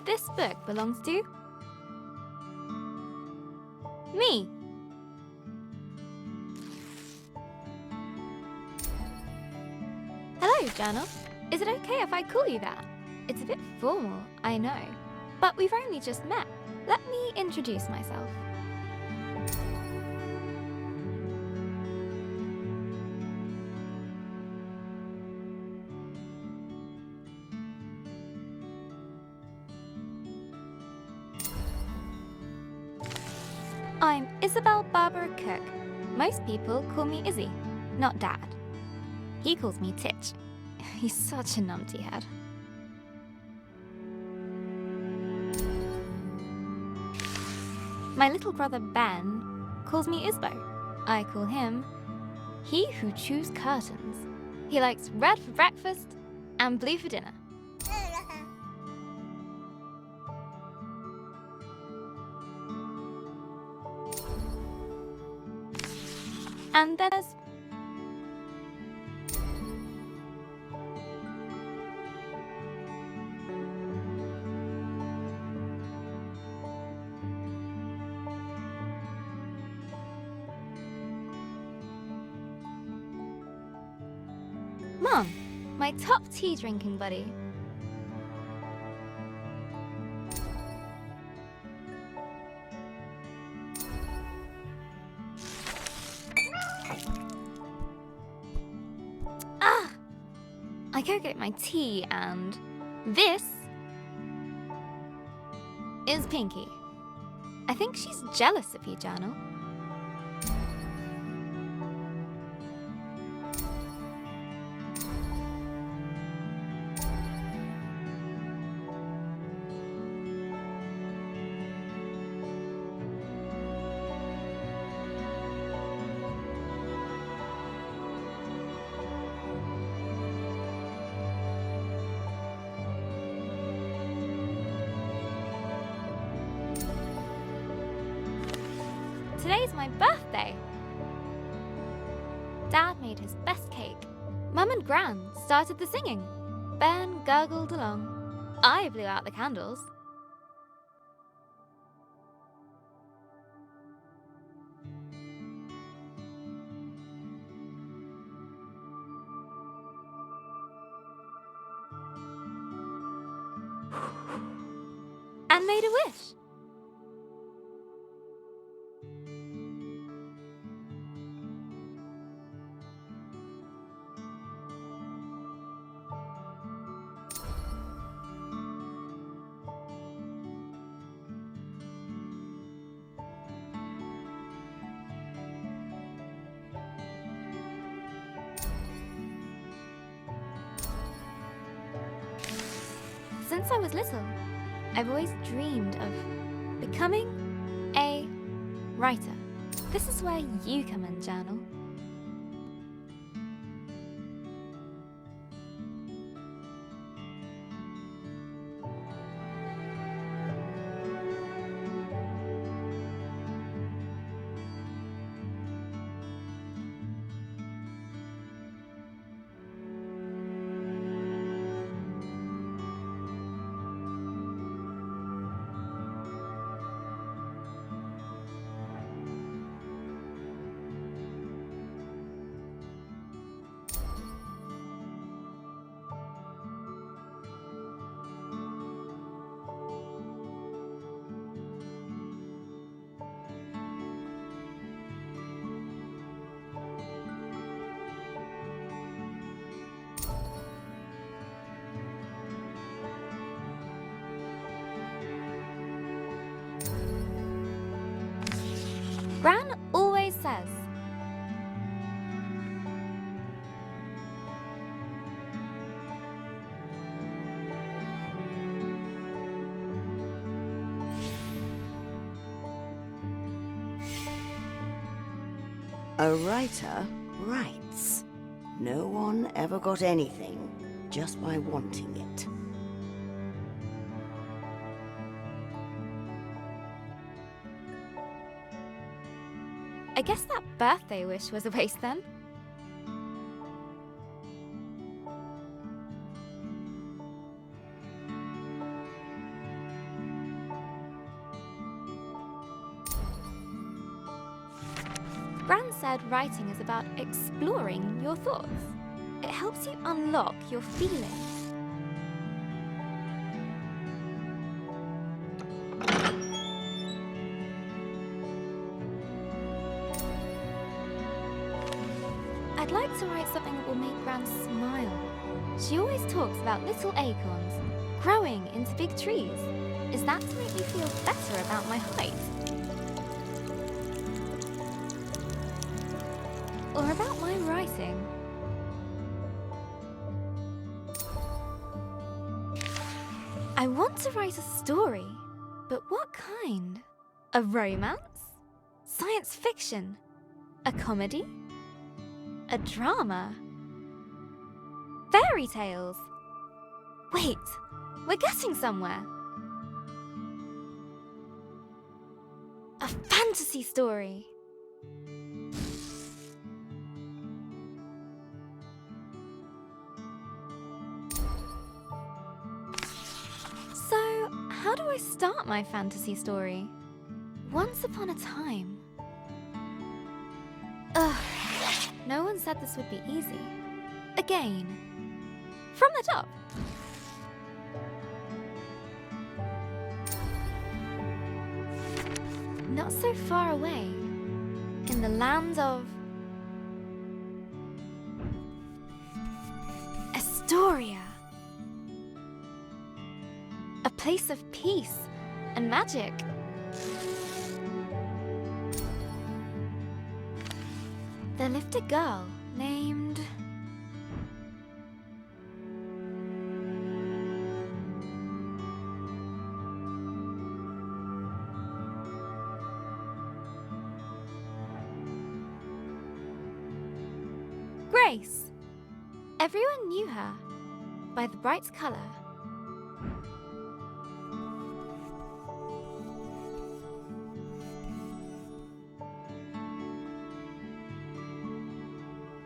this book belongs to? Me. Hello, Journal. Is it okay if I call you that? It's a bit formal, I know, but we've only just met. Let me introduce myself. I'm Isabel Barbara Cook. Most people call me Izzy, not Dad. He calls me Titch. He's such a numpty head. My little brother Ben calls me Isbo. I call him He Who Chews Curtains. He likes red for breakfast and blue for dinner. And then there's Mom, my top tea drinking buddy. I go get my tea, and this is Pinky. I think she's jealous of you, Journal. Today's my birthday. Dad made his best cake. Mum and Gran started the singing. Ben gurgled along. I blew out the candles. And made a wish. Since I was little, I've always dreamed of becoming a writer. This is where you come in, Journal. Gran always says, a writer writes. No one ever got anything just by wanting it. I guess that birthday wish was a waste then. said writing is about exploring your thoughts. It helps you unlock your feelings. I'd like to write something that will make Gran smile. She always talks about little acorns growing into big trees. Is that to make me feel better about my height? Or about my writing? I want to write a story, but what kind? A romance? Science fiction? A comedy? A drama? Fairy tales? Wait, we're getting somewhere. A fantasy story. So, how do I start my fantasy story? Once upon a time. Ugh, no one said this would be easy. Again. From the top. Not so far away, in the land of Astoria. A place of peace and magic. There lived a girl named Grace. Everyone knew her by the bright color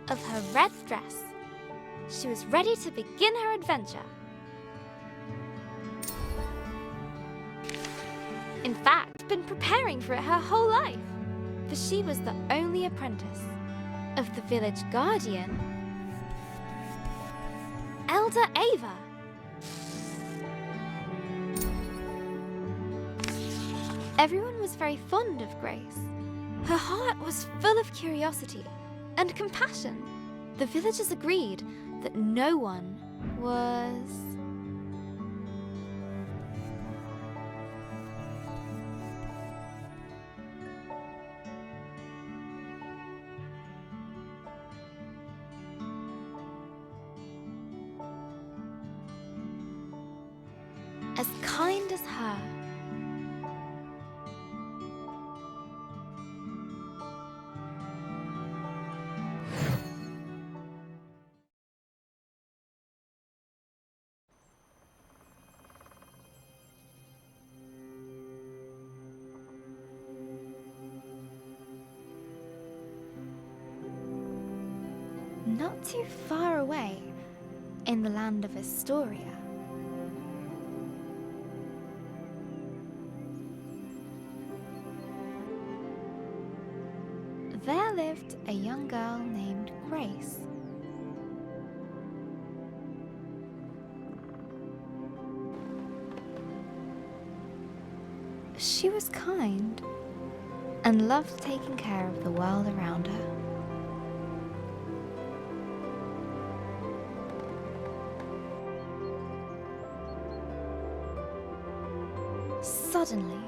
of her red dress. She was ready to begin her adventure. In fact, been preparing for it her whole life, for she was the only apprentice of the village guardian, Elder Ava. Everyone was very fond of Grace. Her heart was full of curiosity and compassion. The villagers agreed that no one was as kind as her. Not too far away, in the land of Astoria, there lived a young girl named Grace. She was kind and loved taking care of the world around her. Suddenly,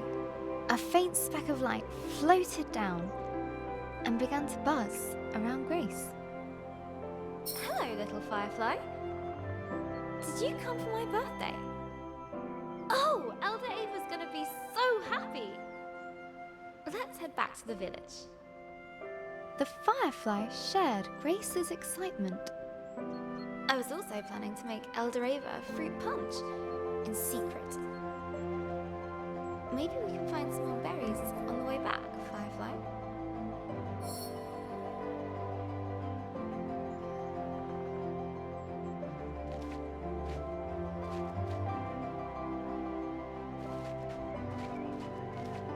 a faint speck of light floated down and began to buzz around Grace. Hello, little firefly. Did you come for my birthday? Oh, Elder Ava's gonna be so happy. Let's head back to the village. The firefly shared Grace's excitement. I was also planning to make Elder Ava a fruit punch in secret. Maybe we can find some more berries on the way back, Firefly.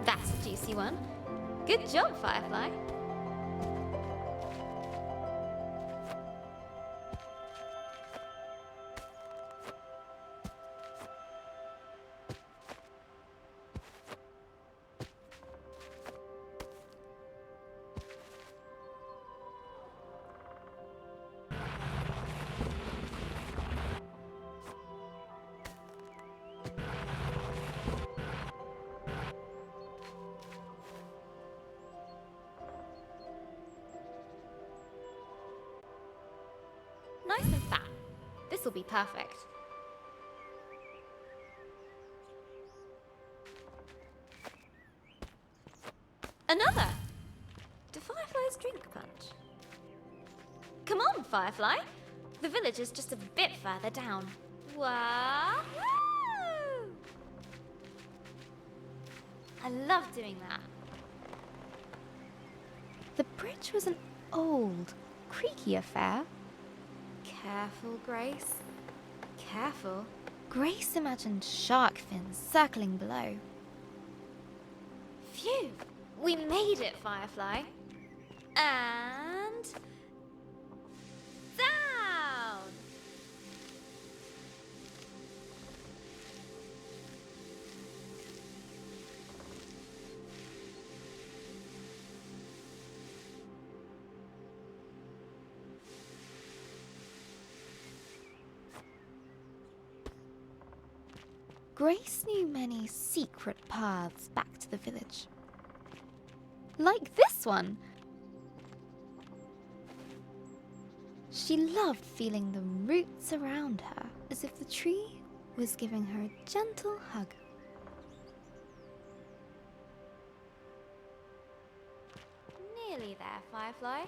That's a juicy one. Good job, Firefly. This'll be perfect. Another! Do fireflies drink punch? Come on, Firefly! The village is just a bit further down. Wahoo! I love doing that. The bridge was an old, creaky affair. Careful, Grace. Careful. Grace imagined shark fins circling below. Phew! We made it, Firefly. And... down! Grace knew many secret paths back to the village. Like this one. She loved feeling the roots around her, as if the tree was giving her a gentle hug. Nearly there, Firefly.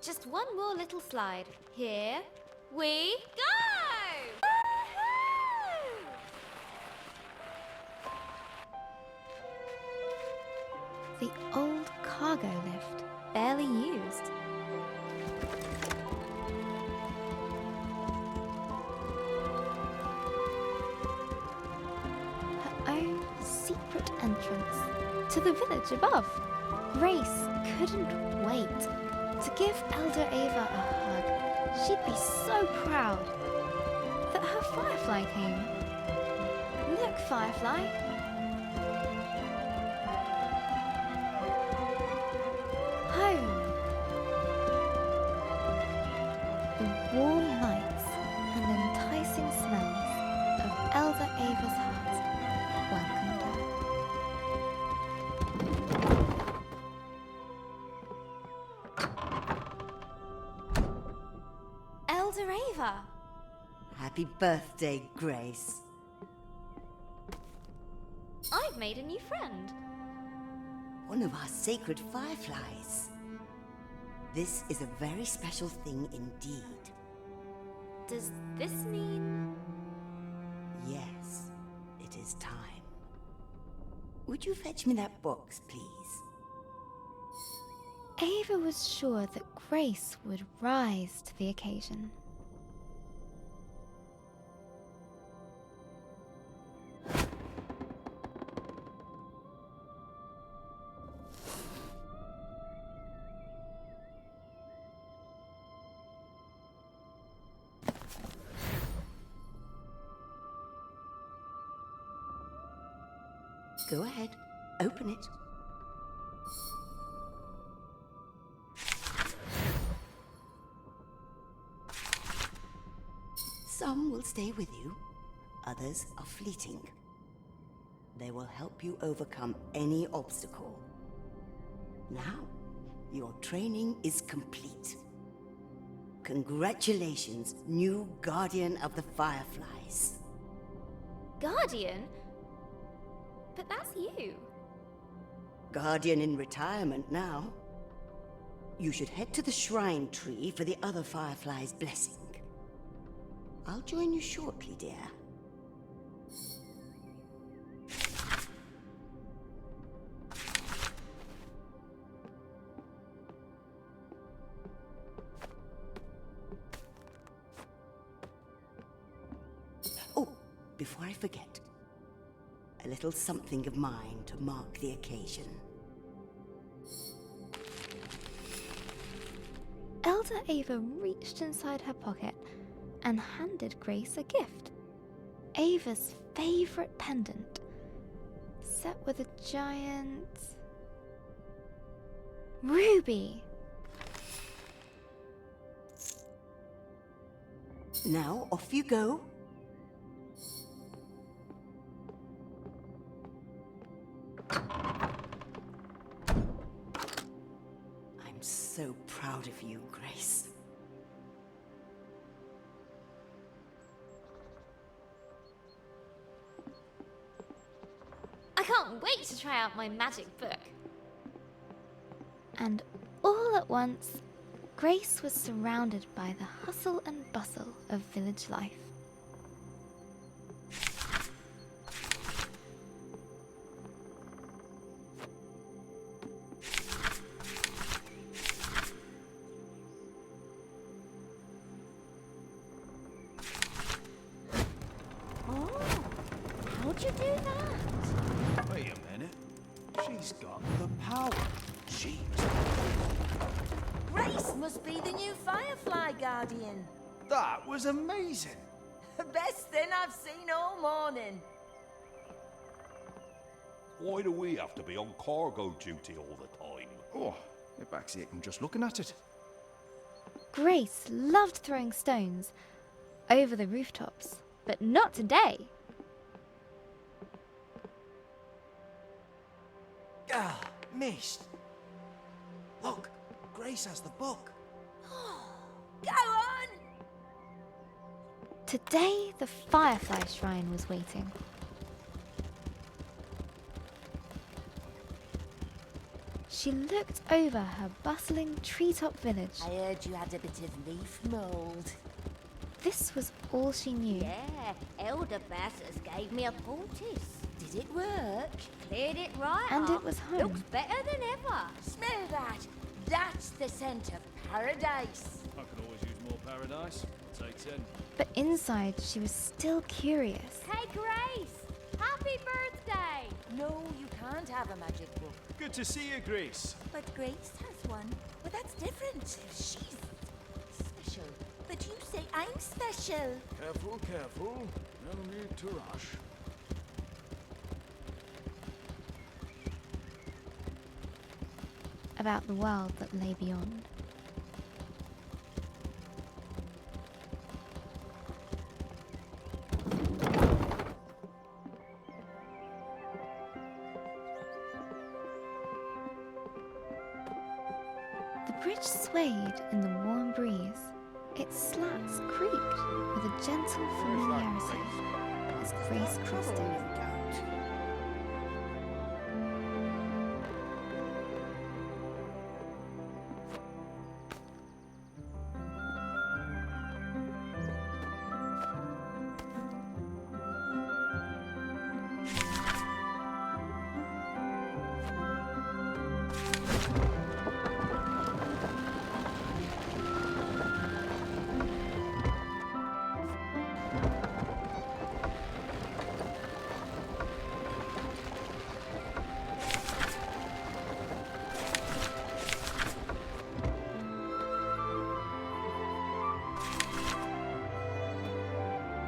Just one more little slide. Here we go! Woohoo! The old cargo lift, barely used. Her own secret entrance to the village above. Grace couldn't wait to give Elder Ava a hug. She'd be so proud that her Firefly came. Look, Firefly. Home. The warm lights and enticing smells of Elder Ava's heart welcomed her. Elder Ava! Happy birthday, Grace. I've made a new friend. One of our sacred fireflies. This is a very special thing indeed. Does this mean... Yes, it is time. Would you fetch me that box, please? Ava was sure that Grace would rise to the occasion. Go ahead, open it. Some will stay with you, others are fleeting. They will help you overcome any obstacle. Now, your training is complete. Congratulations, new Guardian of the Fireflies. Guardian? But that's you. Guardian in retirement now. You should head to the shrine tree for the other Fireflies' blessing. I'll join you shortly, dear. Oh, before I forget, a little something of mine to mark the occasion. Elder Ava reached inside her pocket and handed Grace a gift. Ava's favorite pendant, set with a giant... ruby! Now, off you go. can't wait to try out my magic book. And all at once, Grace was surrounded by the hustle and bustle of village life. How'd you do that? Wait a minute. She's got the power. She Grace must be the new Firefly Guardian. That was amazing. The best thing I've seen all morning. Why do we have to be on cargo duty all the time? Oh, it backs aching just looking at it. Grace loved throwing stones over the rooftops, but not today. Ah, missed. Look, Grace has the book. Go on! Today, the Firefly Shrine was waiting. She looked over her bustling treetop village. I heard you had a bit of leaf mould. This was all she knew. Yeah, Elder Bassus gave me a poultice. Did it work? Cleared it right And up. it was home. Looks better than ever. Smell that! That's the scent of paradise. I could always use more paradise. I'll take 10. But inside, she was still curious. Hey, Grace! Happy birthday! No, you can't have a magic book. Good to see you, Grace. But Grace has one. But that's different. She's special. But you say I'm special. Careful, careful. No need to rush. About the world that lay beyond. The bridge swayed in the warm breeze. Its slats creaked with a gentle familiarity as Grace crossed it.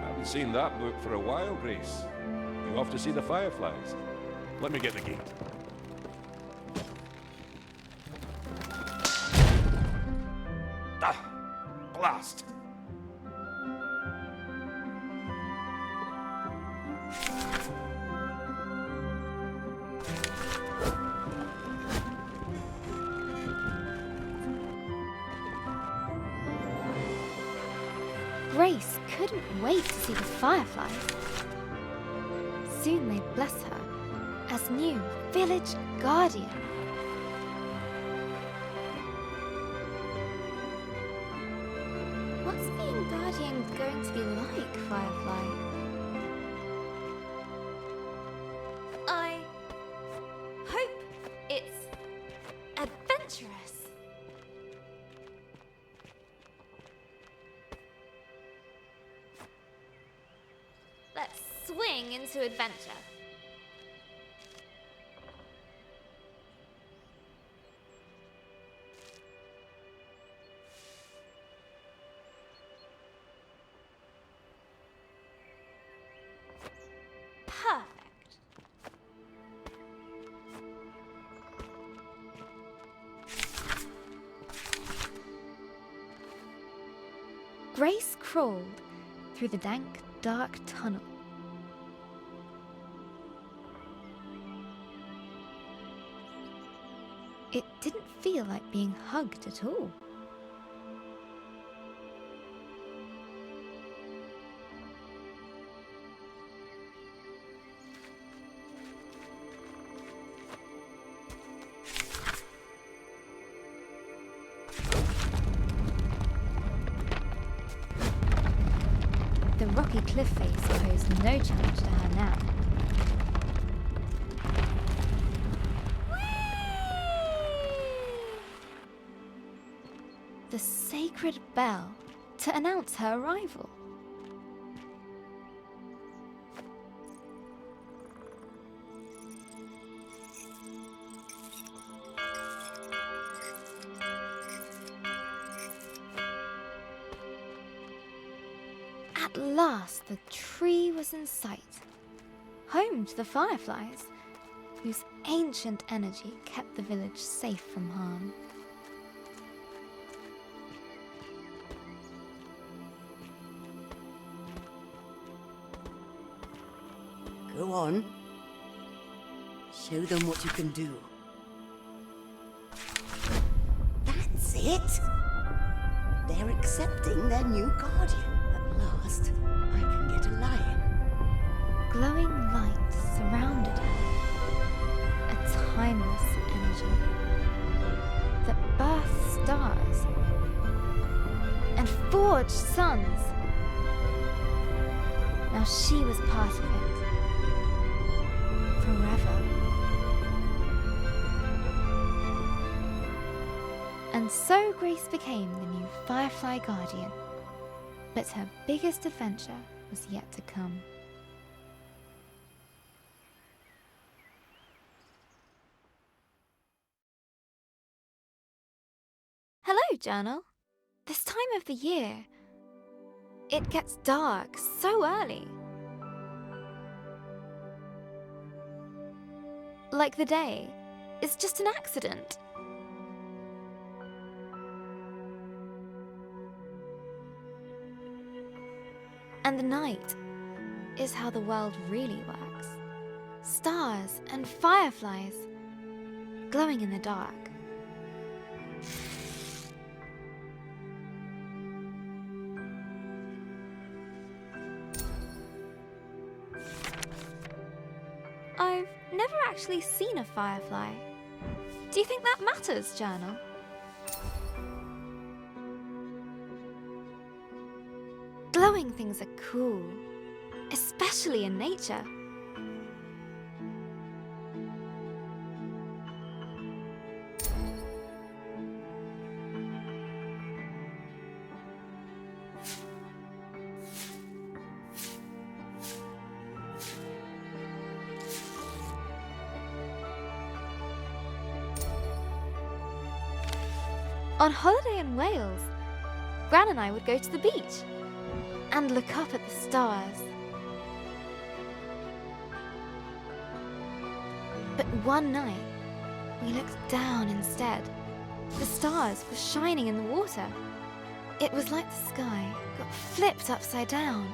Haven't seen that book for a while, Grace. You off to see the fireflies? Let me get the gate. Ah! Blast! Grace couldn't wait to see the fireflies. Soon they'd bless her as new village guardian. What's being guardian going to be like, Firefly? I hope it's adventurous. Let's swing into adventure. Perfect. Grace crawled through the dank, dark tunnel. It didn't feel like being hugged at all. the rocky cliff face posed no challenge to her now. The sacred bell to announce her arrival. At last, the tree was in sight, home to the fireflies, whose ancient energy kept the village safe from harm. Go on. Show them what you can do. That's it! They're accepting their new guardian. At last, I can get a lion. Glowing light surrounded her, a timeless energy that birthed stars and forged suns. Now she was part of it, forever. And so Grace became the new Firefly Guardian, but her biggest adventure was yet to come. Hello, Journal. This time of the year, it gets dark so early. Like the day is just an accident. And the night is how the world really works. Stars and fireflies glowing in the dark. I've never actually seen a firefly. Do you think that matters, Journal? Glowing things are cool, especially in nature. On holiday in Wales, Gran and I would go to the beach and look up at the stars. But one night, we looked down instead. The stars were shining in the water. It was like the sky got flipped upside down.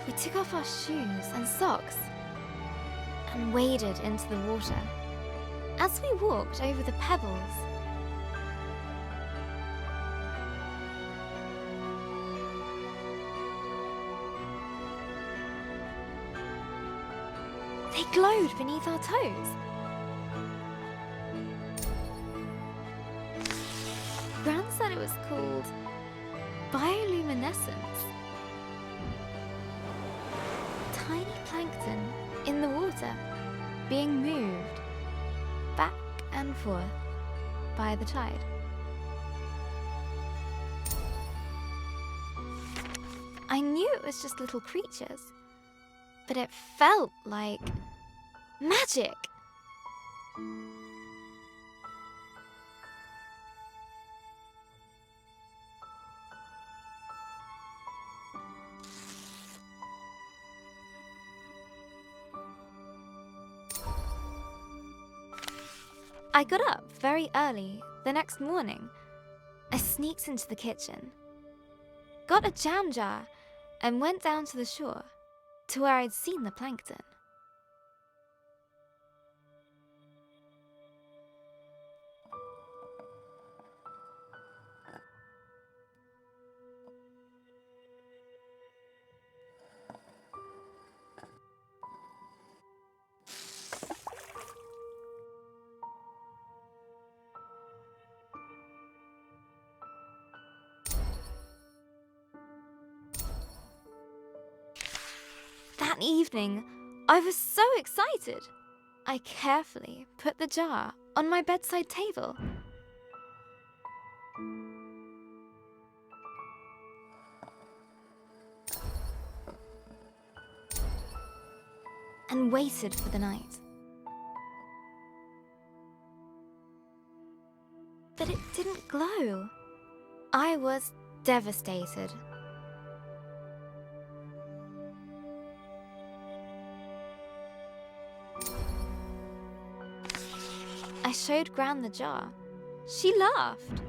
We took off our shoes and socks and waded into the water. As we walked over the pebbles, they glowed beneath our toes. Gran said it was called bioluminescence. Tiny plankton in the water being moved back and forth by the tide. I knew it was just little creatures, but it felt like magic. I got up very early the next morning. I sneaked into the kitchen, got a jam jar, and went down to the shore to where I'd seen the plankton. That evening, I was so excited. I carefully put the jar on my bedside table. And waited for the night. But it didn't glow. I was devastated. I showed Gran the jar. She laughed.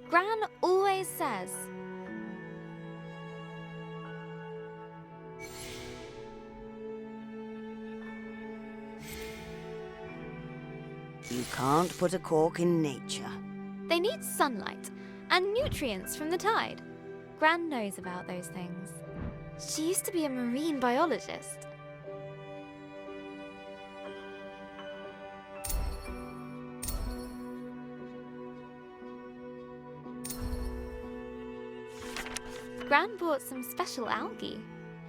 Gran always says, You can't put a cork in nature. they need sunlight and nutrients from the tide. Gran knows about those things. She used to be a marine biologist. Gran bought some special algae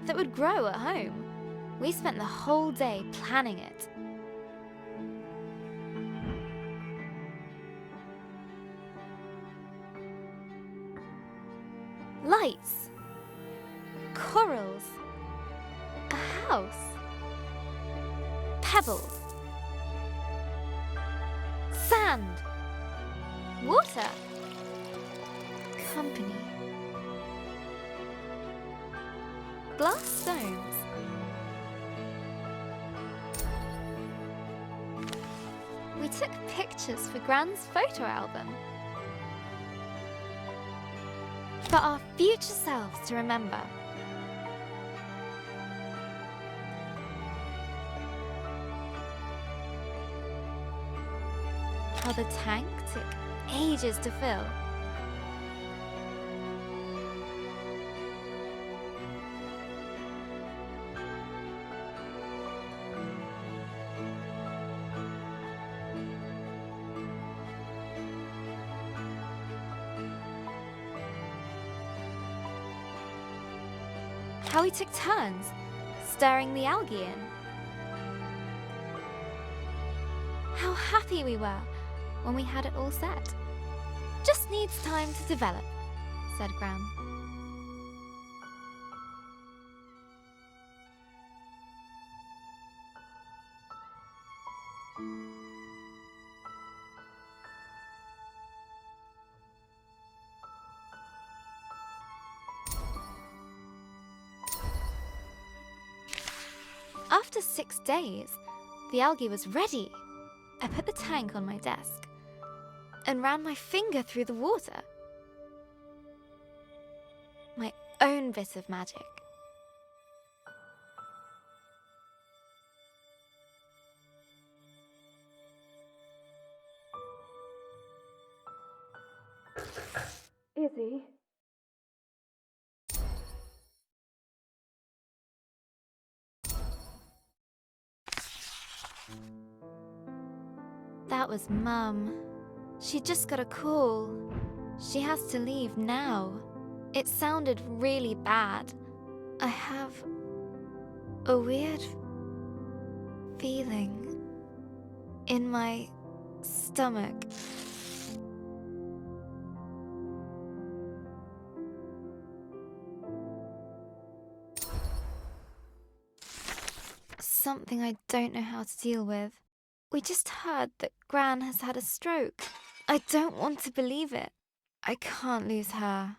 that would grow at home. We spent the whole day planning it. Lights, corals, a house, pebbles, sand, water, company, glass stones. We took pictures for Gran's photo album. For our future selves to remember. How the tank took ages to fill. How we took turns stirring the algae in. How happy we were when we had it all set. Just needs time to develop, said Gran. After 6 days, the algae was ready. I put the tank on my desk and ran my finger through the water. My own bit of magic. Izzy. That was Mum. She just got a call. She has to leave now. It sounded really bad. I have a weird feeling in my stomach. Something I don't know how to deal with. We just heard that Gran has had a stroke. I don't want to believe it. I can't lose her.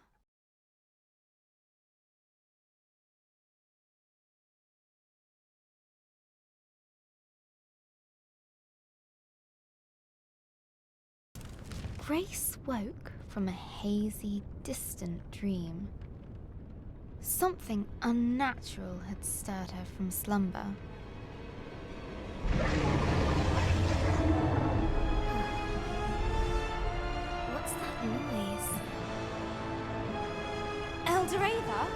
Grace woke from a hazy, distant dream. Something unnatural had stirred her from slumber. What's that noise? Eldoreva?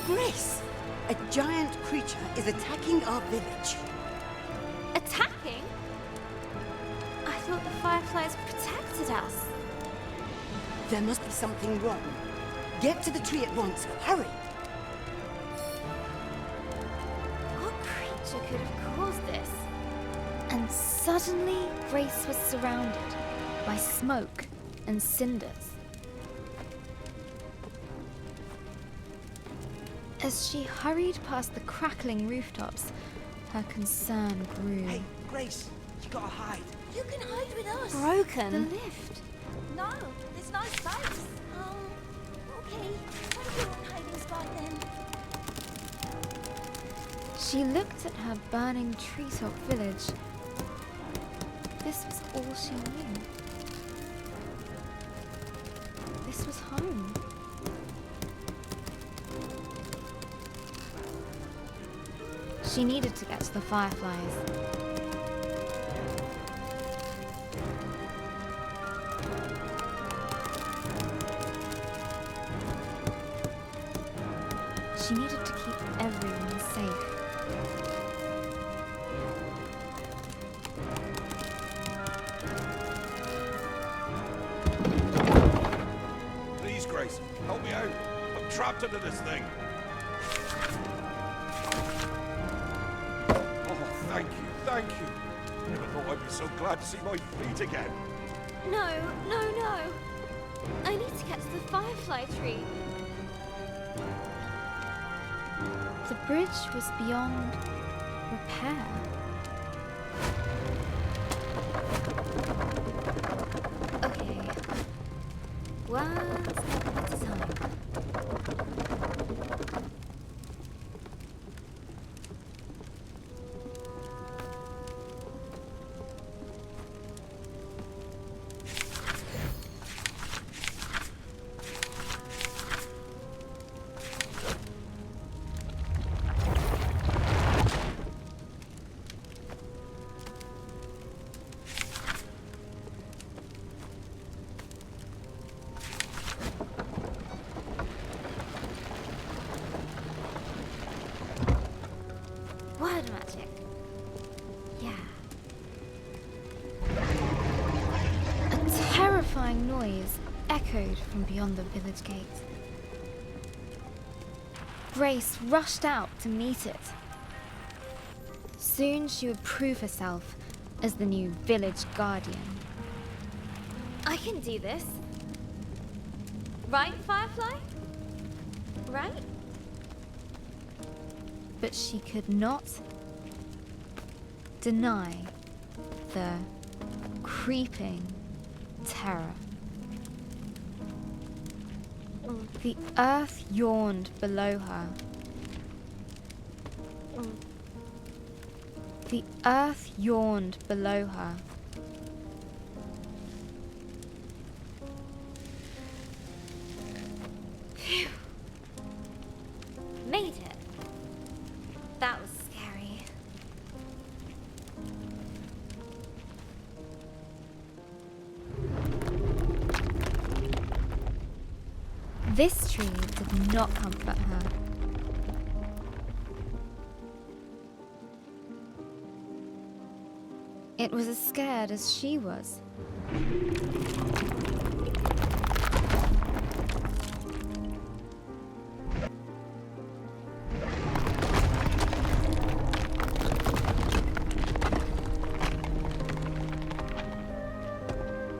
Grace! A giant creature is attacking our village. Attacking? I thought the fireflies protected us. There must be something wrong. Get to the tree at once. Hurry! What creature could have caused this? And suddenly, Grace was surrounded by smoke and cinders. As she hurried past the crackling rooftops, her concern grew. Hey, Grace, you gotta hide. You can hide with us. Broken. The lift. No, there's no space. Okay. Find your own hiding spot then. She looked at her burning treetop village. This was all she knew. This was home. She needed to get to the fireflies. She needed to keep everyone safe. Please, Grace, help me out. I'm trapped into this thing. Oh, thank you, thank you. Never thought I'd be so glad to see my feet again. No, no, no. I need to get to the firefly tree. The bridge was beyond repair. Okay. One step at a time. Word magic. Yeah. A terrifying noise echoed from beyond the village gate. Grace rushed out to meet it. Soon she would prove herself as the new village guardian. I can do this. Right, Firefly? Right? But she could not deny the creeping terror. The earth yawned below her. The earth yawned below her. Phew. Made it. That was scary. This tree did not comfort her. It was as scared as she was.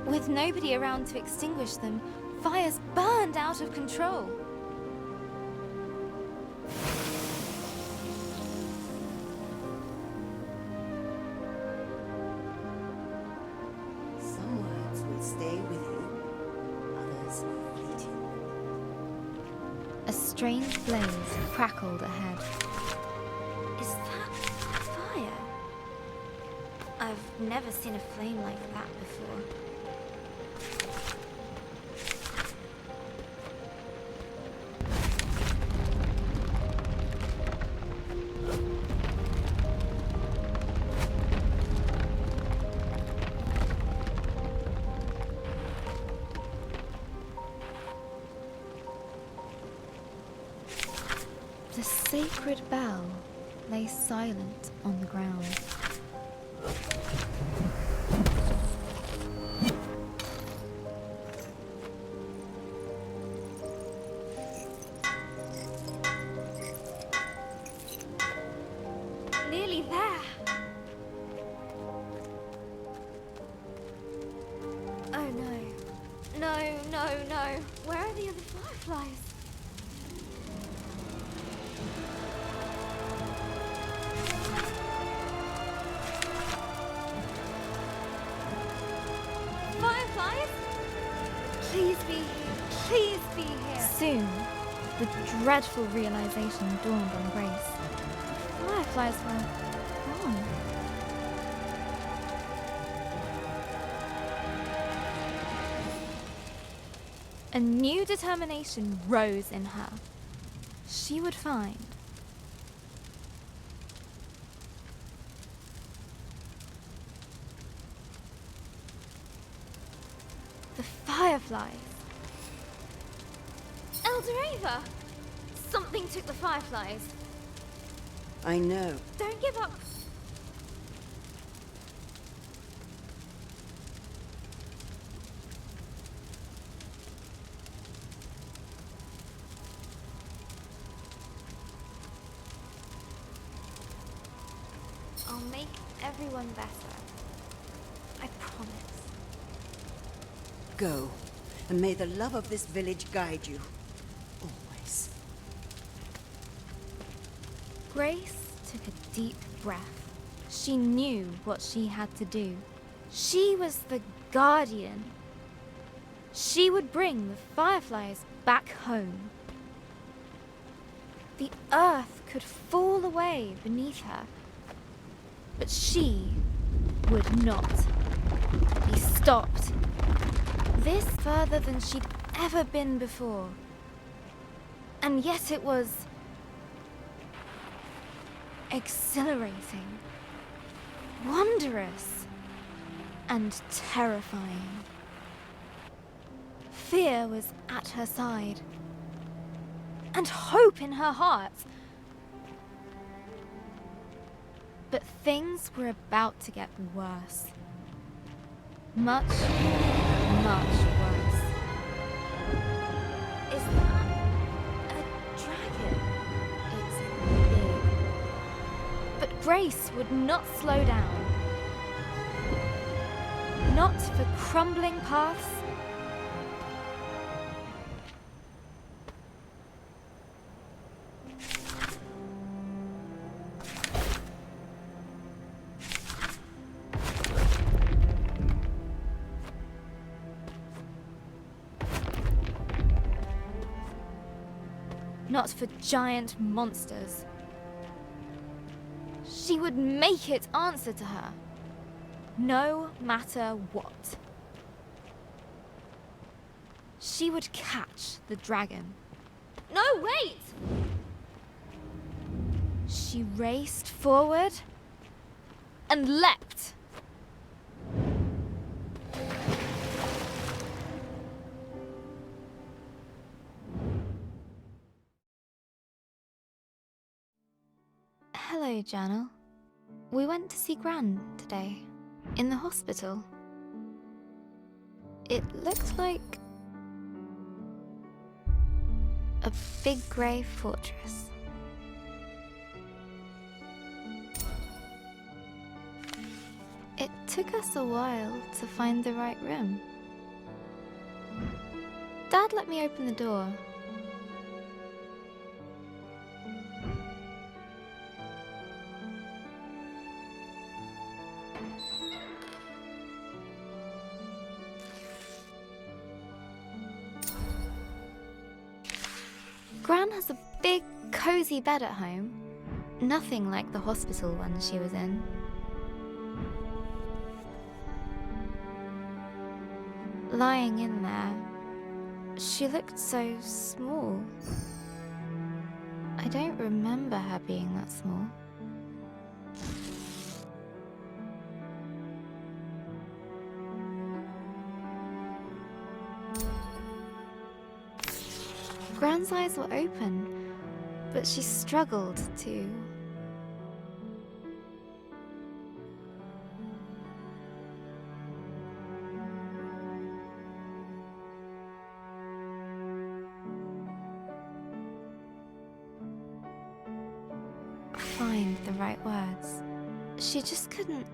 With nobody around to extinguish them, fires burned out of control. Some words will stay with you, others are fleeting. A strange blaze crackled ahead. Is that fire? I've never seen a flame like that before. The sacred bell lay silent on the ground. Nearly there. Oh no. No, no, no. Where are the other fireflies? Fireflies? Please be here. Please be here. Soon, the dreadful realization dawned on Grace. Fireflies were gone. A new determination rose in her. She would find the fireflies. Eldoreva! Something took the fireflies. I know. Don't give up. I'll make everyone better. I promise. Go, and may the love of this village guide you. Always. Grace took a deep breath. She knew what she had to do. She was the guardian. She would bring the fireflies back home. The earth could fall away beneath her, but she would not be stopped. This further than she'd ever been before. And yet it was exhilarating, wondrous, and terrifying. Fear was at her side, and hope in her heart. But things were about to get worse. Much, much worse. Is that a dragon? It's big. But Grace would not slow down. Not for crumbling paths. Not for giant monsters. She would make it answer to her, no matter what. She would catch the dragon. No, wait! She raced forward and leapt. Hello, Journal. We went to see Gran today, in the hospital. It looked like a big grey fortress. It took us a while to find the right room. Dad let me open the door. Gran has a big, cozy bed at home. Nothing like the hospital one she was in. Lying in there, she looked so small. I don't remember her being that small. Gran's eyes were open, but she struggled to find the right words. She just couldn't.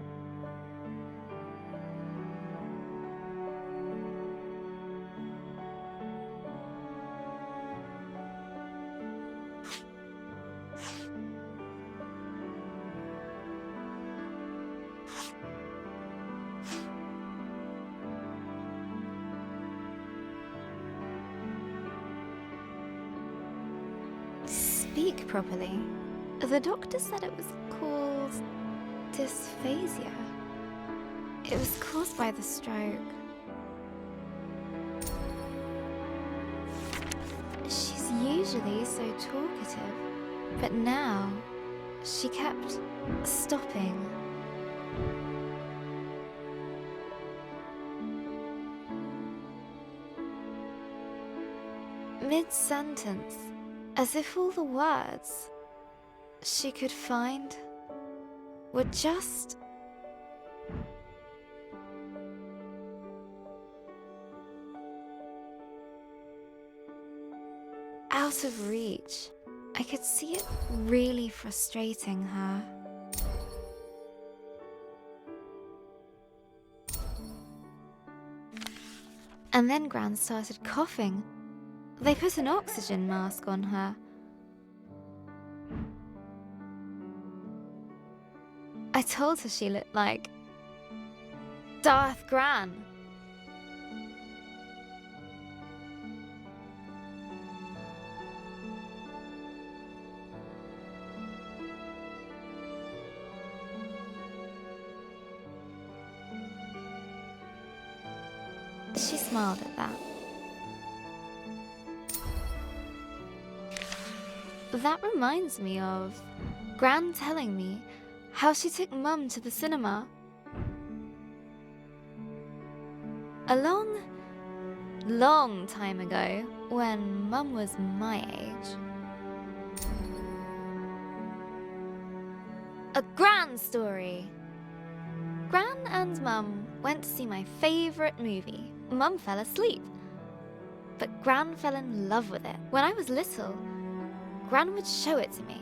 Speak properly. The doctor said it was called dysphasia. It was caused by the stroke. She's usually so talkative, but now she kept stopping. Mid-sentence, as if all the words she could find were just out of reach. I could see it really frustrating her. And then Gran started coughing. They put an oxygen mask on her. I told her she looked like Darth Gran. She smiled at that. That reminds me of Gran telling me how she took Mum to the cinema. A long, long time ago, when Mum was my age. A Gran story! Gran and Mum went to see my favourite movie. Mum fell asleep, but Gran fell in love with it. When I was little, Gran would show it to me.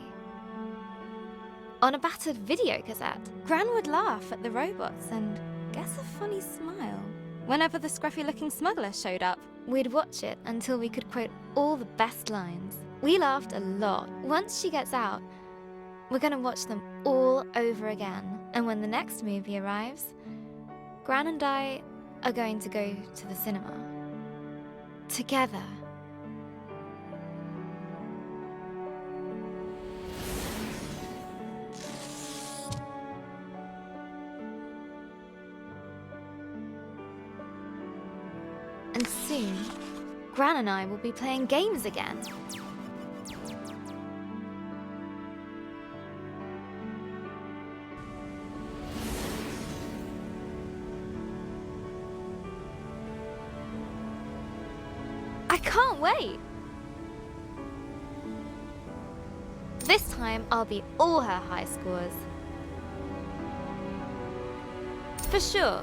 On a battered video cassette, Gran would laugh at the robots and guess a funny smile. Whenever the scruffy-looking smuggler showed up, we'd watch it until we could quote all the best lines. We laughed a lot. Once she gets out, we're gonna watch them all over again. And when the next movie arrives, Gran and I are going to go to the cinema. Together. And soon, Gran and I will be playing games again. I can't wait! This time, I'll beat all her high scores. For sure.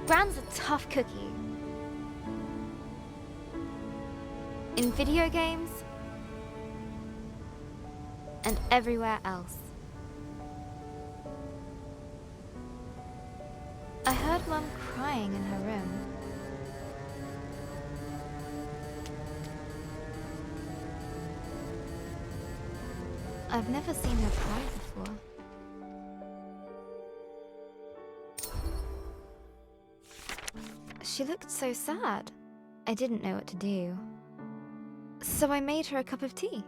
Gran's a tough cookie. In video games and everywhere else. I heard Mum crying in her room. I've never seen her cry before. She looked so sad. I didn't know what to do. So I made her a cup of tea.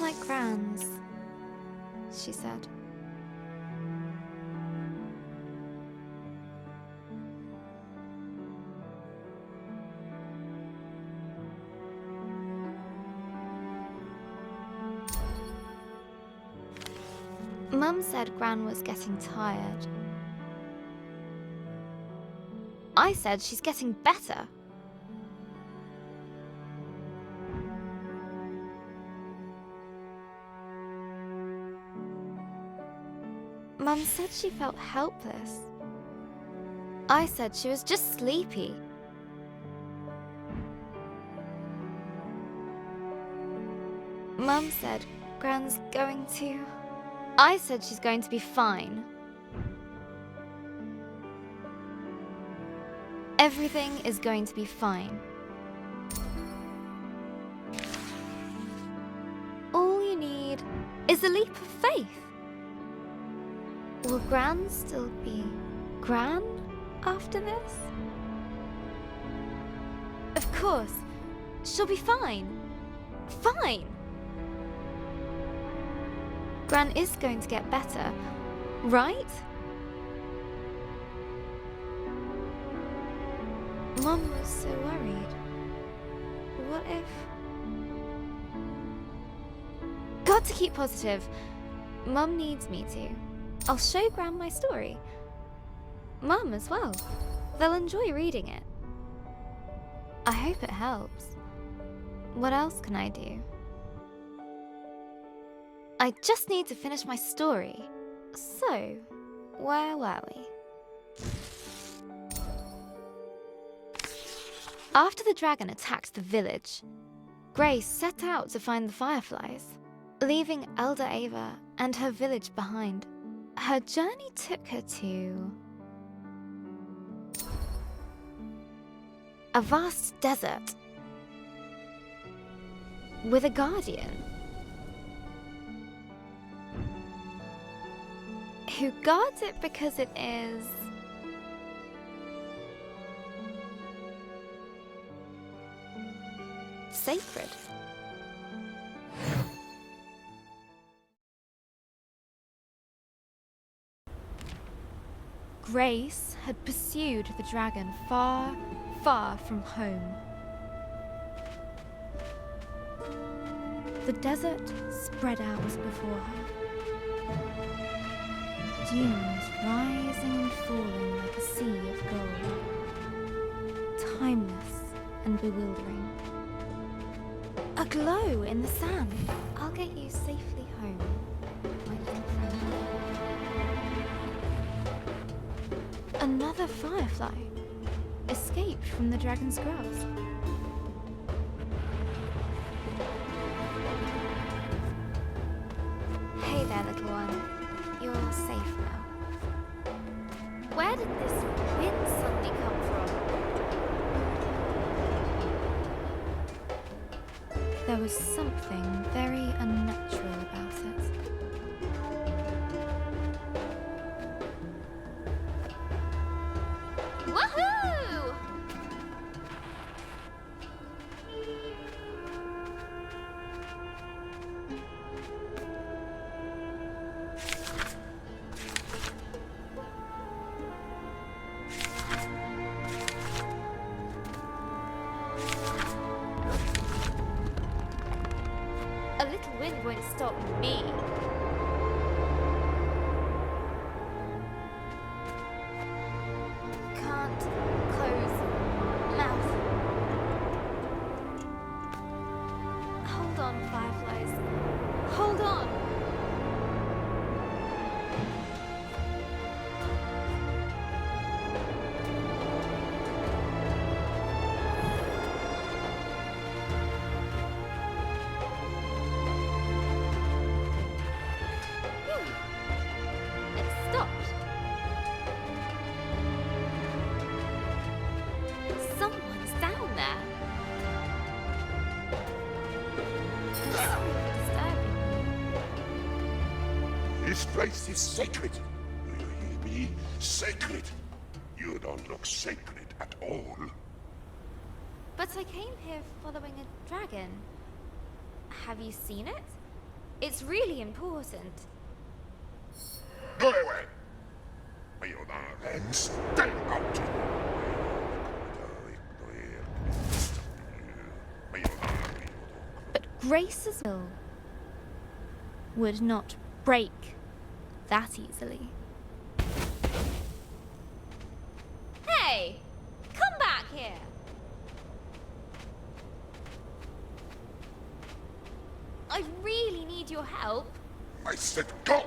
like Gran's, she said. Mum said Gran was getting tired. I said she's getting better. Mum said she felt helpless. I said she was just sleepy. Mum said Gran's going to... I said she's going to be fine. Everything is going to be fine. All you need is a leap of faith. Will Gran still be Gran after this? Of course. She'll be fine. Fine! Gran is going to get better, right? Mum was so worried. What if... Got to keep positive. Mum needs me to. I'll show Gran my story. Mum as well. They'll enjoy reading it. I hope it helps. What else can I do? I just need to finish my story. So, where were we? After the dragon attacked the village, Grace set out to find the fireflies, leaving Elder Ava and her village behind. Her journey took her to a vast desert with a guardian who guards it because it is sacred. Grace had pursued the dragon far, far from home. The desert spread out before her. Dunes rising and falling like a sea of gold. Timeless and bewildering. A glow in the sand. I'll get you safely home, my little friend. Another firefly escaped from the dragon's grasp. Hey there, little one. You're safe now. Where did this wind suddenly come from? There was something very unnatural about it. Woohoo! A little wind won't stop me. Can't close mouth. Hold on, fireflies. Hold on. It stopped. Someone's down there. I'm sorry for disturbing you. This place is sacred. Will you hear me? Sacred. You don't look sacred at all. But I came here following a dragon. Have you seen it? It's really important. Go away! Io da stay out! But Grace's will would not break that easily. Hey! Come back here! I really need your help. I said go!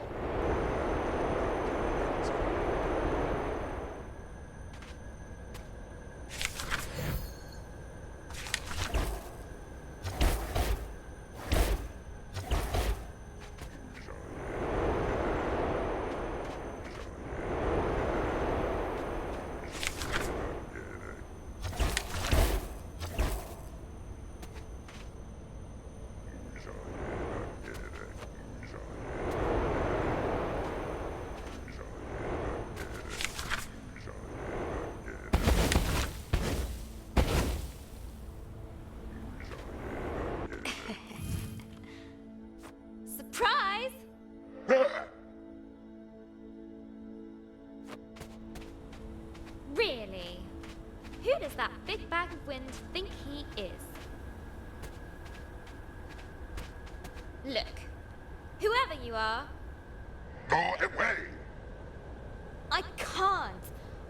Surprise! Really? Who does that big bag of wind think he is? Look, whoever you are, Go away! I can't.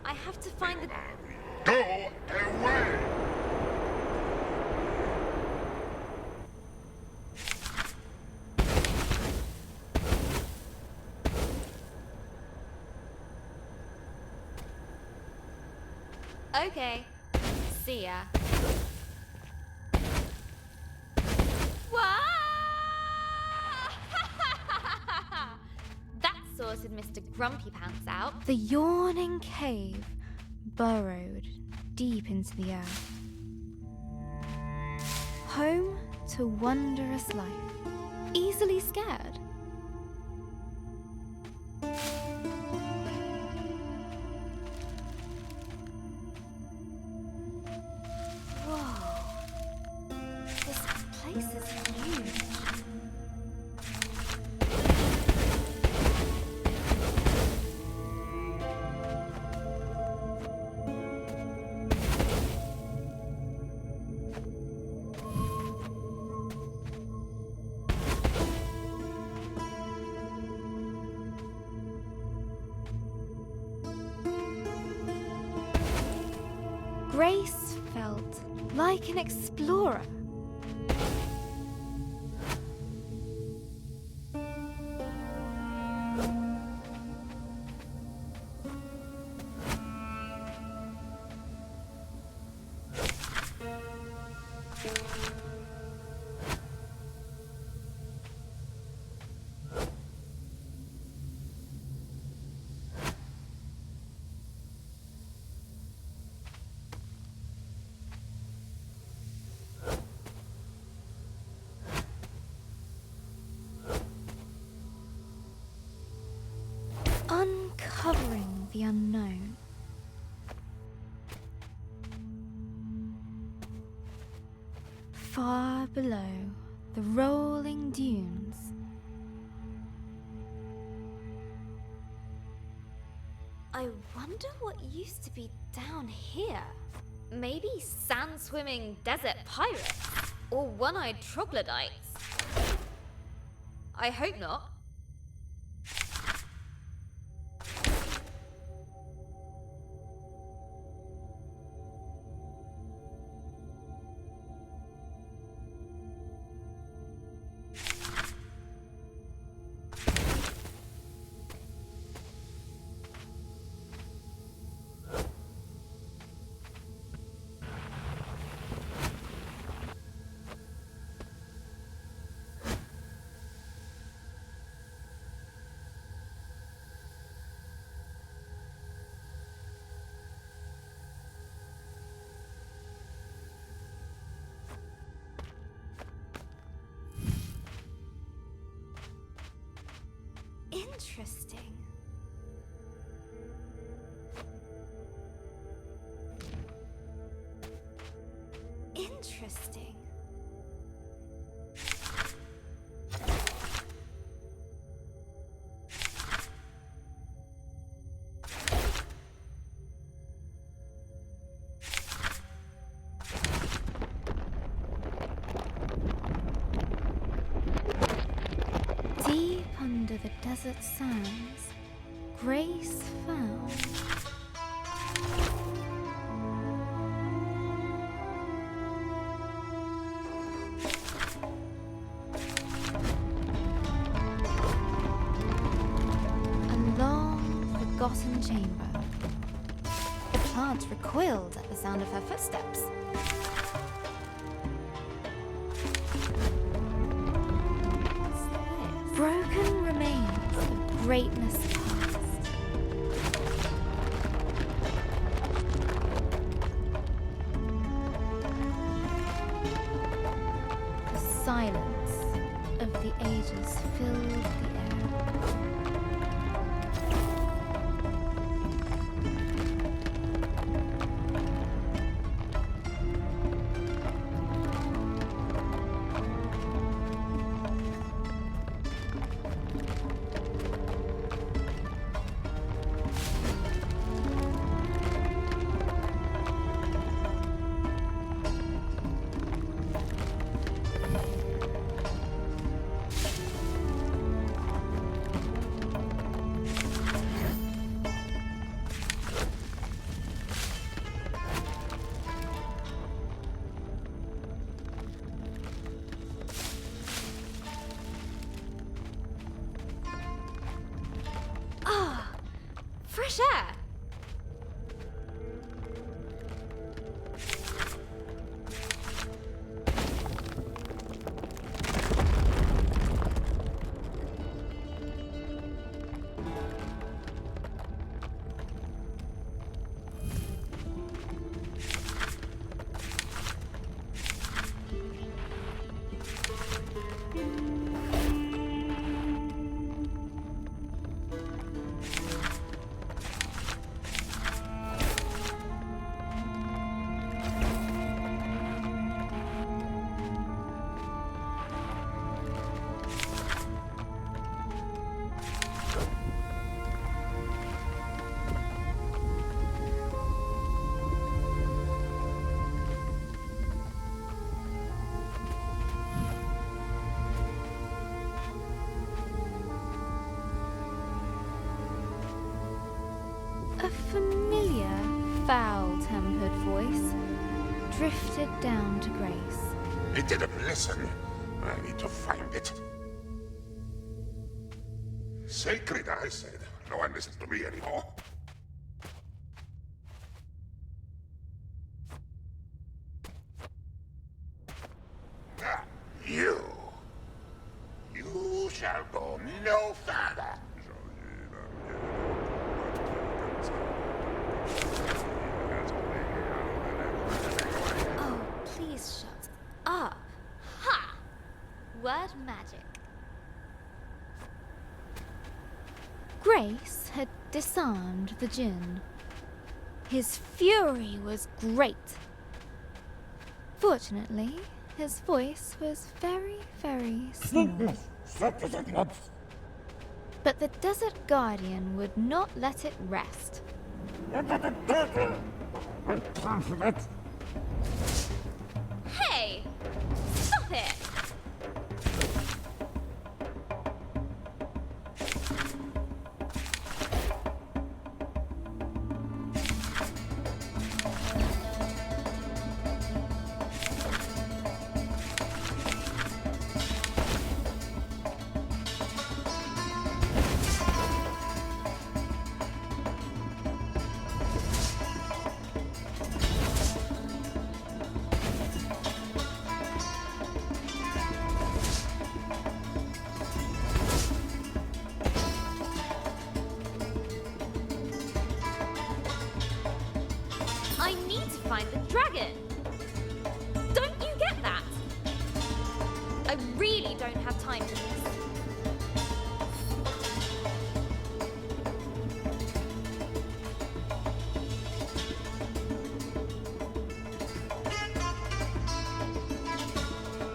I have to find the... Go away! Okay. See ya. Wah! That sorted Mr. Grumpy Pants out. The yawning cave burrowed deep into the earth. Home to wondrous life. Easily scared. Whoa. This place is huge. Grace felt like an explorer. Uncovering the unknown. Far below the rolling dunes. I wonder what used to be down here. Maybe sand-swimming desert pirates? Or one-eyed troglodytes? I hope not. Interesting. Interesting. desert sands, Grace found a long, forgotten chamber. The plants recoiled at the sound of her footsteps. Broken remains of greatness past. The silence of the ages filled the air. Fresh air! A familiar, foul-tempered voice drifted down to Grace. It didn't listen. I need to find it. Sacred, I said. No one listens to me anymore. Ah, you. You shall go no further. Oh, please shut up. Ha! Word magic. Grace had disarmed the djinn. His fury was great. Fortunately, his voice was very, very small. But the Desert Guardian would not let it rest. Hey! Stop it! I need to find the dragon! Don't you get that? I really don't have time for this.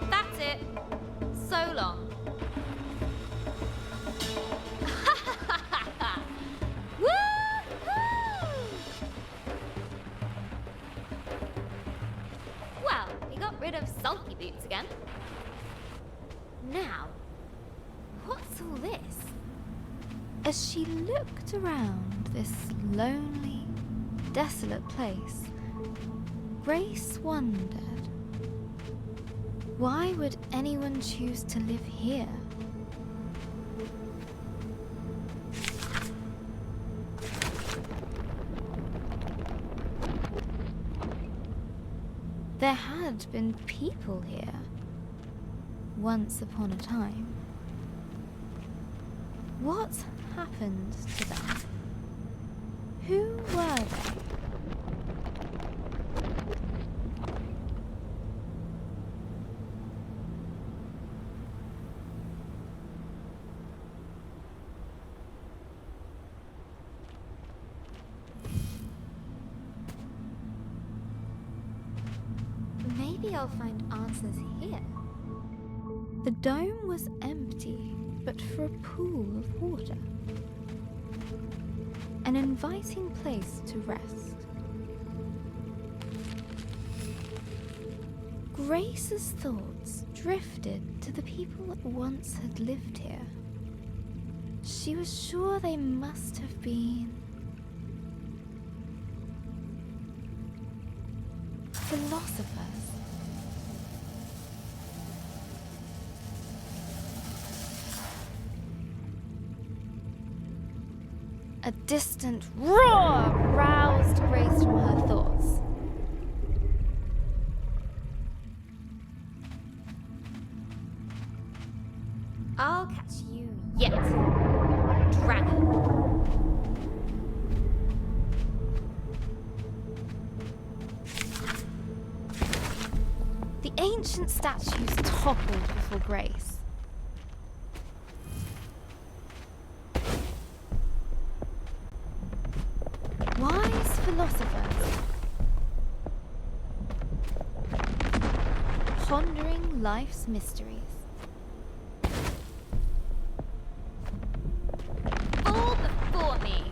That's it. So long. Well, we got rid of sulky boots again. Now, what's all this? As she looked around this lonely, desolate place, Grace wondered, why would anyone choose to live here? There had been people here, once upon a time. What happened to them? Who were they? Maybe I'll find answers here. The dome was empty, but for a pool of water. An inviting place to rest. Grace's thoughts drifted to the people that once had lived here. She was sure they must have been philosophers. A distant roar roused Grace from her thoughts. I'll catch you yet, dragon. The ancient statues toppled before Grace. Wise philosophers, pondering life's mysteries. All before me.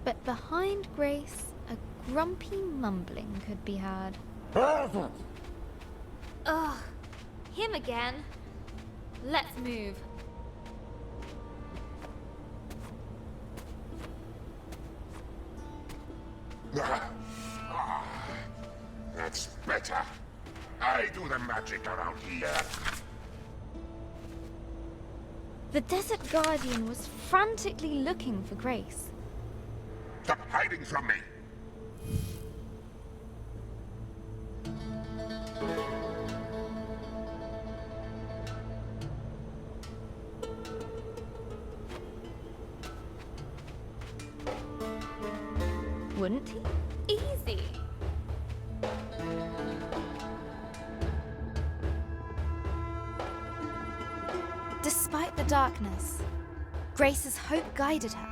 But behind Grace, a grumpy mumbling could be heard. Ugh, him again. Let's move. That's better. I do the magic around here. The Desert Guardian was frantically looking for Grace. Stop hiding from me. Wouldn't he? Easy. Despite the darkness, Grace's hope guided her.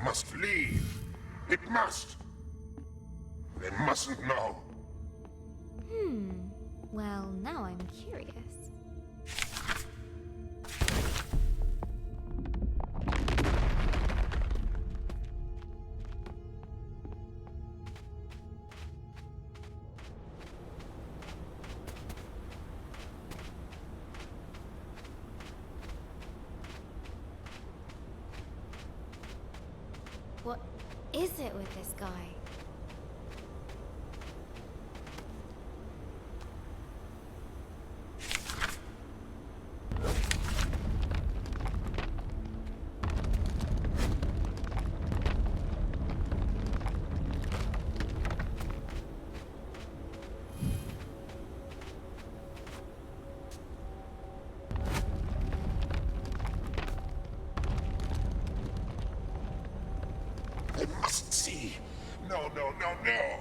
must leave. It must. They mustn't know. Well, now I'm curious. What is it with this guy? They mustn't see. No, no, no, no.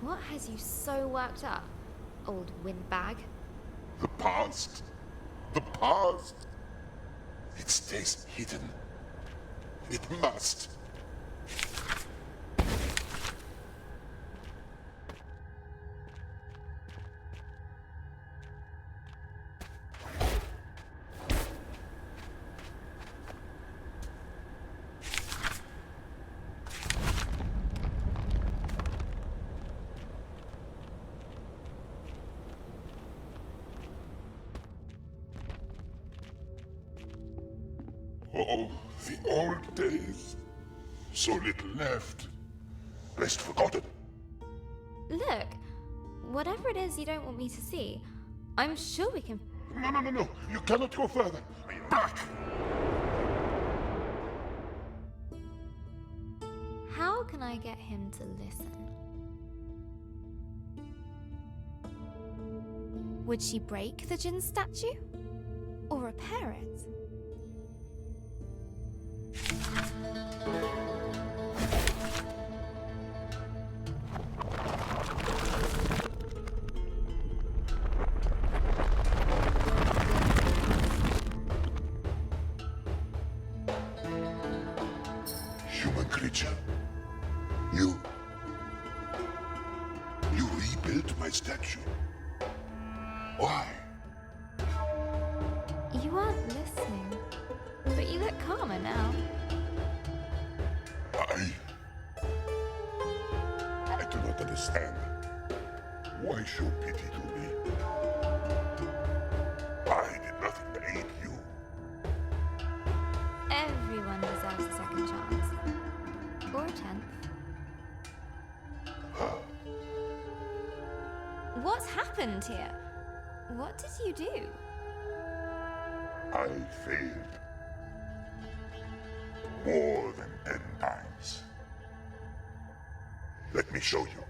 What has you so worked up, old windbag? The past. The past. It stays hidden. It must. Oh, the old days. So little left. Best forgotten. Look, whatever it is you don't want me to see, I'm sure we can... No, no, no, no. You cannot go further. Back! How can I get him to listen? Would she break the Jinn statue? Or repair it? Human creature. You rebuilt my statue. Why? You weren't listening, but you look calmer now. I do not understand. Why show pity to me? I did nothing to aid you. Everyone deserves a second chance. Or a 10th. What's happened here? What did you do? I failed. More than 10 times. Let me show you.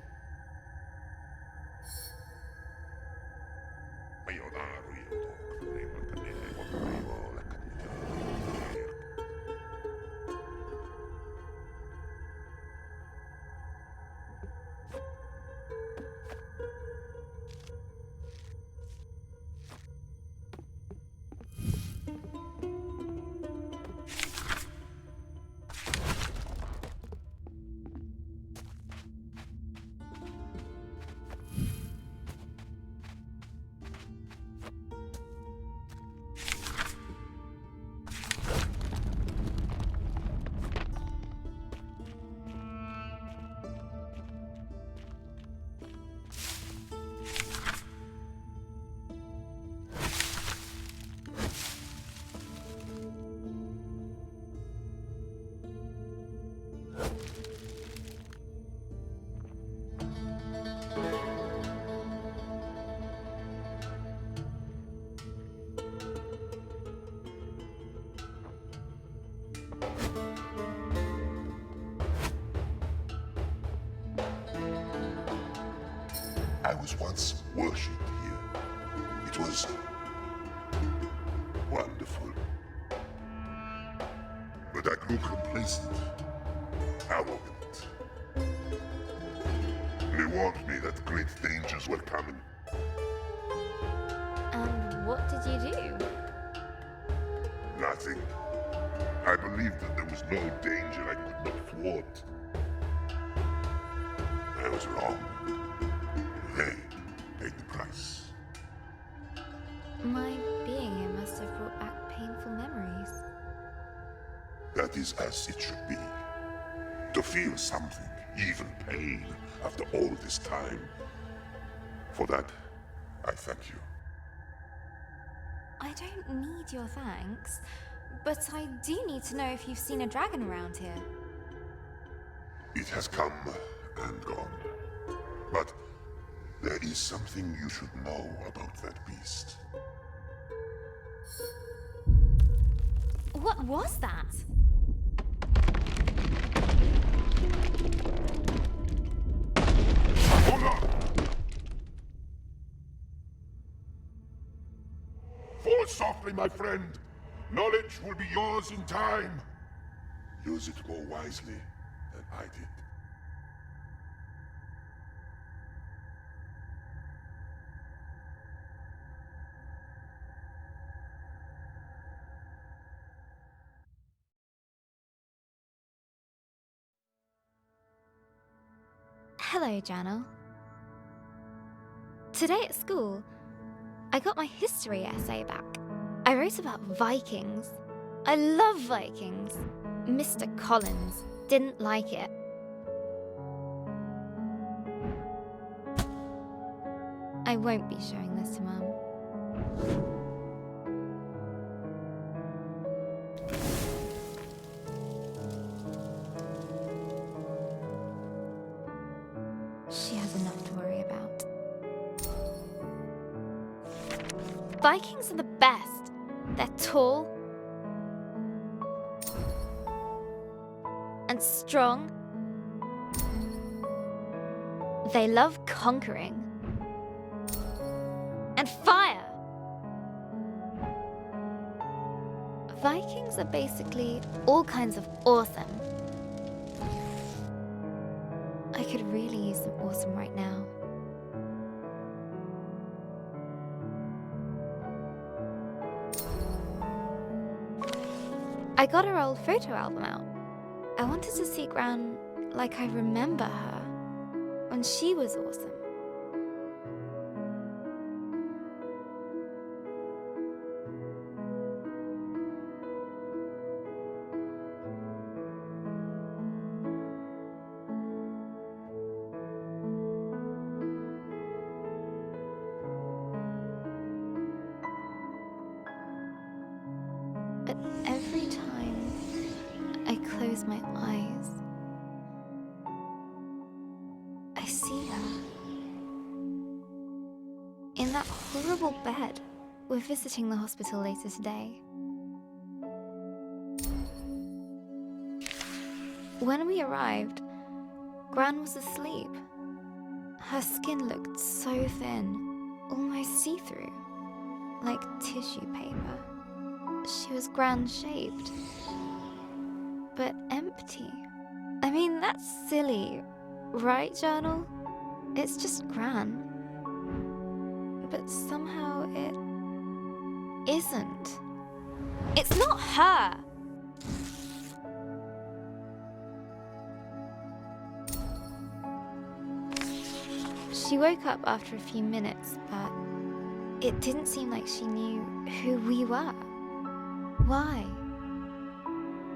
I was once worshipped here. It was wonderful. But I grew complacent, arrogant. They warned me that great dangers were coming. And what did you do? Nothing. I believed that there was no danger I could not thwart. I was wrong. They paid the price. My being here must have brought back painful memories. That is as it should be. To feel something, even pain, after all this time. For that, I thank you. I don't need your thanks, but I do need to know if you've seen a dragon around here. It has come and gone. But there is something you should know about that beast. What was that? Hold on! Fall softly, my friend. Knowledge will be yours in time. Use it more wisely than I did. Hello, Janel. Today at school, I got my history essay back. I wrote about Vikings. I love Vikings. Mr. Collins didn't like it. I won't be showing this to Mum. She has enough to worry about. Vikings are the best. They're tall and strong. They love conquering and fire. Vikings are basically all kinds of awesome. I could really use some awesome right now. I got her old photo album out. I wanted to see Gran like I remember her when she was awesome. But every time I close my eyes, I see her. In that horrible bed. We're visiting the hospital later today. When we arrived, Gran was asleep. Her skin looked so thin, almost see-through, like tissue paper. She was Gran-shaped, but empty. I mean, that's silly, right, Journal? It's just Gran. But somehow it isn't. It's not her! She woke up after a few minutes, but it didn't seem like she knew who we were. Why?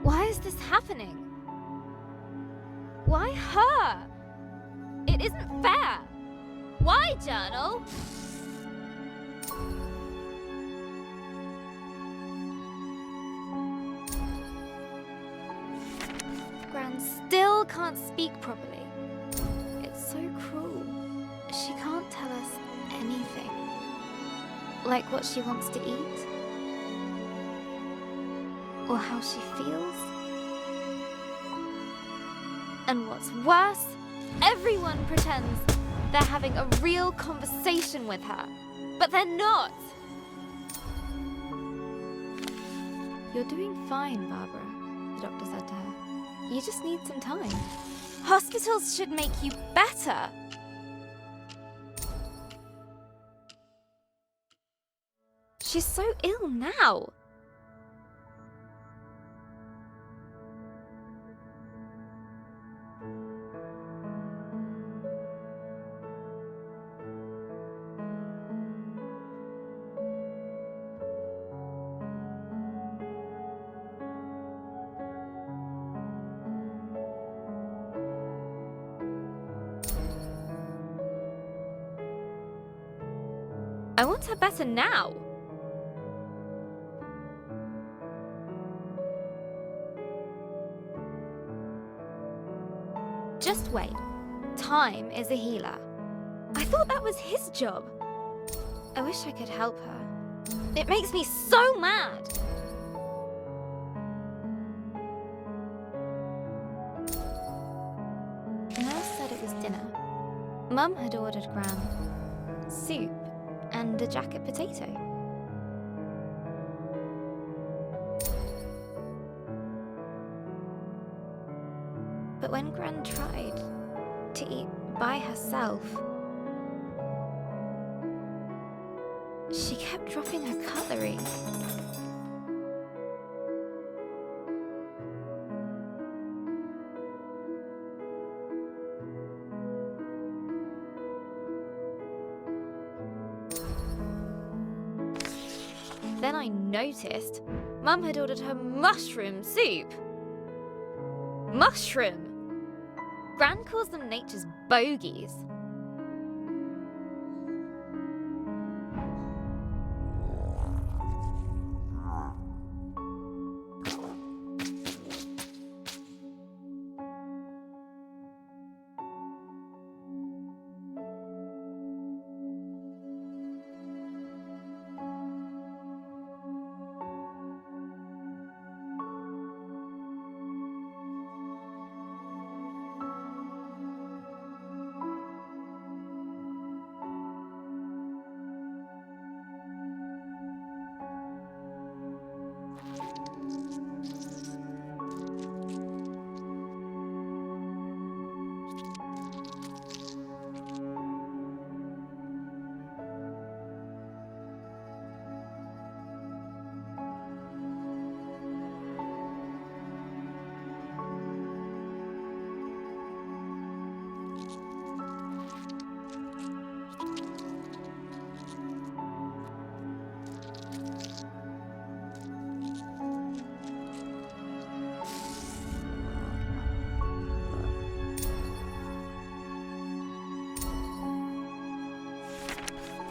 Why is this happening? Why her? It isn't fair. Why, Journal? Gran still can't speak properly. It's so cruel. She can't tell us anything. Like what she wants to eat. Or how she feels. And what's worse, everyone pretends they're having a real conversation with her. But they're not. You're doing fine, Barbara, the doctor said to her. You just need some time. Hospitals should make you better. She's so ill now. I want her better now. Just wait. Time is a healer. I thought that was his job. I wish I could help her. It makes me so mad. Nurse said it was dinner. Mum had ordered Gran soup and a jacket potato. But when Gran tried to eat by herself, she kept dropping her cutlery. Then I noticed Mum had ordered her mushroom soup. Mushroom! Gran calls them nature's bogies.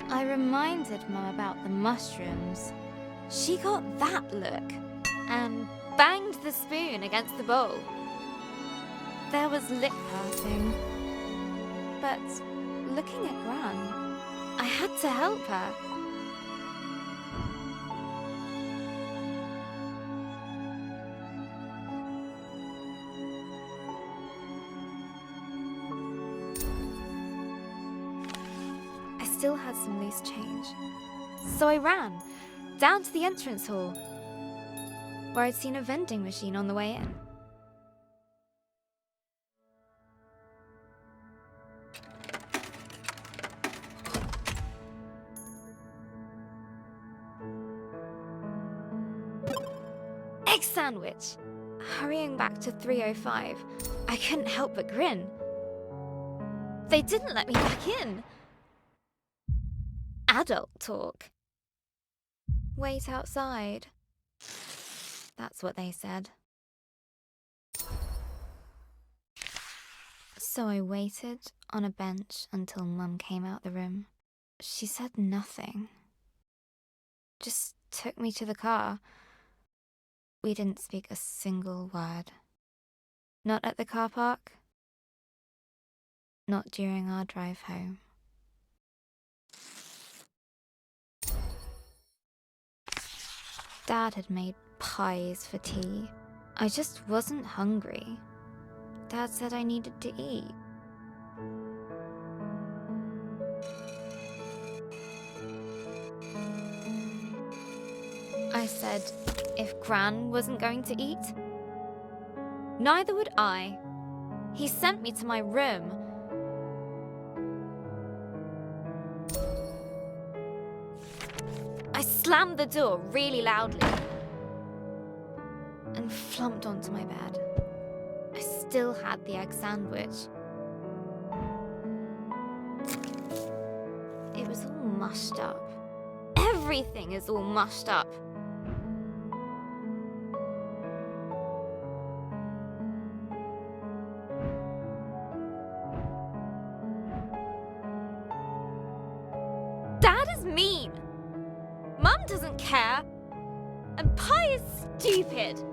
I reminded Mum about the mushrooms. She got that look and banged the spoon against the bowl. There was lip pursing. But looking at Gran, I had to help her. I still had some loose change. So I ran down to the entrance hall, where I'd seen a vending machine on the way in. Egg sandwich! Hurrying back to 305, I couldn't help but grin. They didn't let me back in. Adult talk. Wait outside. That's what they said. So I waited on a bench until Mum came out the room. She said nothing. Just took me to the car. We didn't speak a single word. Not at the car park. Not during our drive home. Dad had made pies for tea. I just wasn't hungry. Dad said I needed to eat. I said if Gran wasn't going to eat, neither would I. He sent me to my room. I slammed the door really loudly and flumped onto my bed. I still had the egg sandwich. It was all mushed up. Everything is all mushed up. Dad is mean. doesn't care. And Pi is stupid.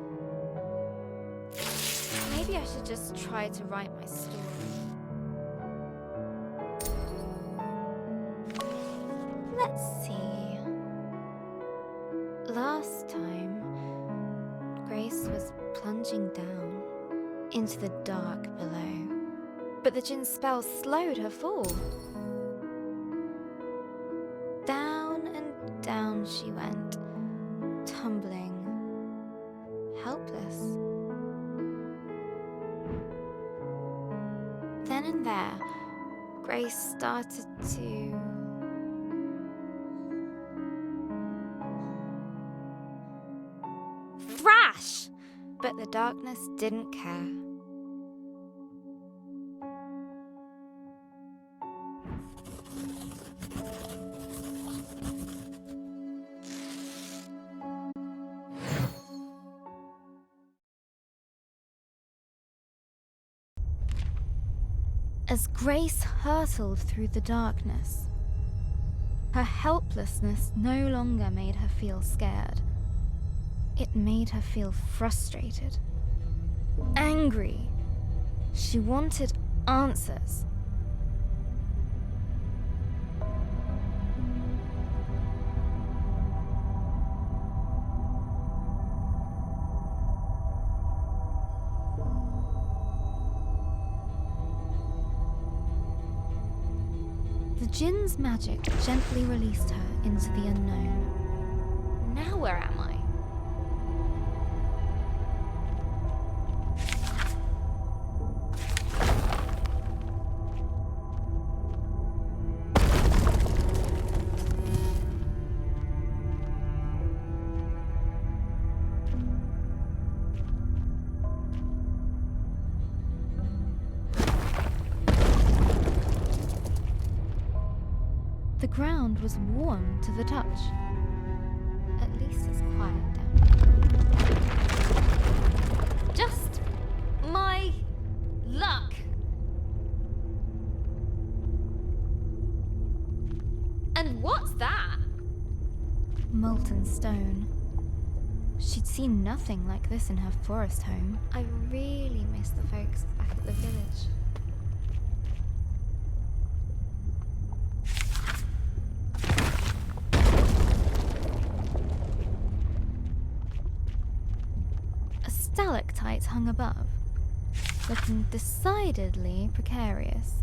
Maybe I should just try to write my story. Let's see. Last time, Grace was plunging down into the dark below, but the Djinn's spell slowed her fall. Down and down she went, tumbling, helpless. Then and there, Grace started to... thrash! But the darkness didn't care. As Grace hurtled through the darkness, her helplessness no longer made her feel scared. It made her feel frustrated, angry. She wanted answers. The Djinn's magic gently released her into the unknown. Now where am I? The ground was warm to the touch. At least it's quiet down here. Just my luck. And what's that? Molten stone. She'd seen nothing like this in her forest home. I really miss the folks back at the village. Stalactites hung above, looking decidedly precarious.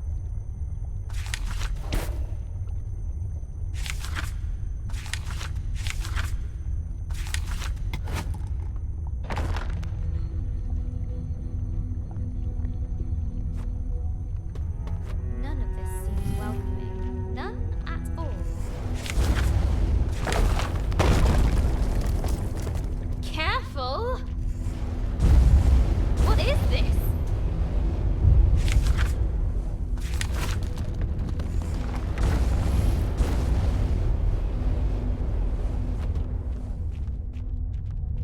None of this seems welcoming. None at all. Careful! What is this?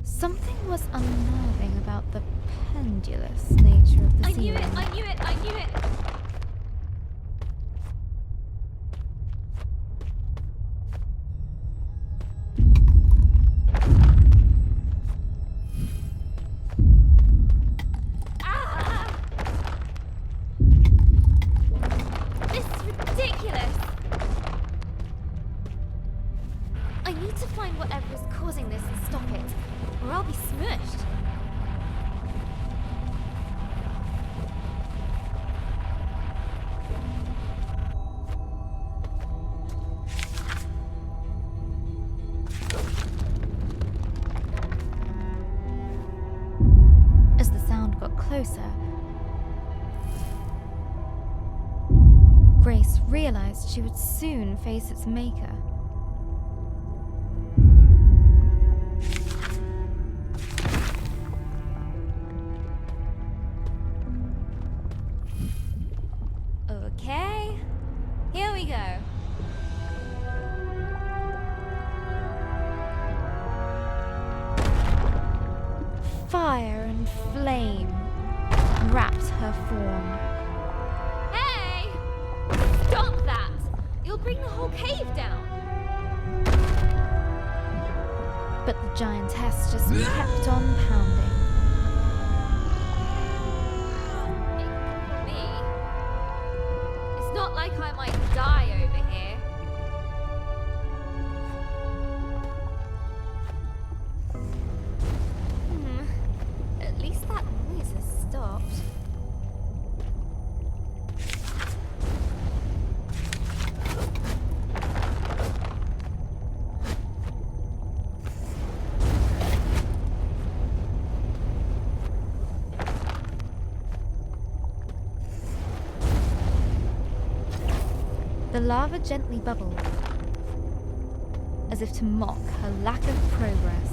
Something was unnerving about the pendulous nature of the I ceiling. knew it! I knew it! I knew it! This is ridiculous! I need to find whatever is causing this and stop it, or I'll be smushed. As the sound got closer, Grace realized she would soon face its maker. Okay, here we go. Fire and flame wrapped her form. Hey! Stop that! You'll bring the whole cave down. But the giantess just kept on pounding. Ignore me. It's not like I might die over here. At least that noise has stopped. The lava gently bubbled, as if to mock her lack of progress.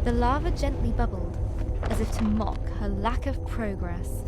The lava gently bubbled, as if to mock her lack of progress.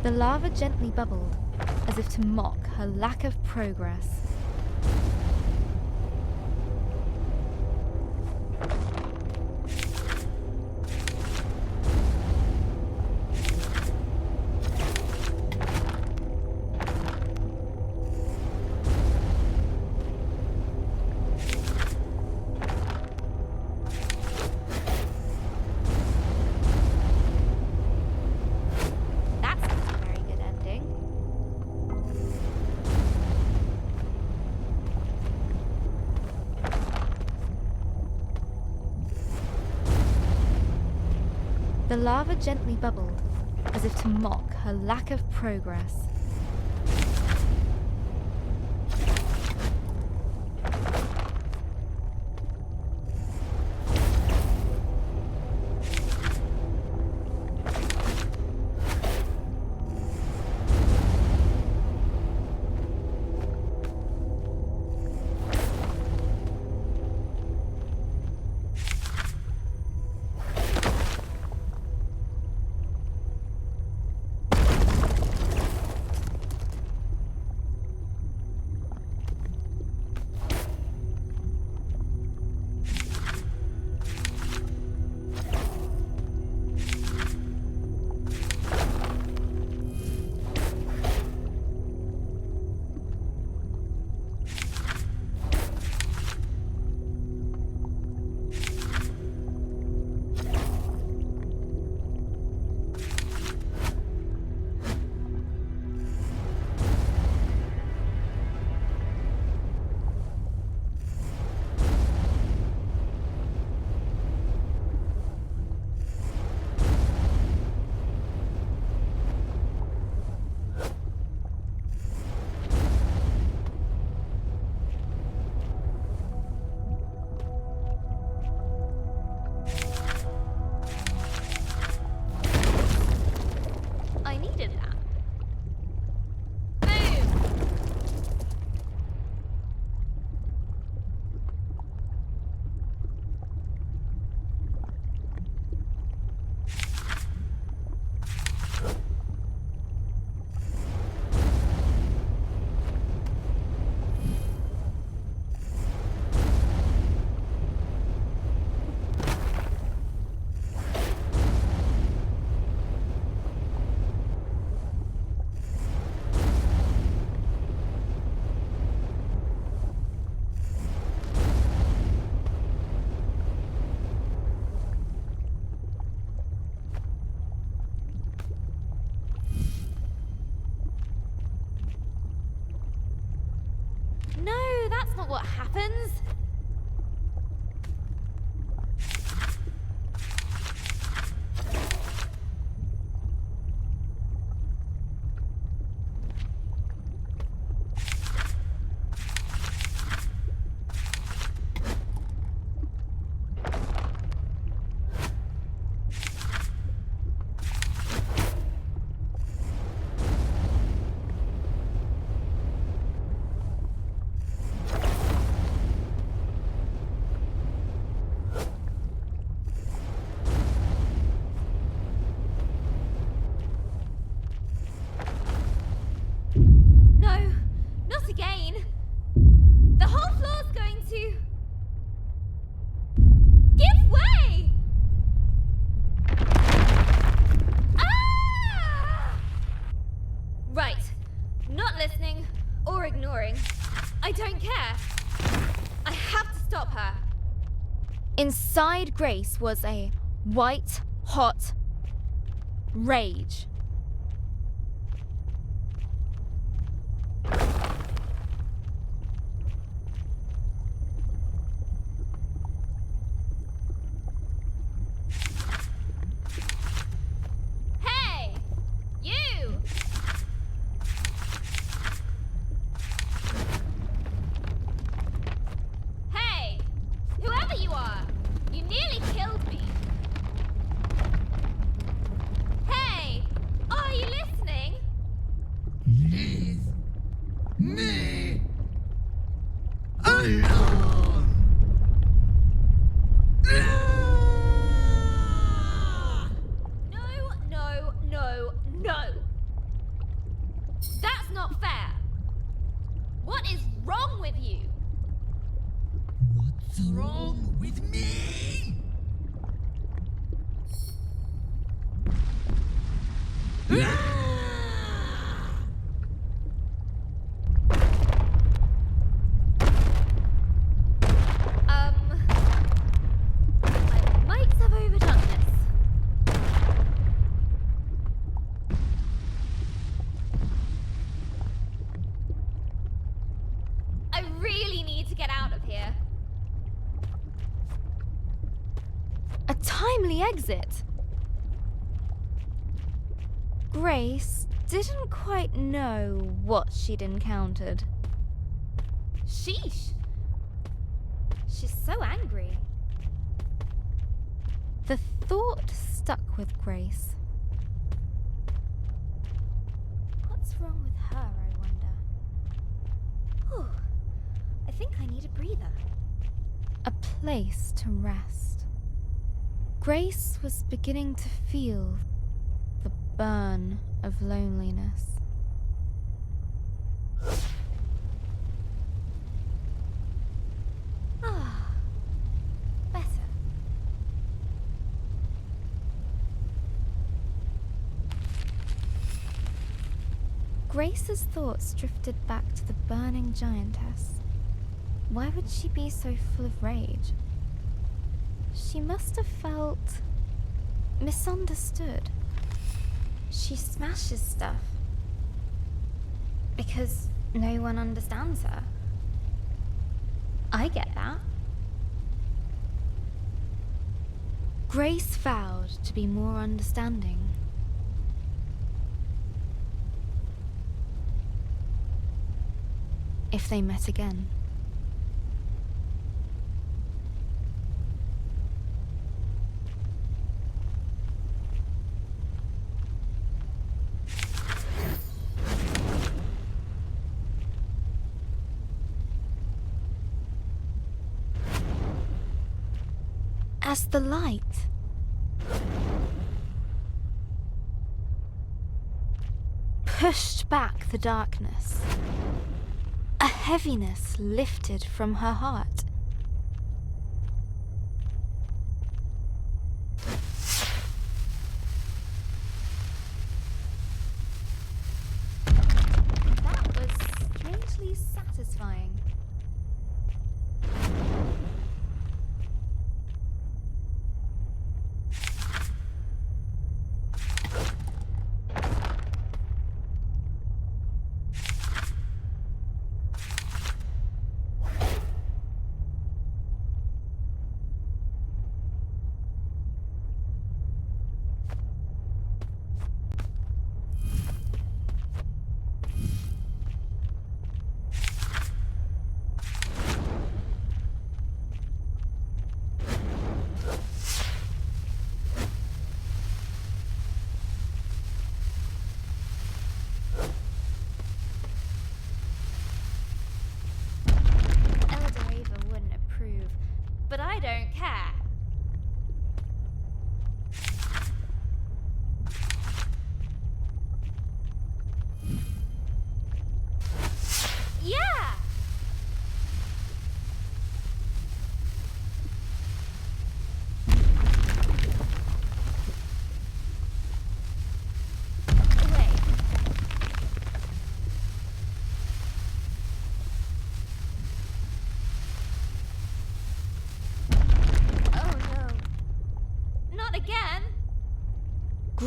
The lava gently bubbled, as if to mock her lack of progress. The lava gently bubbled, as if to mock her lack of progress. not what happens. No, not again. The whole floor's going to give way. Ah! Right, not listening or ignoring. I don't care. I have to stop her. Inside Grace was a white hot rage. Hey! You! Hey! Whoever you are! You nearly killed me! Hey! Are you listening? Leave me alone! No, no, no, no! That's not fair! What is wrong with you? What's wrong with me? I might have overdone this. I really need to get out of here. A timely exit. Grace didn't quite know what she'd encountered. Sheesh. She's so angry. The thought stuck with Grace. What's wrong with her, I wonder? Whew. I think I need a breather. A place to rest. Grace was beginning to feel the burn of loneliness. Ah, better. Grace's thoughts drifted back to the burning giantess. Why would she be so full of rage? She must have felt misunderstood. She smashes stuff because no one understands her. I get that. Grace vowed to be more understanding. If they met again. As the light pushed back the darkness, a heaviness lifted from her heart. That was strangely satisfying.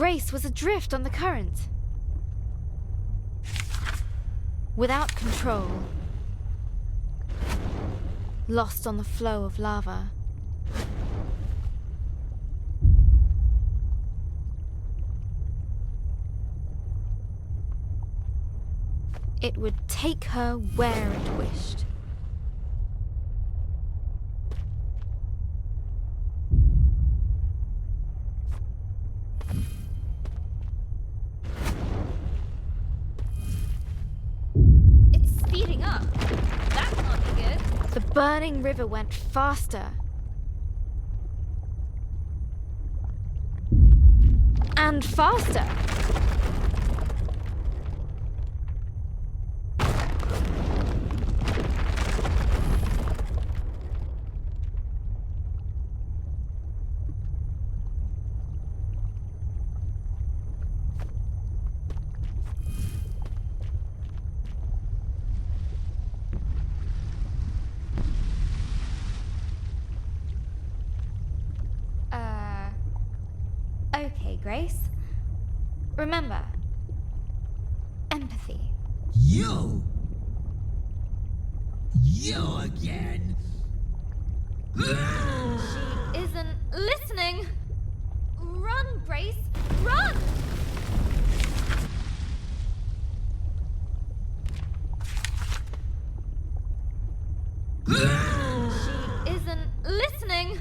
Grace was adrift on the current. Without control. Lost on the flow of lava. It would take her where it wished. It's speeding up. That can't be good. The burning river went faster. And faster. Okay, Grace. Remember, empathy. You! You again! She isn't listening. Run, Grace, run! She isn't listening.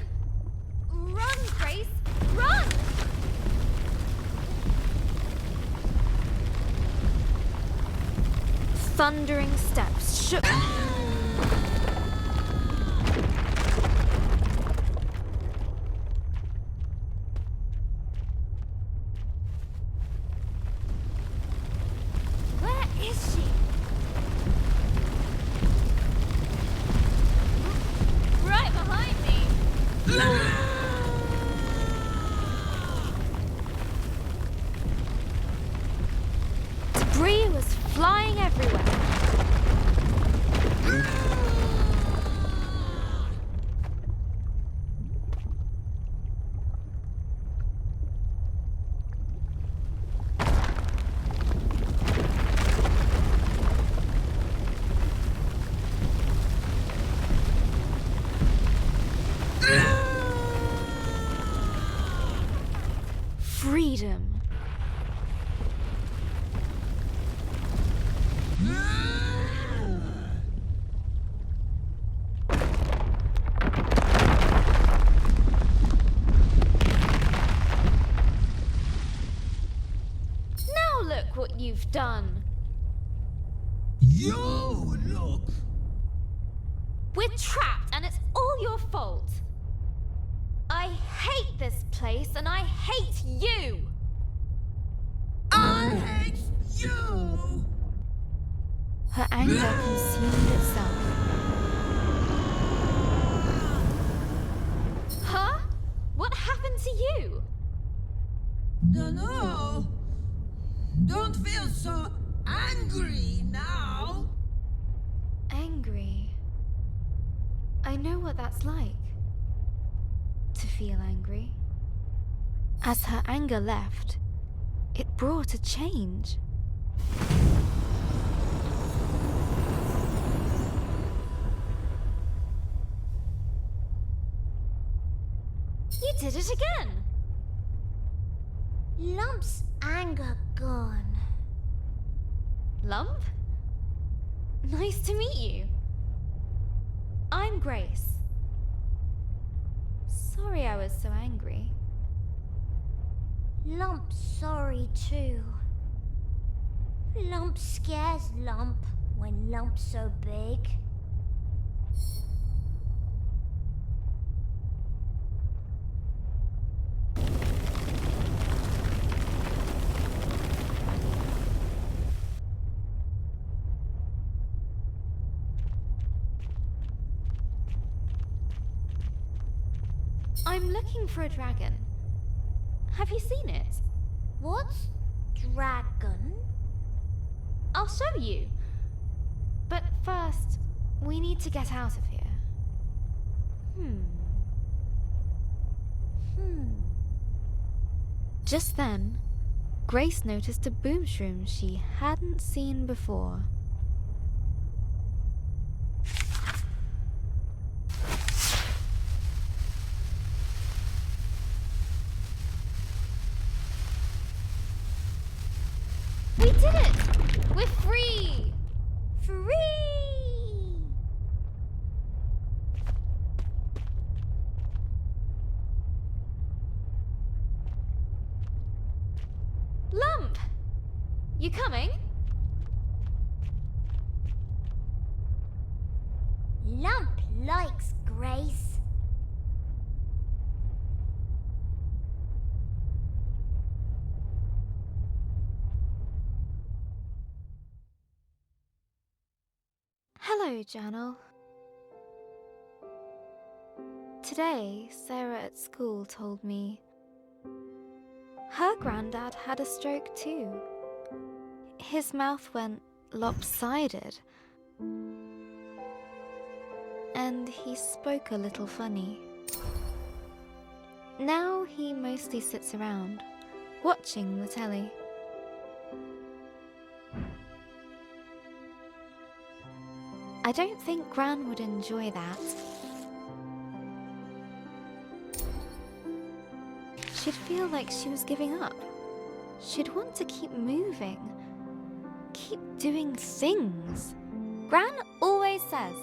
Run, Grace, run! Thundering steps shook. Where is she? Right behind me. Debris was flying everywhere. Freedom. Now look what you've done. You look! We're trapped and it's all your fault. I hate this place and I hate you. I hate you! Her anger consumed itself. Huh? What happened to you? No. Don't feel so angry now. Angry. I know what that's like. To feel angry. As her anger left, it brought a change. You did it again. Lump's anger gone. Lump? Nice to meet you. I'm Grace. Sorry I was so angry. Lump's sorry too. Lump scares Lump when Lump's so big. I'm looking for a dragon. Have you seen it? What? Dragon? I'll show you. But first, we need to get out of here. Just then, Grace noticed a boomshroom she hadn't seen before. We did it! We're free! Free! Lump! You coming? Lump likes Grace. Hello, Journal. Today, Sarah at school told me her granddad had a stroke too. His mouth went lopsided, and he spoke a little funny. Now he mostly sits around, watching the telly. I don't think Gran would enjoy that. She'd feel like she was giving up. She'd want to keep moving, keep doing things. Gran always says.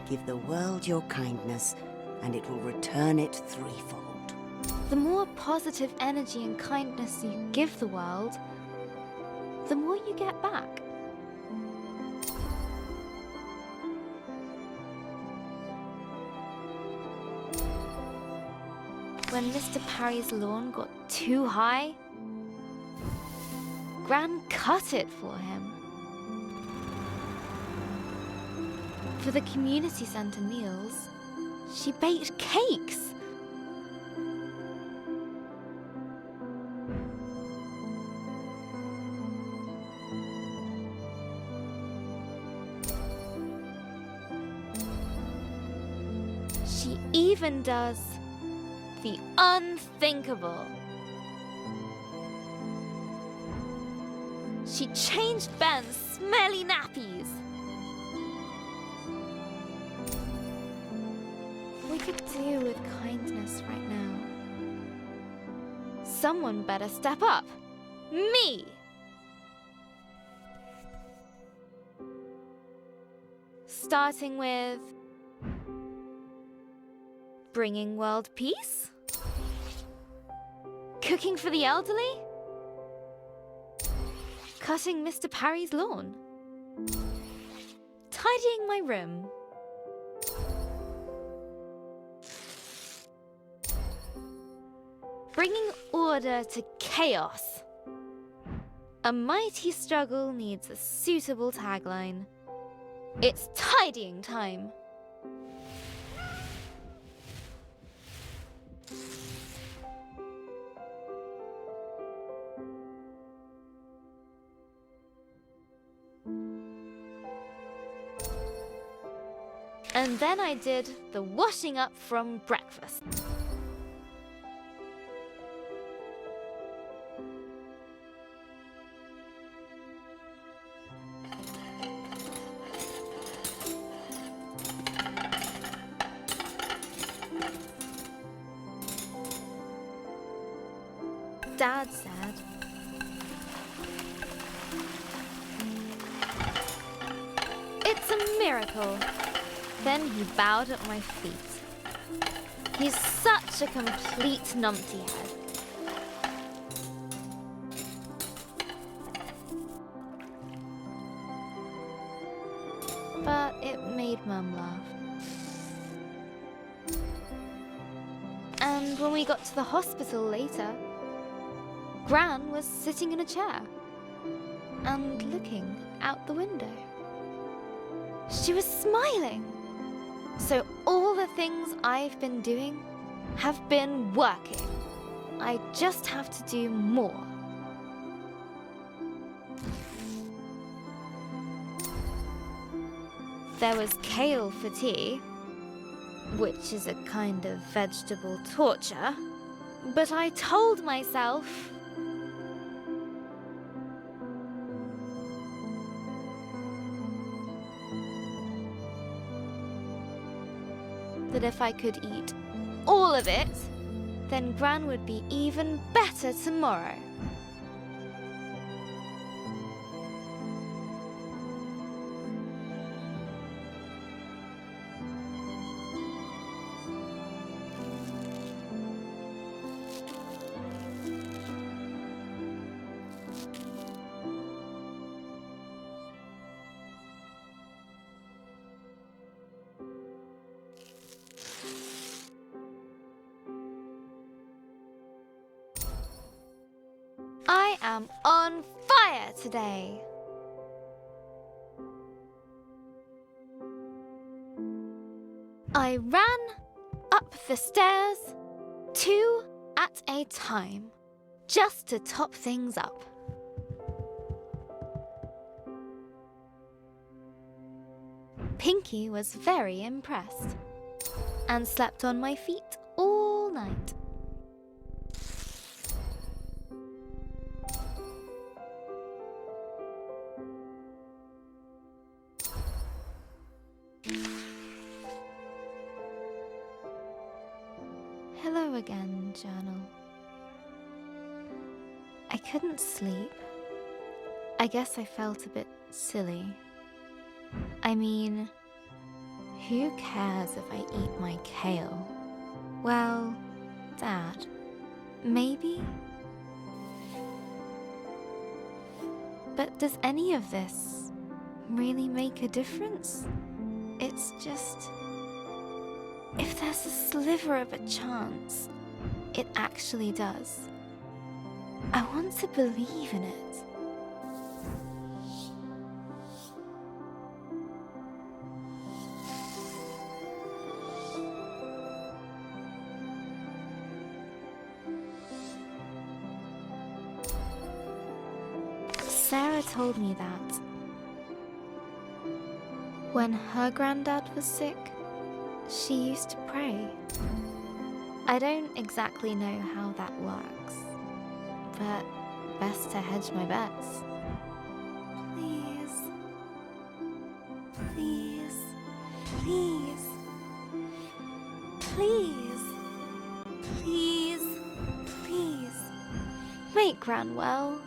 Give the world your kindness, and it will return it threefold. The more positive energy and kindness you give the world, the more you get back. When Mr. Parry's lawn got too high, Gran cut it for him. For the community centre meals, she baked cakes. She even does the unthinkable. She changed Ben's smelly nappies. We could do with kindness right now. Someone better step up. Me! Starting with bringing world peace? Cooking for the elderly? Cutting Mr. Parry's lawn? Tidying my room? Bringing order to chaos. A mighty struggle needs a suitable tagline. It's tidying time. And then I did the washing up from breakfast. Dad said, "It's a miracle." Then he bowed at my feet. He's such a complete numpty head. But it made Mum laugh. And when we got to the hospital later, Gran was sitting in a chair and looking out the window. She was smiling. So all the things I've been doing have been working. I just have to do more. There was kale for tea, which is a kind of vegetable torture, but I told myself that if I could eat all of it, then Gran would be even better tomorrow. I am on fire today. I ran up the stairs, 2 at a time, just to top things up. Pinky was very impressed and slept on my feet all night. Hello again, journal. I couldn't sleep. I guess I felt a bit silly. I mean, who cares if I eat my kale? Well, Dad, maybe? But does any of this really make a difference? It's just, if there's a sliver of a chance, it actually does. I want to believe in it. Sarah told me that when her granddad was sick, she used to pray. I don't exactly know how that works, but best to hedge my bets. Please. Please. Please. Please. Please. Please. Make Gran well.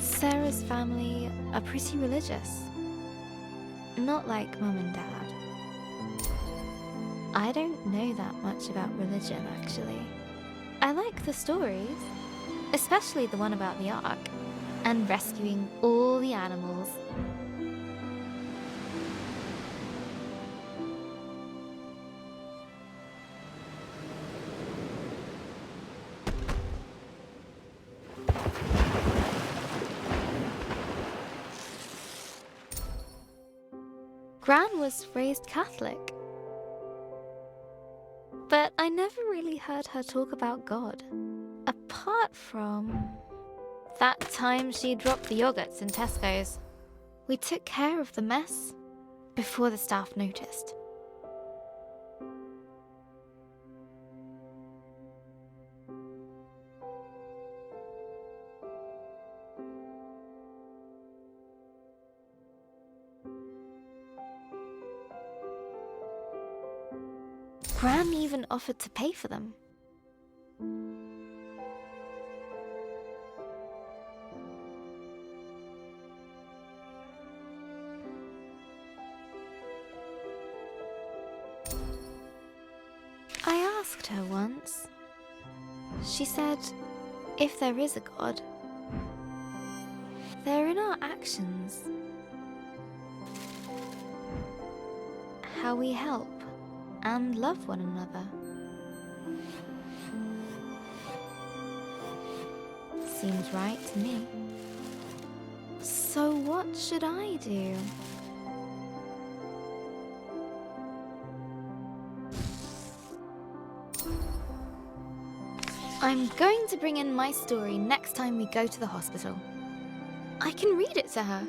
Sarah's family are pretty religious. Not like Mum and Dad. I don't know that much about religion, actually. I like the stories, especially the one about the Ark, and rescuing all the animals. Gran was raised Catholic, but I never really heard her talk about God, apart from that time she dropped the yogurts in Tesco's. We took care of the mess before the staff noticed. Gran even offered to pay for them. I asked her once. She said, if there is a God, they're in our actions. How we help and love one another. seems right to me. So what should I do? I'm going to bring in my story next time we go to the hospital. I can read it to her.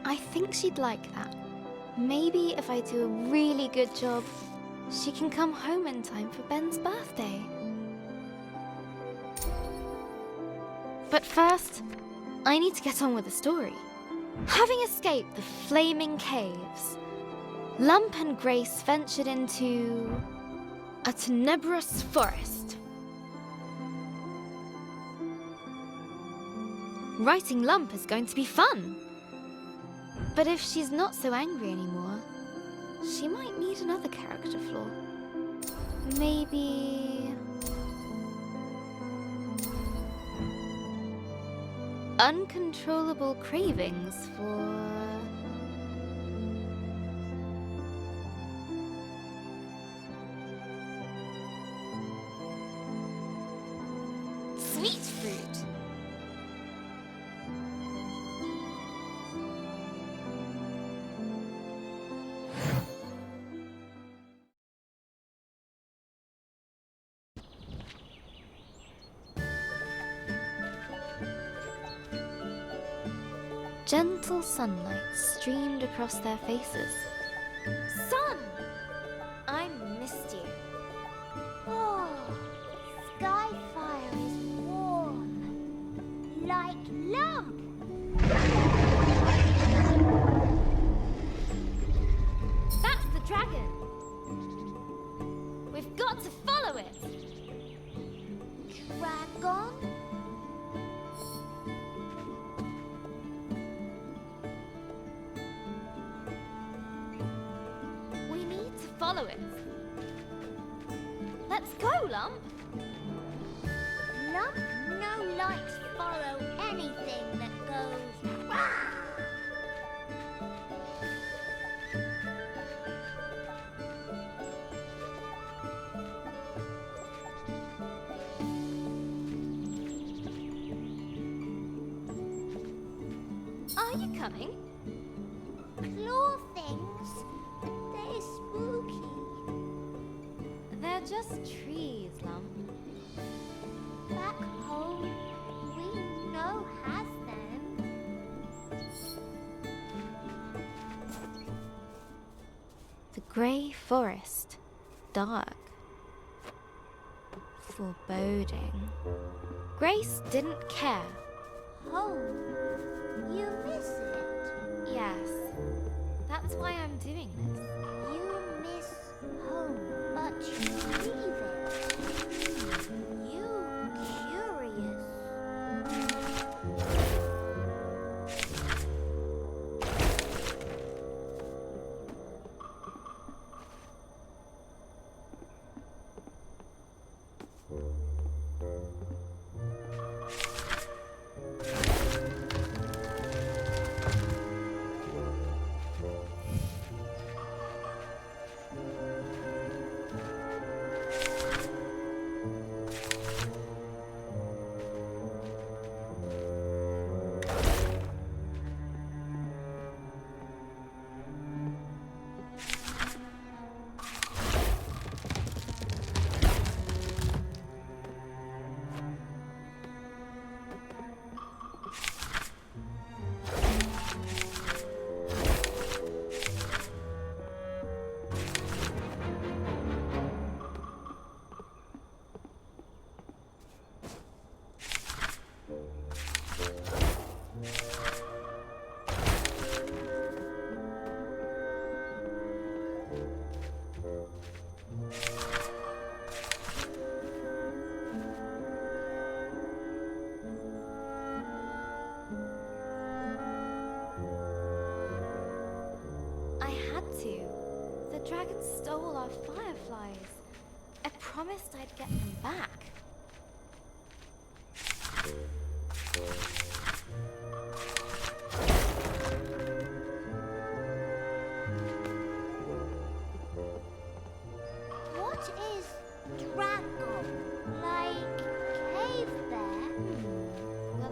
I think she'd like that. Maybe if I do a really good job, she can come home in time for Ben's birthday. But first, I need to get on with the story. Having escaped the flaming caves, Lump and Grace ventured into a tenebrous forest. Writing Lump is going to be fun. But if she's not so angry anymore, she might need another character flaw. Maybe... uncontrollable cravings for... sweet fruit. Gentle sunlight streamed across their faces. Sun! I missed you. Oh, Skyfire is warm. Like Lump. That's the dragon. We've got to follow it. Dragon? We need to follow it. Let's go, Lump. Lump no likes follow anything that goes "Rah!" Are you coming? Claw things. They're spooky. They're just trees, Lump. Back home, we know has them. The grey forest, dark, foreboding. Grace didn't care. Home. You miss it. Yes. That's why I'm doing this. You miss home, but you leave it. You curious. The dragon stole our fireflies. I promised I'd get them back. What is dragon? Like cave bear? The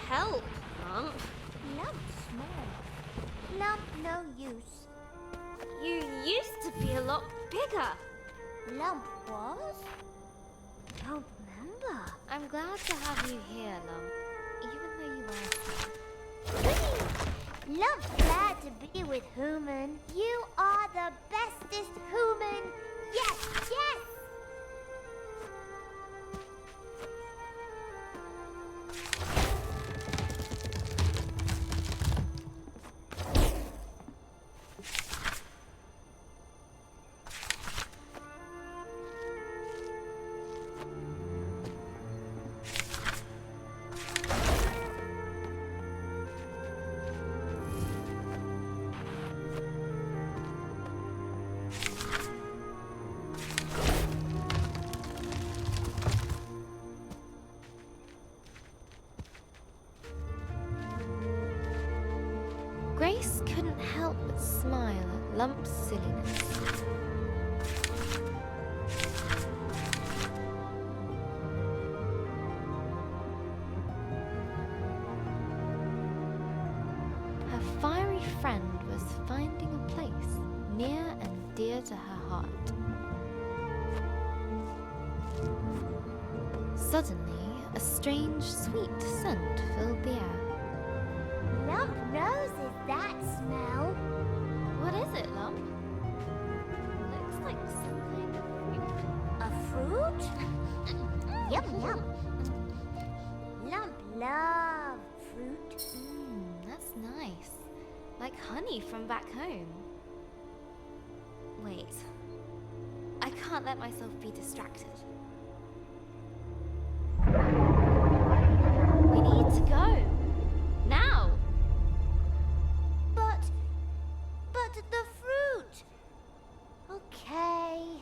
help, Lump. Lump small. Lump no use. You used to be a lot bigger. Lump was? Don't remember. I'm glad to have you here, Lump, even though you are small. Whee! Lump glad to be with human. You are the bestest human. Yes, yes! Grace couldn't help but smile at Lump's silliness. Her fiery friend was finding a place near and dear to her heart. Suddenly, a strange, sweet scent filled the air. Lump noses that smell. What is it, Lump? Looks like some kind of fruit. A fruit? Yum, yum. Lump love fruit. That's nice. Like honey from back home. Wait. I can't let myself be distracted. We need to go. Now! But the fruit. Okay.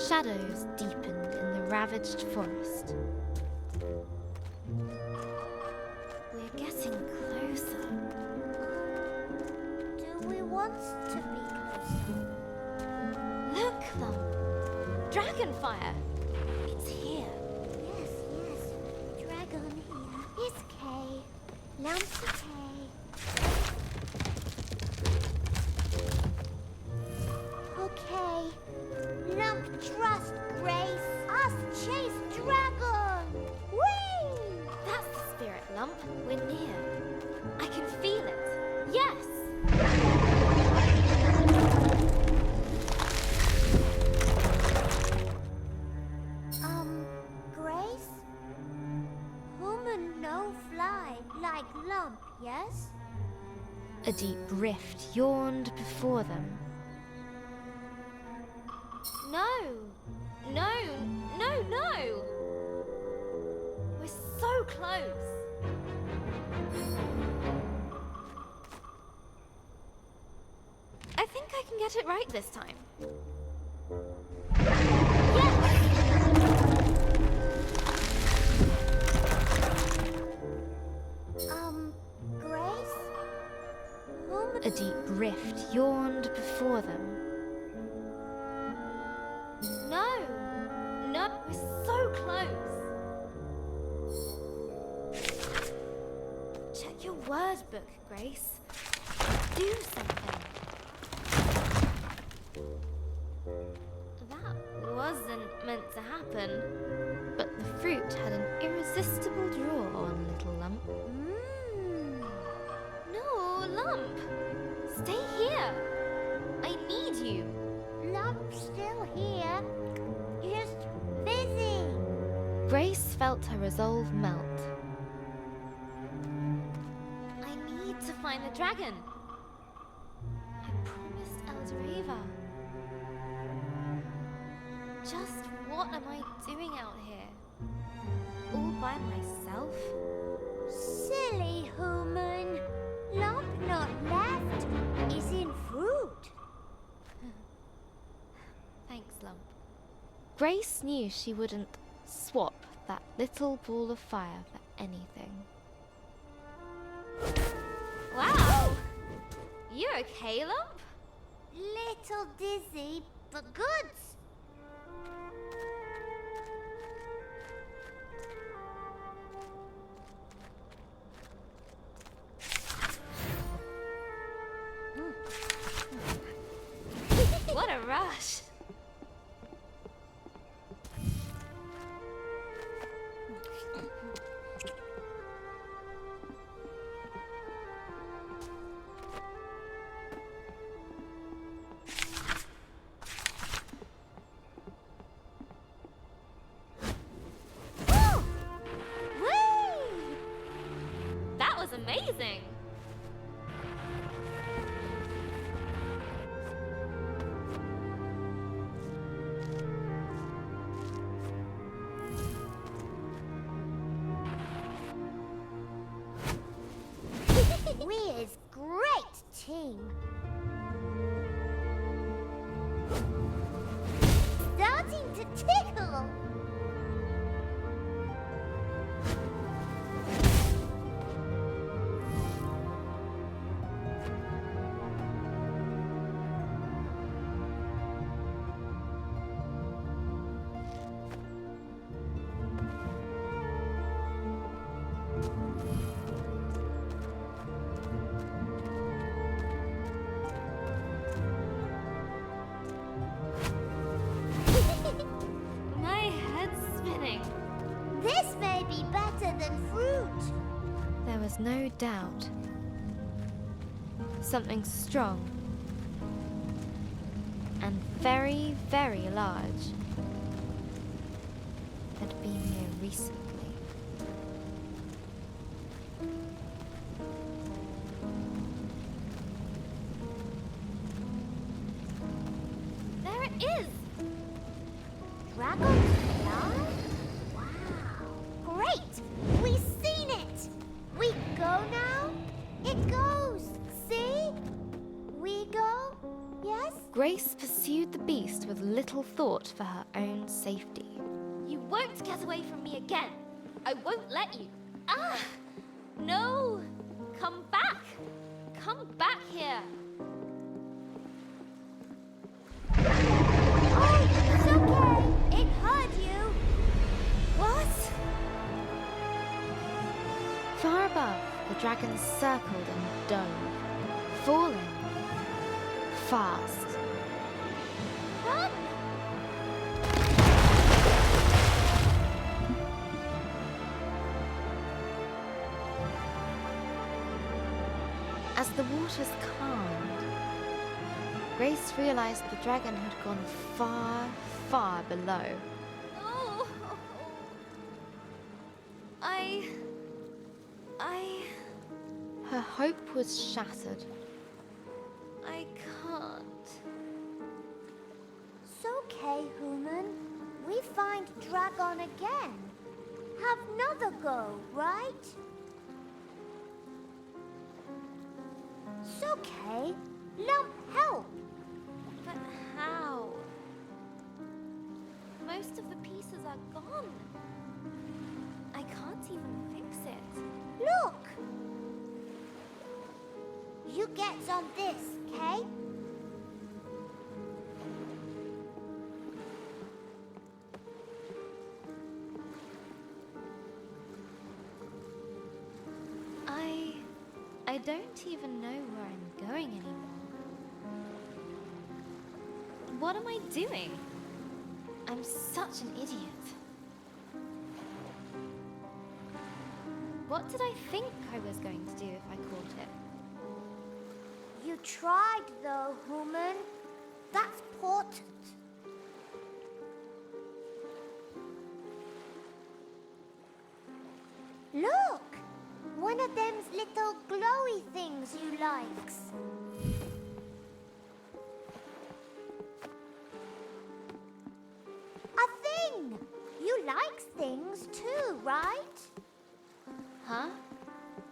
Shadows deepened in the ravaged forest. We're getting closer. Do we want to be closer? Look, Lump. Dragonfire. It's here. Yes, yes. Dragon here. It's okay. Lump's okay. Okay. Lump trust Grace. Us chase dragon. Whee! That's the spirit, Lump. We're near. I can feel it. Yes! Grace? Human no fly like Lump, yes? A deep rift yawned before them. No! No! No, no! We're so close! I think I can get it right this time. Grace? Human... A deep rift yawned before them. No! No, we're so close! Check your word book, Grace. Do something. That wasn't meant to happen. But the fruit had an irresistible draw on little Lump. No, Lump! Stay here! I need you! Lump's still here. Just busy. Grace felt her resolve melt. I need to find the dragon. I promised Eldoreva. Just what am I doing out here? All by myself? Silly human. Lump not left is in fruit. Thanks, Lump. Grace knew she wouldn't swap that little ball of fire for anything. Wow! You okay, Lump? Little dizzy, but good. What a rush! That was amazing! We's great team. Starting to tickle. My head's spinning. This may be better than fruit. There was no doubt. Something strong and very, very large had been here recently. There it is! Dragonfly? Wow. Great! We've seen it! We go now? It goes! See? We go? Yes? Grace pursued the beast with little thought for her own safety. You won't get away from me again! I won't let you! Ah! No! Come back! Come back here! Oh, it's okay! It hurt you! What? Far above, the dragon circled and dove, falling fast. Run! As the waters calmed, Grace realized the dragon had gone far, far below. Oh! Her hope was shattered. I can't. It's okay, human. We find dragon again. Have another go, right? It's okay. Lump help. But how? Most of the pieces are gone. I can't even fix it. Look! You get on this, okay? I don't even know where I'm going anymore. What am I doing? I'm such an idiot. What did I think I was going to do if I caught it? You tried though, human. That's important. Look! One of them's little glowy things you likes. A thing! You likes things too, right? Huh?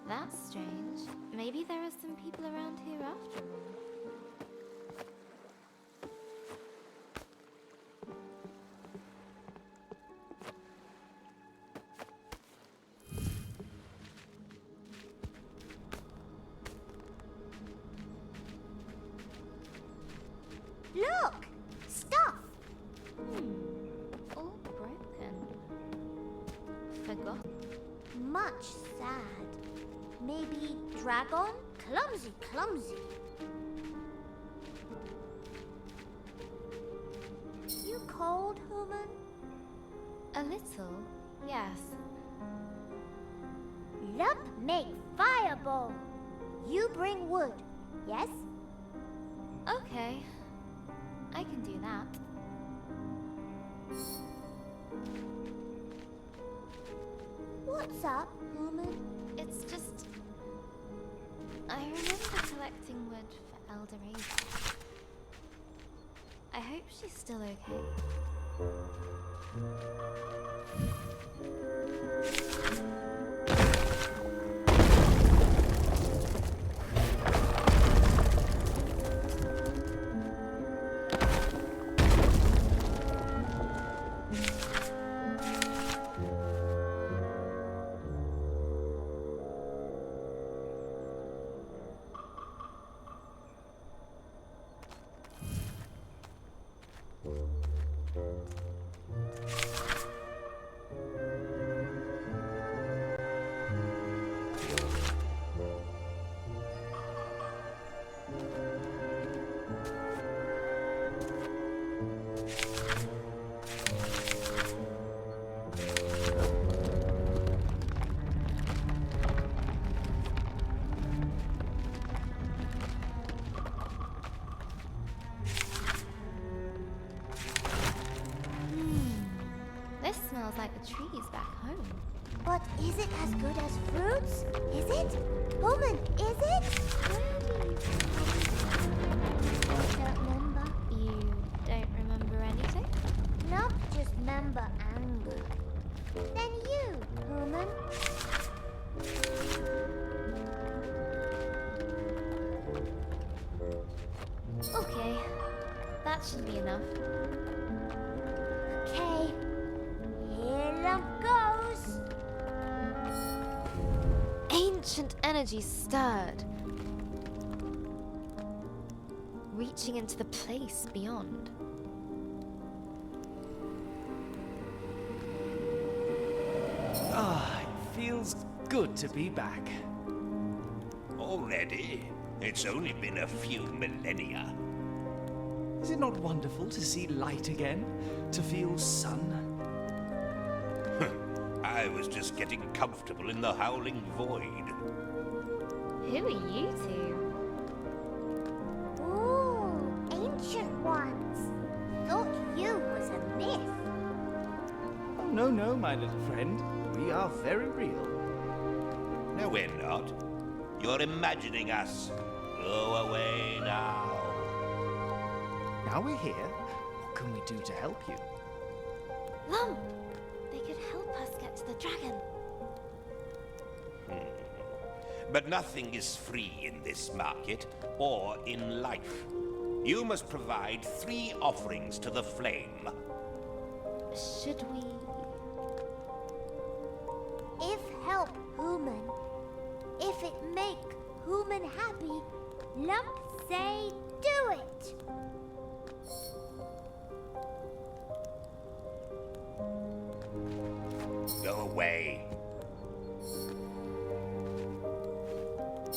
That's strange. Maybe there are some people around here after all. Look! Stuff! All broken. Forgotten. Much sad. Maybe dragon? Clumsy, clumsy. You cold, human? A little, yes. Lump make fireball. You bring wood, yes? Okay. I can do that. What's up, human? It's just... I remember collecting wood for Elder Ava. I hope she's still okay. This smells like the trees back home. But is it as good as fruits? Is it? Human, is it? Don't remember. You don't remember anything? Nope, just remember anger. Then you, human. Okay. That should be enough. Okay. Here lump goes. Ancient energy stirred, reaching into the place beyond. Ah, it feels good to be back. Already? It's only been a few millennia. Is it not wonderful to see light again? To feel sun? I was just getting comfortable in the howling void. Who are you two? Ooh, ancient ones. Thought you was a myth. Oh, no, no, my little friend. We are very real. No, we're not. You're imagining us. Go away now. Now we're here. What can we do to help you? Lump! They could help us get to the dragon. But nothing is free in this market, or in life. You must provide 3 offerings to the flame. Should we... If help human, if it make human happy, lump say do it. Go away.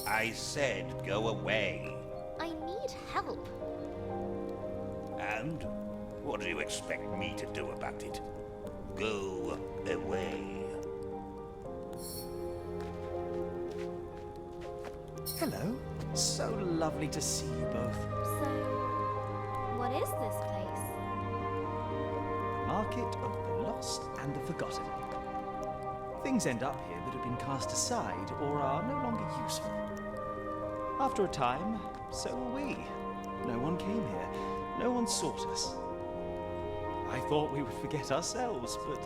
I said go away. I need help. And what do you expect me to do about it? Go away. Hello. So lovely to see you both. So, what is this place? Market of the Lost and the Forgotten. Things end up here that have been cast aside or are no longer useful. After a time, so were we. No one came here. No one sought us. I thought we would forget ourselves, but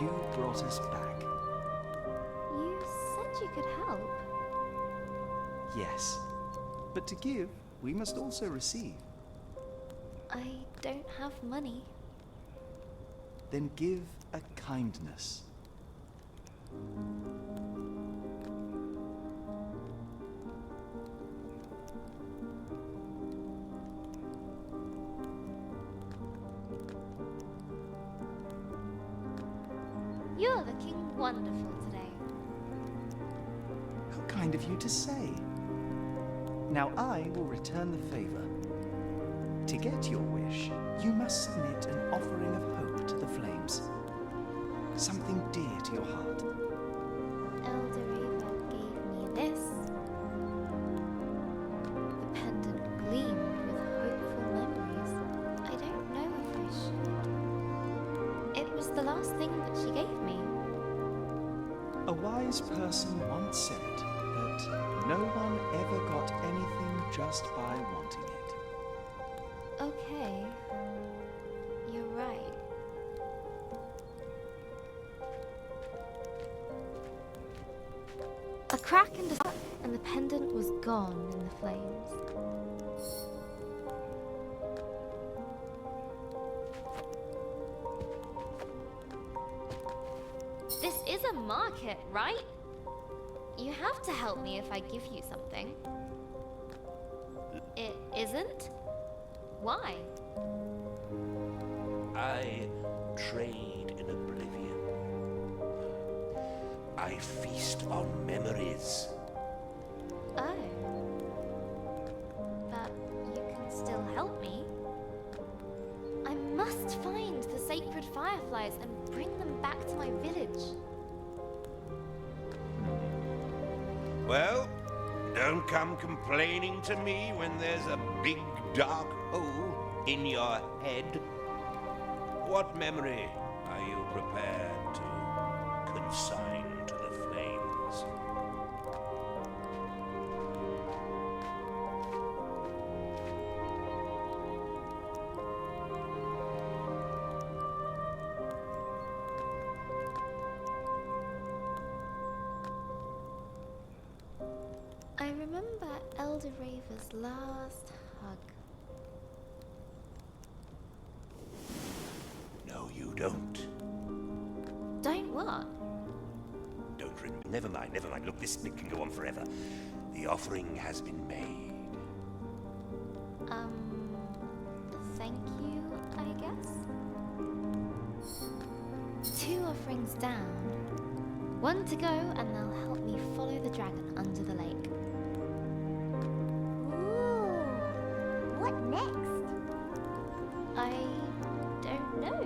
you brought us back. You said you could help. Yes. But to give, we must also receive. I don't have money. Then give a kindness. You're looking wonderful today. How kind of you to say. Now I will return the favor. To get your wish, you must submit an offering of hope to the flames. Something dear to your heart. Elder Eva gave me this. The pendant gleamed with hopeful memories. I don't know if I should. It was the last thing that she gave me. A wise person once said that no one ever got anything just by wanting it. Okay. You're right. A crack and the pendant was gone in the flames. This is a market, right? You have to help me if I give you something. It isn't? Why? I trade in oblivion. I feast on memories. Oh. But you can still help me. I must find the sacred fireflies and bring them back to my village. Well, don't come complaining to me when there's a big dark hole in your head. What memory are you prepared to consign to the flames? I remember Elder Raver's last hug. No, you don't. Don't what? Don't remember. Never mind, never mind. Look, this bit can go on forever. The offering has been made. Thank you, I guess? 2 offerings down. 1 to go, and they'll help me follow the dragon under the lake. Ooh. What next? I don't know.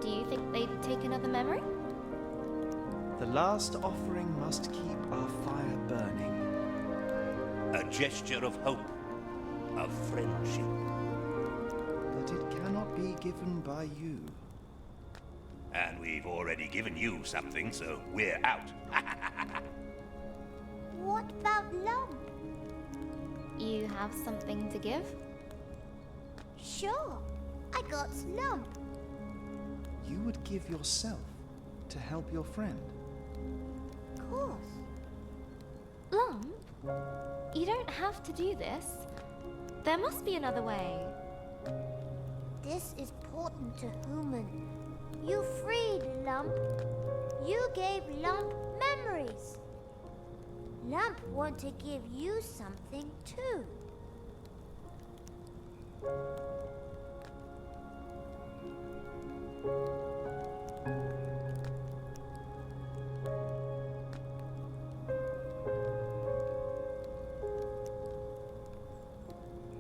Do you think they'd take another memory? The last offering must keep our fire burning. A gesture of hope, of friendship. But it cannot be given by you. And we've already given you something, so we're out. What about Lump? You have something to give? Sure. I got Lump. You would give yourself to help your friend. Of course. Lump? You don't have to do this. There must be another way. This is important to Human. You freed Lump. You gave Lump memories. Lump want to give you something too.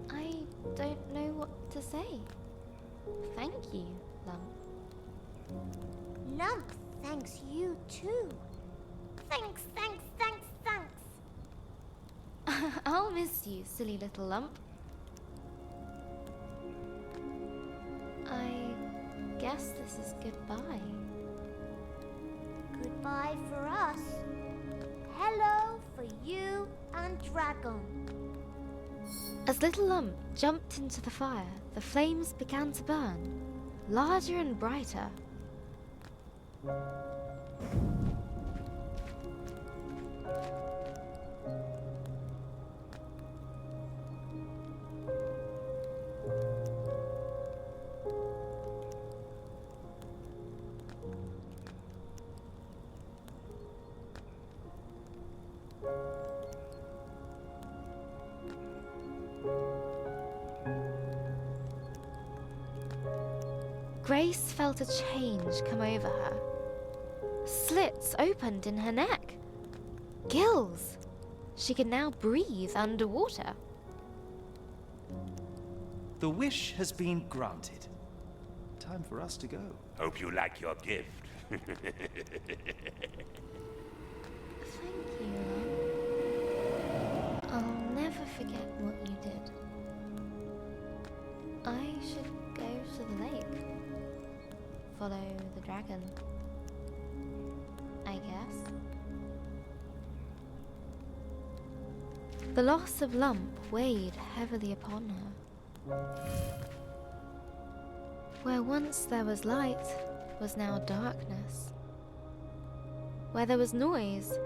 I don't know what to say. Thank you, Lump. Lump thanks you too. Thanks, thanks, thanks, thanks. I'll miss you, silly little Lump. I guess this is goodbye. Goodbye for us. Hello for you and Dragon. As little Lump jumped into the fire, the flames began to burn, larger and brighter. Grace felt a change come over her. slits opened in her neck. Gills! She could now breathe underwater. The wish has been granted. Time for us to go. Hope you like your gift. Thank you, Lump. I'll never forget what you did. I should go to the lake. Follow the dragon. I guess. The loss of Lump weighed heavily upon her. Where once there was light, was now darkness. Where there was noise,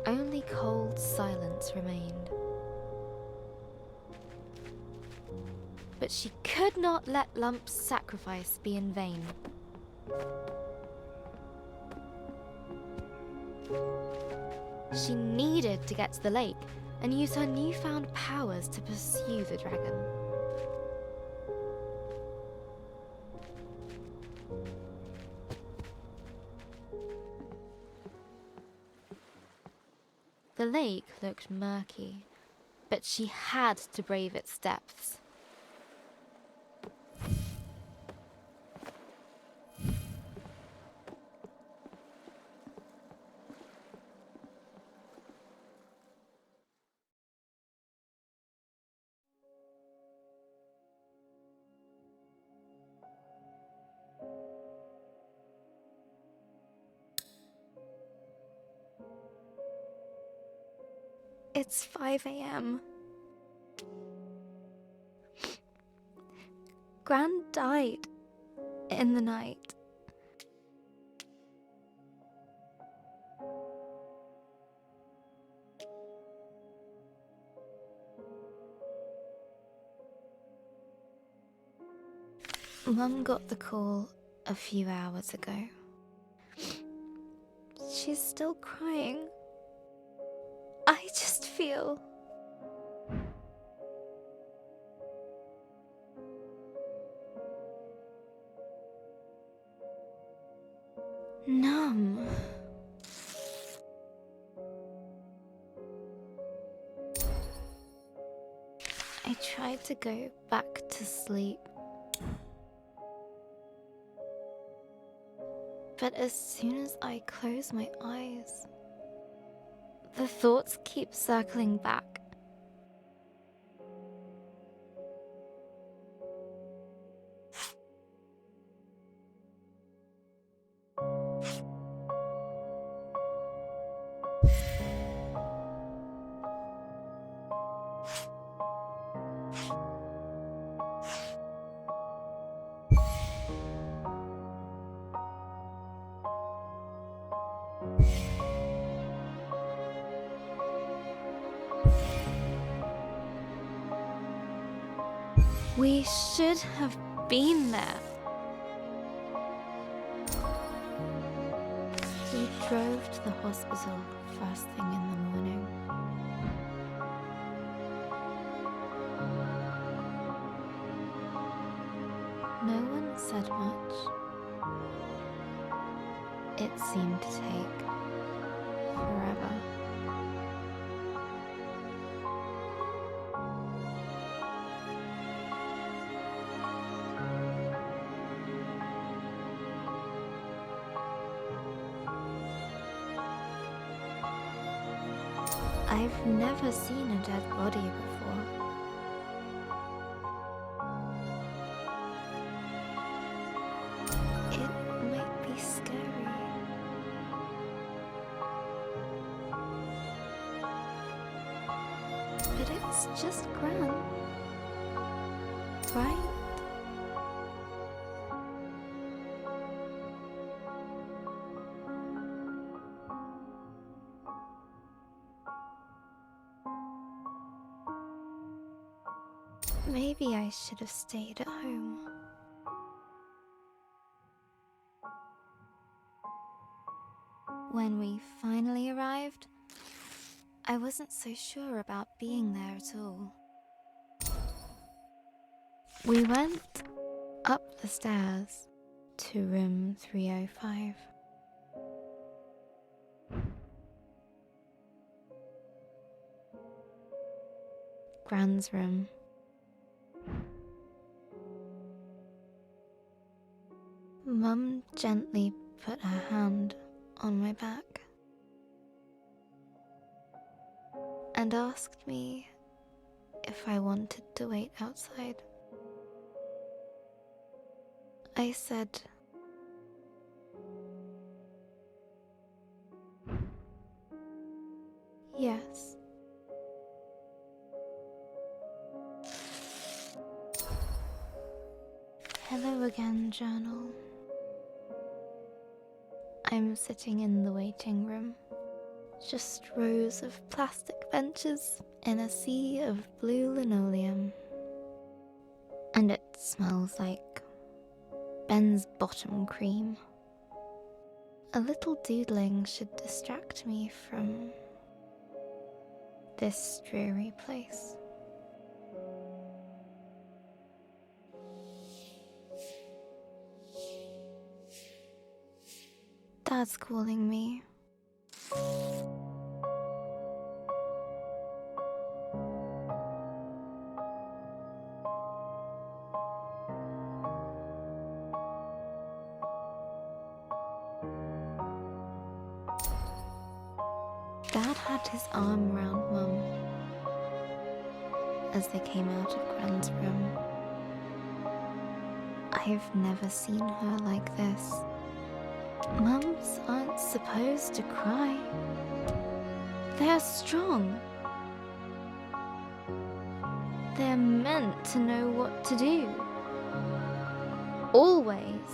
only cold silence remained. But she could not let Lump's sacrifice be in vain. She needed to get to the lake and use her newfound powers to pursue the dragon. The lake looked murky, but she had to brave its depths. It's 5 a.m. Gran died in the night. Mum got the call a few hours ago. She's still crying. I just feel numb. I tried to go back to sleep, but as soon as I close my eyes, the thoughts keep circling back. We should have been there. We drove to the hospital first thing in the morning. No one said much. It seemed to take forever. I've never seen a dead body before. It might be scary. But it's just Gran, right? Maybe I should have stayed at home. When we finally arrived, I wasn't so sure about being there at all. We went up the stairs to room 305. Gran's room. Mum gently put her hand on my back and asked me if I wanted to wait outside. I said, yes. Hello again, journal. I'm sitting in the waiting room. Just rows of plastic benches in a sea of blue linoleum. And it smells like Ben's bottom cream. A little doodling should distract me from this dreary place. Dad's calling me. Dad had his arm round Mum as they came out of Gran's room. I've never seen her like this. Mums aren't supposed to cry. They're strong. They're meant to know what to do. Always.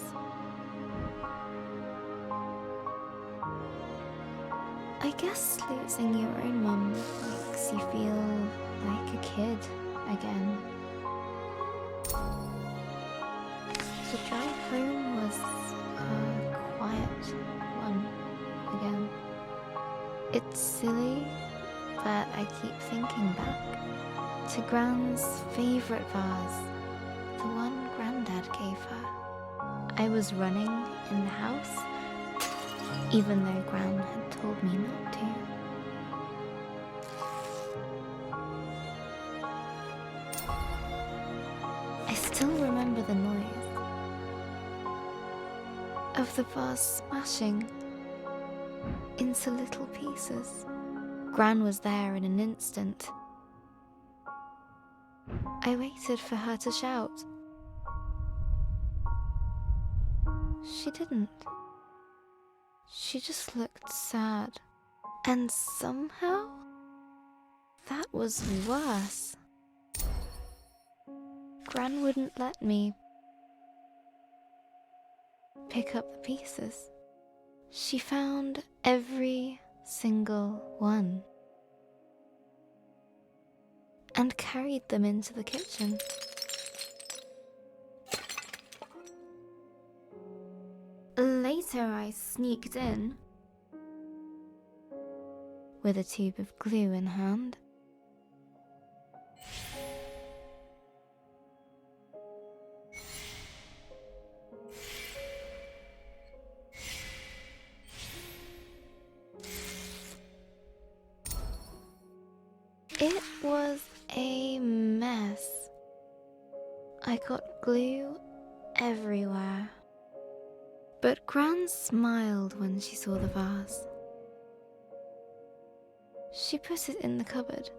I guess losing your own mum makes you feel like a kid again. The drive home was a quiet one again. It's silly, but I keep thinking back to Gran's favourite vase, the one Grandad gave her. I was running in the house, even though Gran had told me not to. I still remember the noise of the vase smashing into little pieces. Gran was there in an instant. I waited for her to shout. She didn't. She just looked sad. And somehow, that was worse. Gran wouldn't let me pick up the pieces. She found every single one and carried them into the kitchen. Later, I sneaked in with a tube of glue in hand. It was a mess. I got glue everywhere. But Gran smiled when she saw the vase. She put it in the cupboard.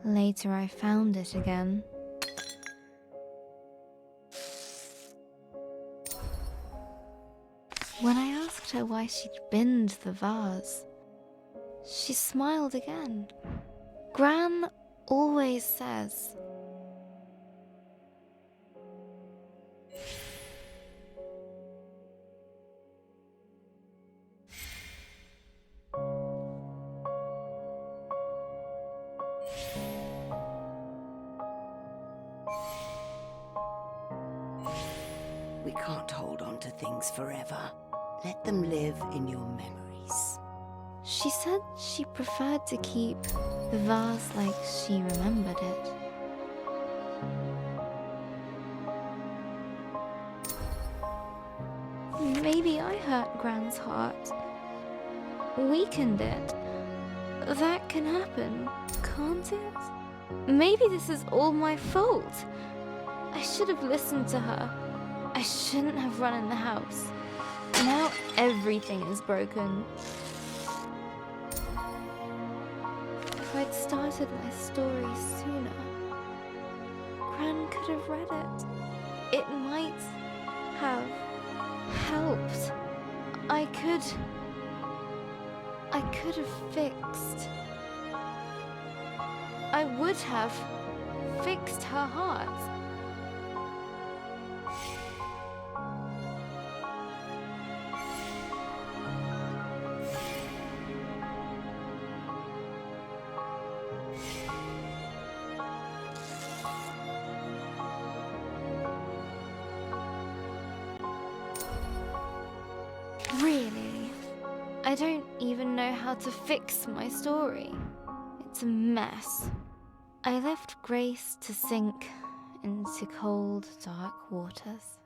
Later I found it again. When I asked her why she'd binned the vase, she smiled again. Gran always says, We can't hold on to things forever. Let them live in your memories. she said she preferred to keep the vase like she remembered it. Maybe I hurt Gran's heart, weakened it, That can happen, can't it? Maybe this is all my fault. I should have listened to her. I shouldn't have run in the house. Now everything is broken. If I'd started my story sooner, Gran could have read it. It might have helped. I could have fixed. I would have fixed her heart. Really? I don't even know how to fix my story. It's a mess. I left Grace to sink into cold, dark waters.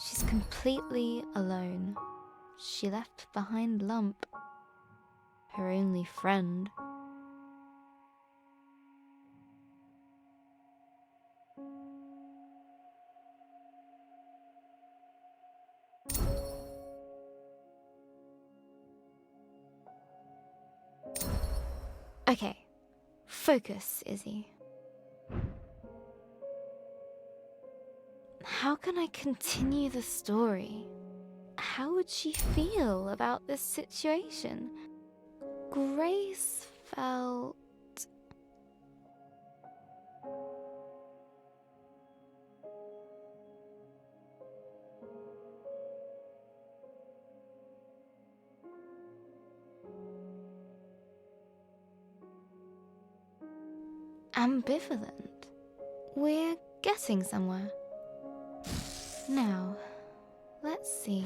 She's completely alone. She left behind Lump, her only friend. Okay, focus, Izzy. How can I continue the story? How would she feel about this situation? Grace felt... ambivalent. We're getting somewhere. Now, let's see.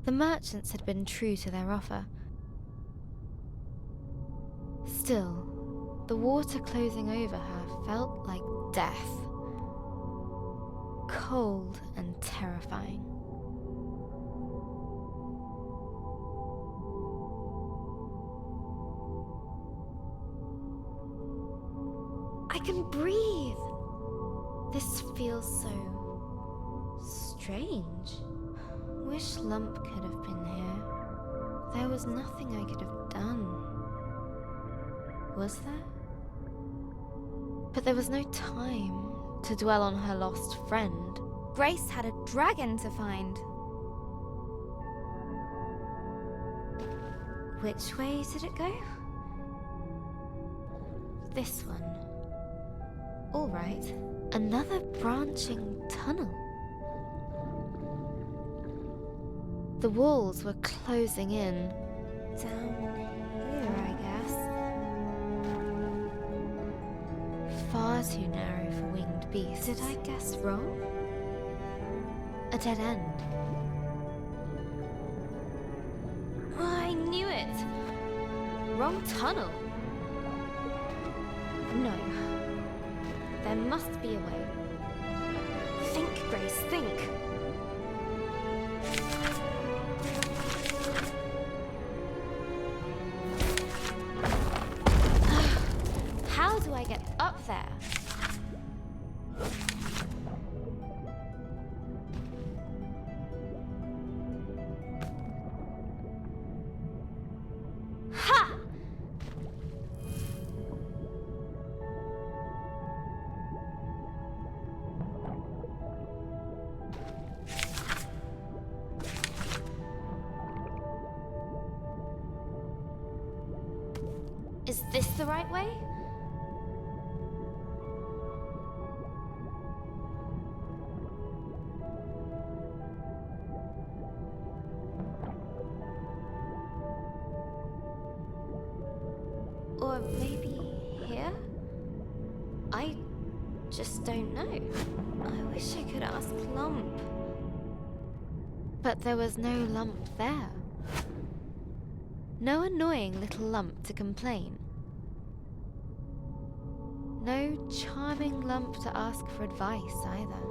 The merchants had been true to their offer. Still, the water closing over her felt like death. Cold and terrifying. I can breathe! This feels so... strange. Wish Lump could have been here. There was nothing I could have done. Was there? But there was no time to dwell on her lost friend. Grace had a dragon to find. Which way did it go? This one. All right, another branching tunnel. The walls were closing in. Down here, I guess. Far too narrow for winged beasts. Did I guess wrong? A dead end. Oh, I knew it! Wrong tunnel. No. There must be a way. Think, Grace, think! How do I get up there? Ha! Is this the right way? Or maybe here? I just don't know. I wish I could ask Lump. But there was no Lump there. No annoying little Lump to complain. No charming lump to ask for advice either.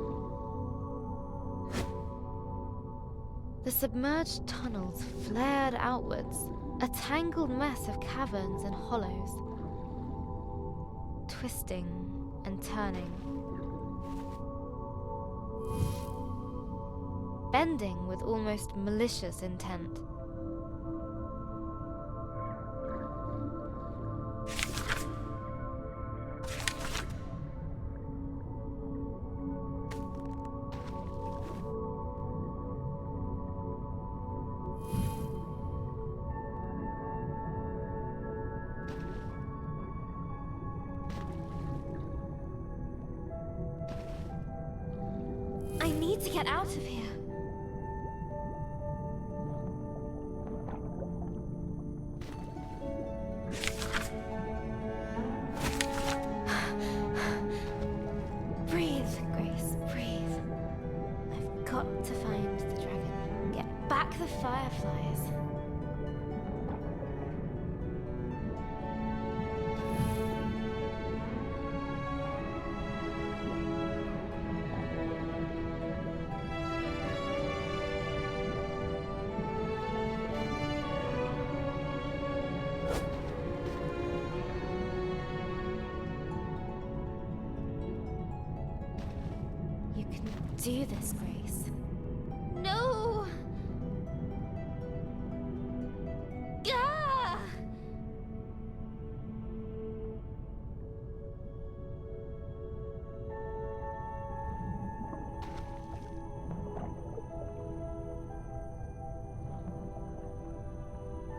The submerged tunnels flared outwards, a tangled mess of caverns and hollows, twisting and turning, bending with almost malicious intent. I need to get out of here. Breathe, Grace, breathe. I've got to find the dragon. Get back the fireflies. You can do this, Grace. No! Gah!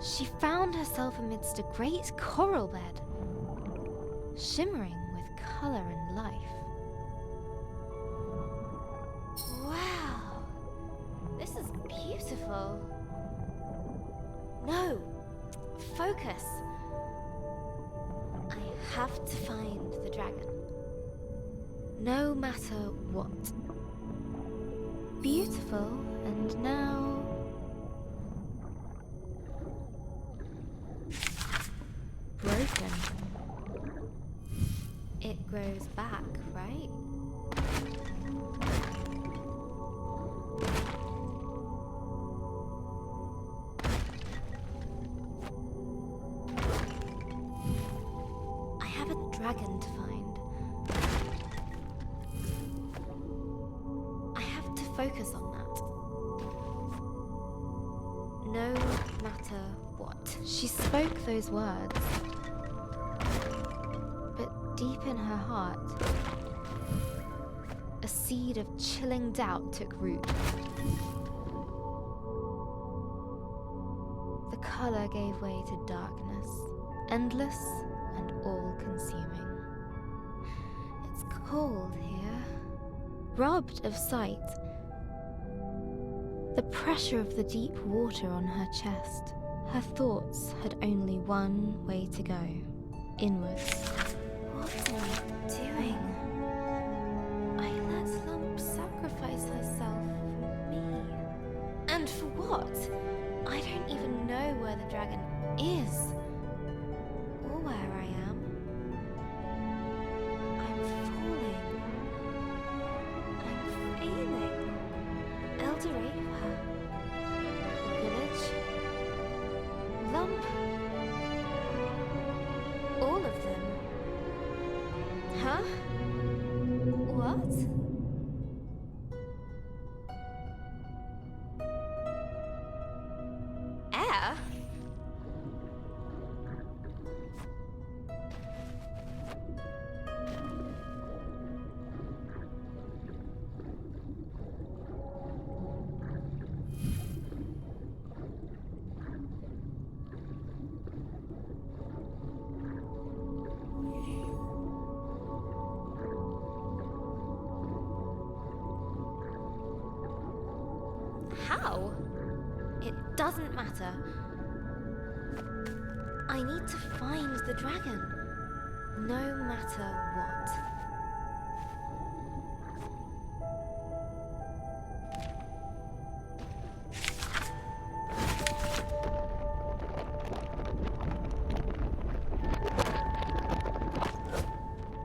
She found herself amidst a great coral bed, shimmering with color and life. Wow, this is beautiful. No, focus. I have to find the dragon. No matter what. Beautiful, and now broken. It grows back, right? I have a dragon to find. I have to focus on that. No matter what. She spoke those words. But deep in her heart, a seed of chilling doubt took root. The color gave way to darkness, endless and all-consuming. It's cold here, robbed of sight. The pressure of the deep water on her chest. Her thoughts had only one way to go, inwards. What am I doing? I let Lump sacrifice herself for me. And for what? I don't even know where the dragon is, or where I am. I'm falling. I'm failing. Eldoreva. The village. Lump. All of them. Huh? What? Air? How? It doesn't matter. I need to find the dragon, no matter what.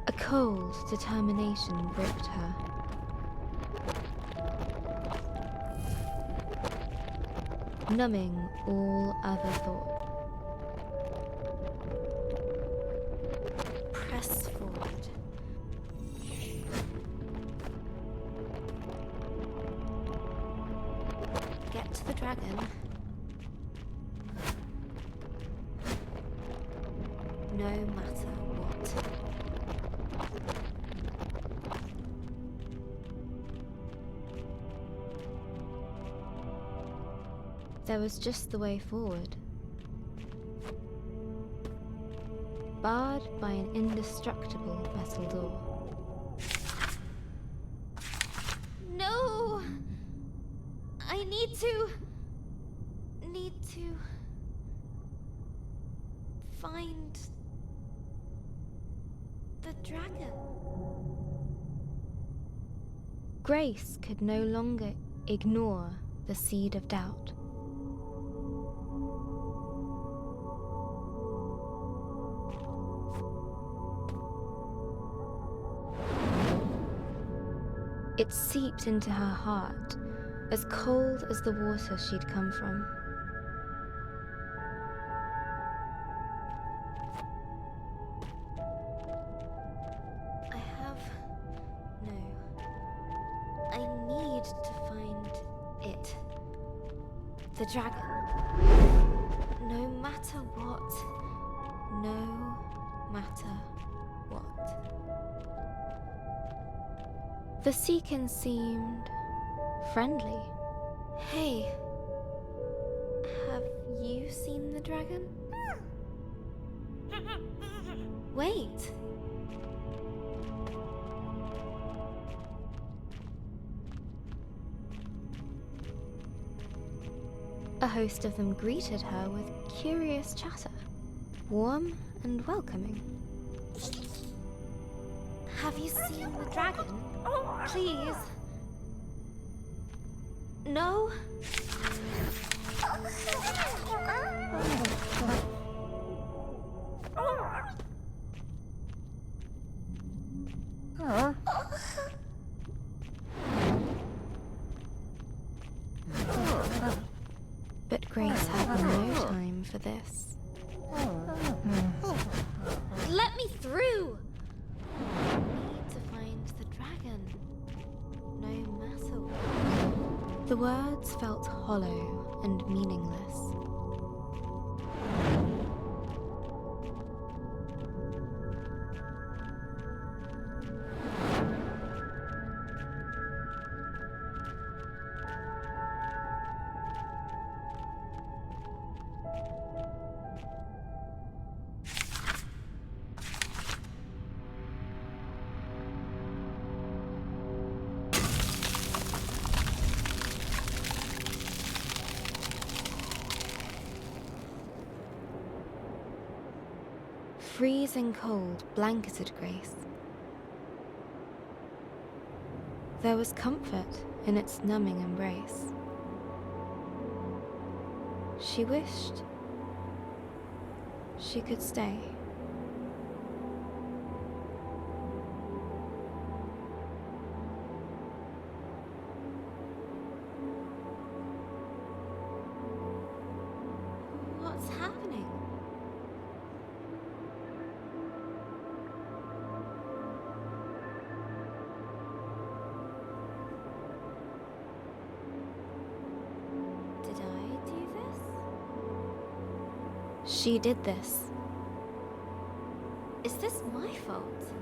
A cold determination gripped her. Numbing all other thought. Press forward. Get to the dragon. No matter what. There was just the way forward. Barred by an indestructible metal door. No! I need to find the dragon. Grace could no longer ignore the seed of doubt. It seeped into her heart, as cold as the water she'd come from. I need to find it. The dragon. No matter what. No matter what. The Seekin seemed friendly. Hey, have you seen the dragon? Wait. A host of them greeted her with curious chatter, warm and welcoming. Have you seen the dragon? Please. No? But Grace had no time for this. Let me through! I need to find the dragon, no matter what. The words felt hollow and meaningless. Freezing cold blanketed Grace. There was comfort in its numbing embrace. She wished she could stay. What's happening? She did this. Is this my fault?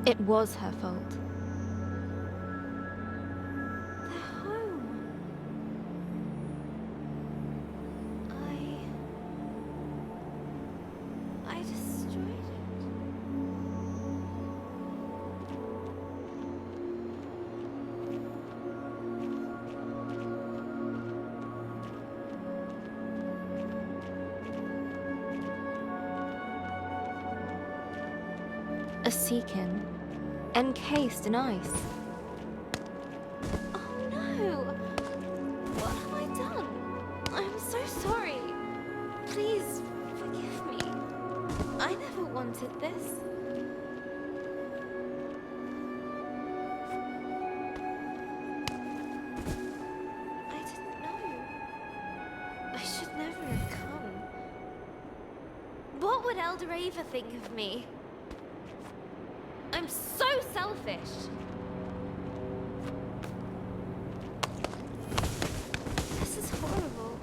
It was her fault. They're home. I destroyed it. A Seekin, encased in ice. Oh no! What have I done? I'm so sorry. Please forgive me. I never wanted this. I should never have come. What would Elder Ava think of me? I'm so selfish. This is horrible.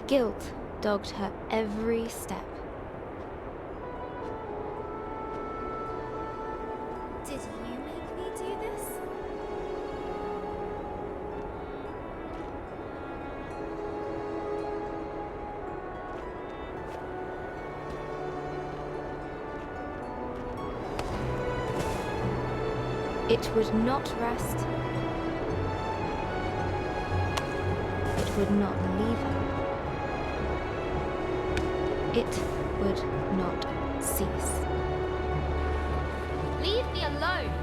Guilt dogged her every step. Did you make me do this? It would not rest. It would not leave her. It would not cease. Leave me alone!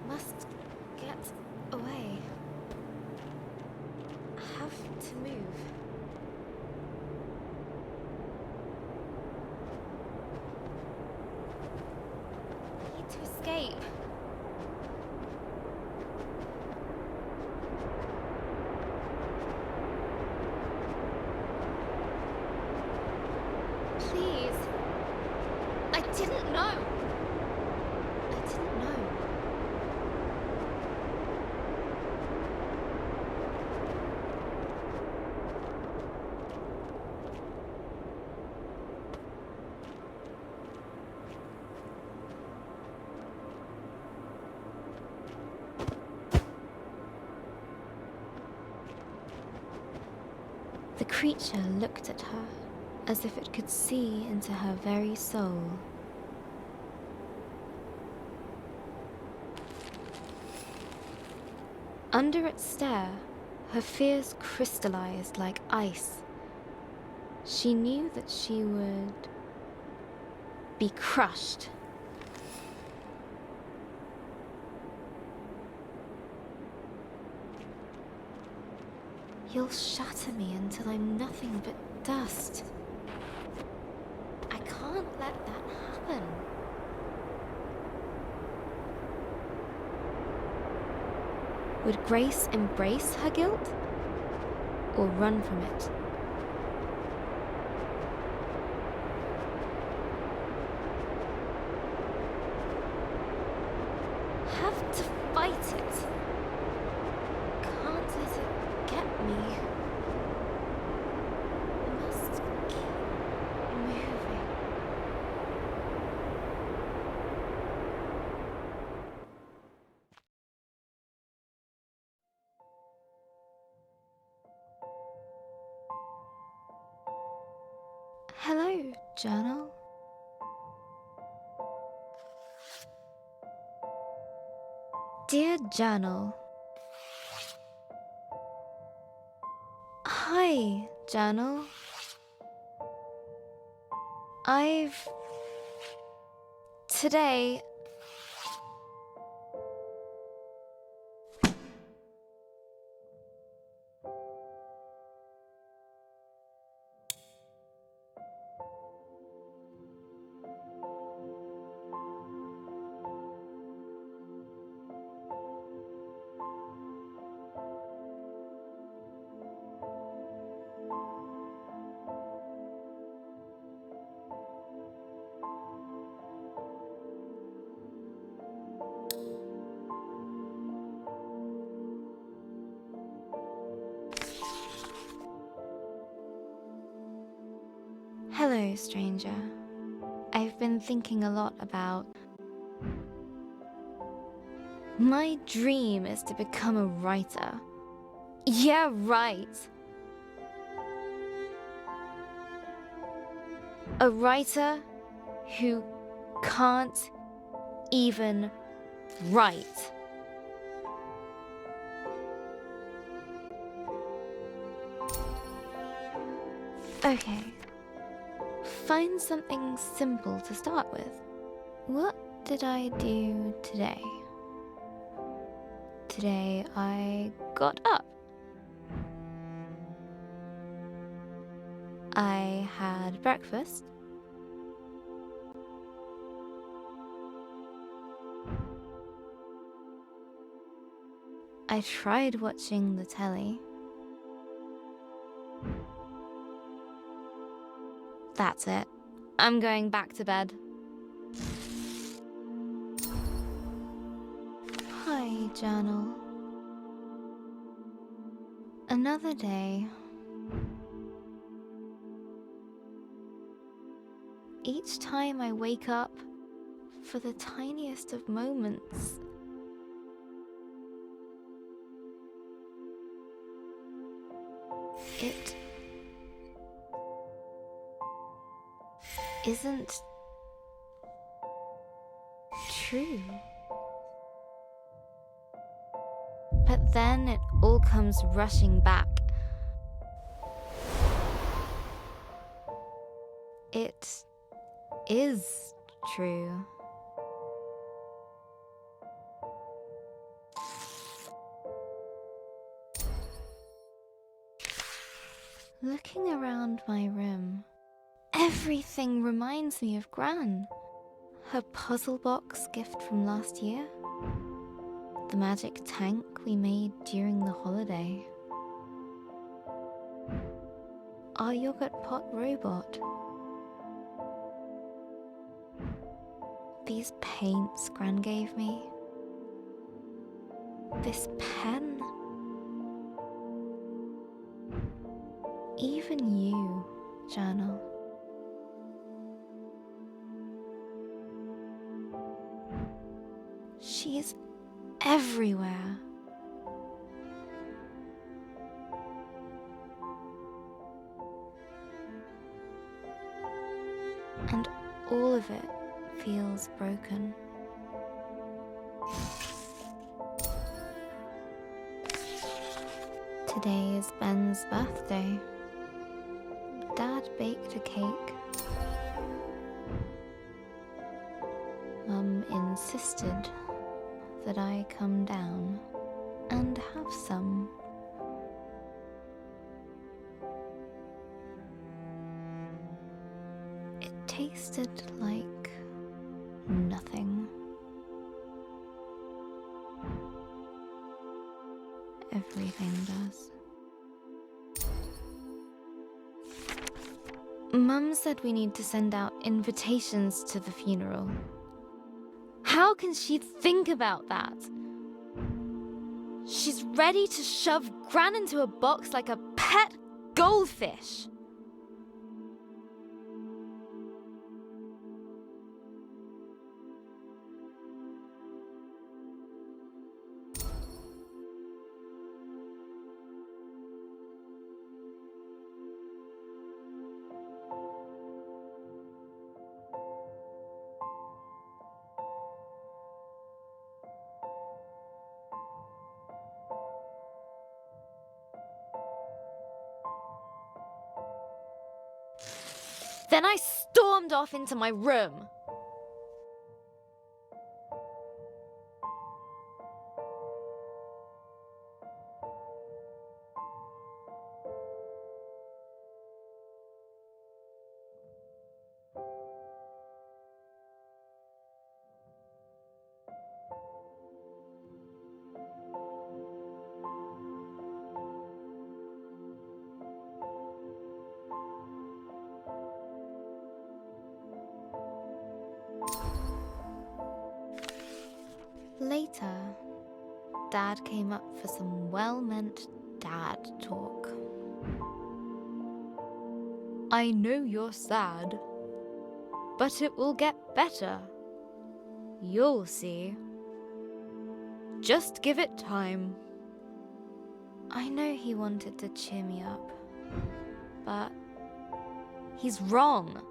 Must get away. Have to move. To escape. Please. I didn't know. I didn't know. The creature looked at her as if it could see into her very soul. Under its stare, her fears crystallized like ice. She knew that she would be crushed. You'll shatter me until I'm nothing but dust. I can't let that happen. Would Grace embrace her guilt or run from it? Have to fight it. Can't let it get me. Must keep moving. Hello, journal. Dear journal. Hi, journal. Today... Hello, stranger. I've been thinking a lot about... My dream is to become a writer. Yeah, right. A writer who can't even write. Okay. Find something simple to start with. What did I do today? Today I got up. I had breakfast. I tried watching the telly. That's it. I'm going back to bed. Hi, journal. Another day. Each time I wake up, for the tiniest of moments, it isn't true. But then it all comes rushing back. It is true. Looking around my room, everything reminds me of Gran. Her puzzle box gift from last year, the magic tank we made during the holiday, our yogurt pot robot, these paints Gran gave me, this pen, even you, journal. She's everywhere. And all of it feels broken. Today is Ben's birthday. Dad baked a cake. Mum insisted that I come down and have some. It tasted like nothing. Everything does. Mum said we need to send out invitations to the funeral. How can she think about that? She's ready to shove Gran into a box like a pet goldfish. Then I stormed off into my room. Later, Dad came up for some well-meant dad talk. I know you're sad, but it will get better. You'll see. Just give it time. I know he wanted to cheer me up, but he's wrong.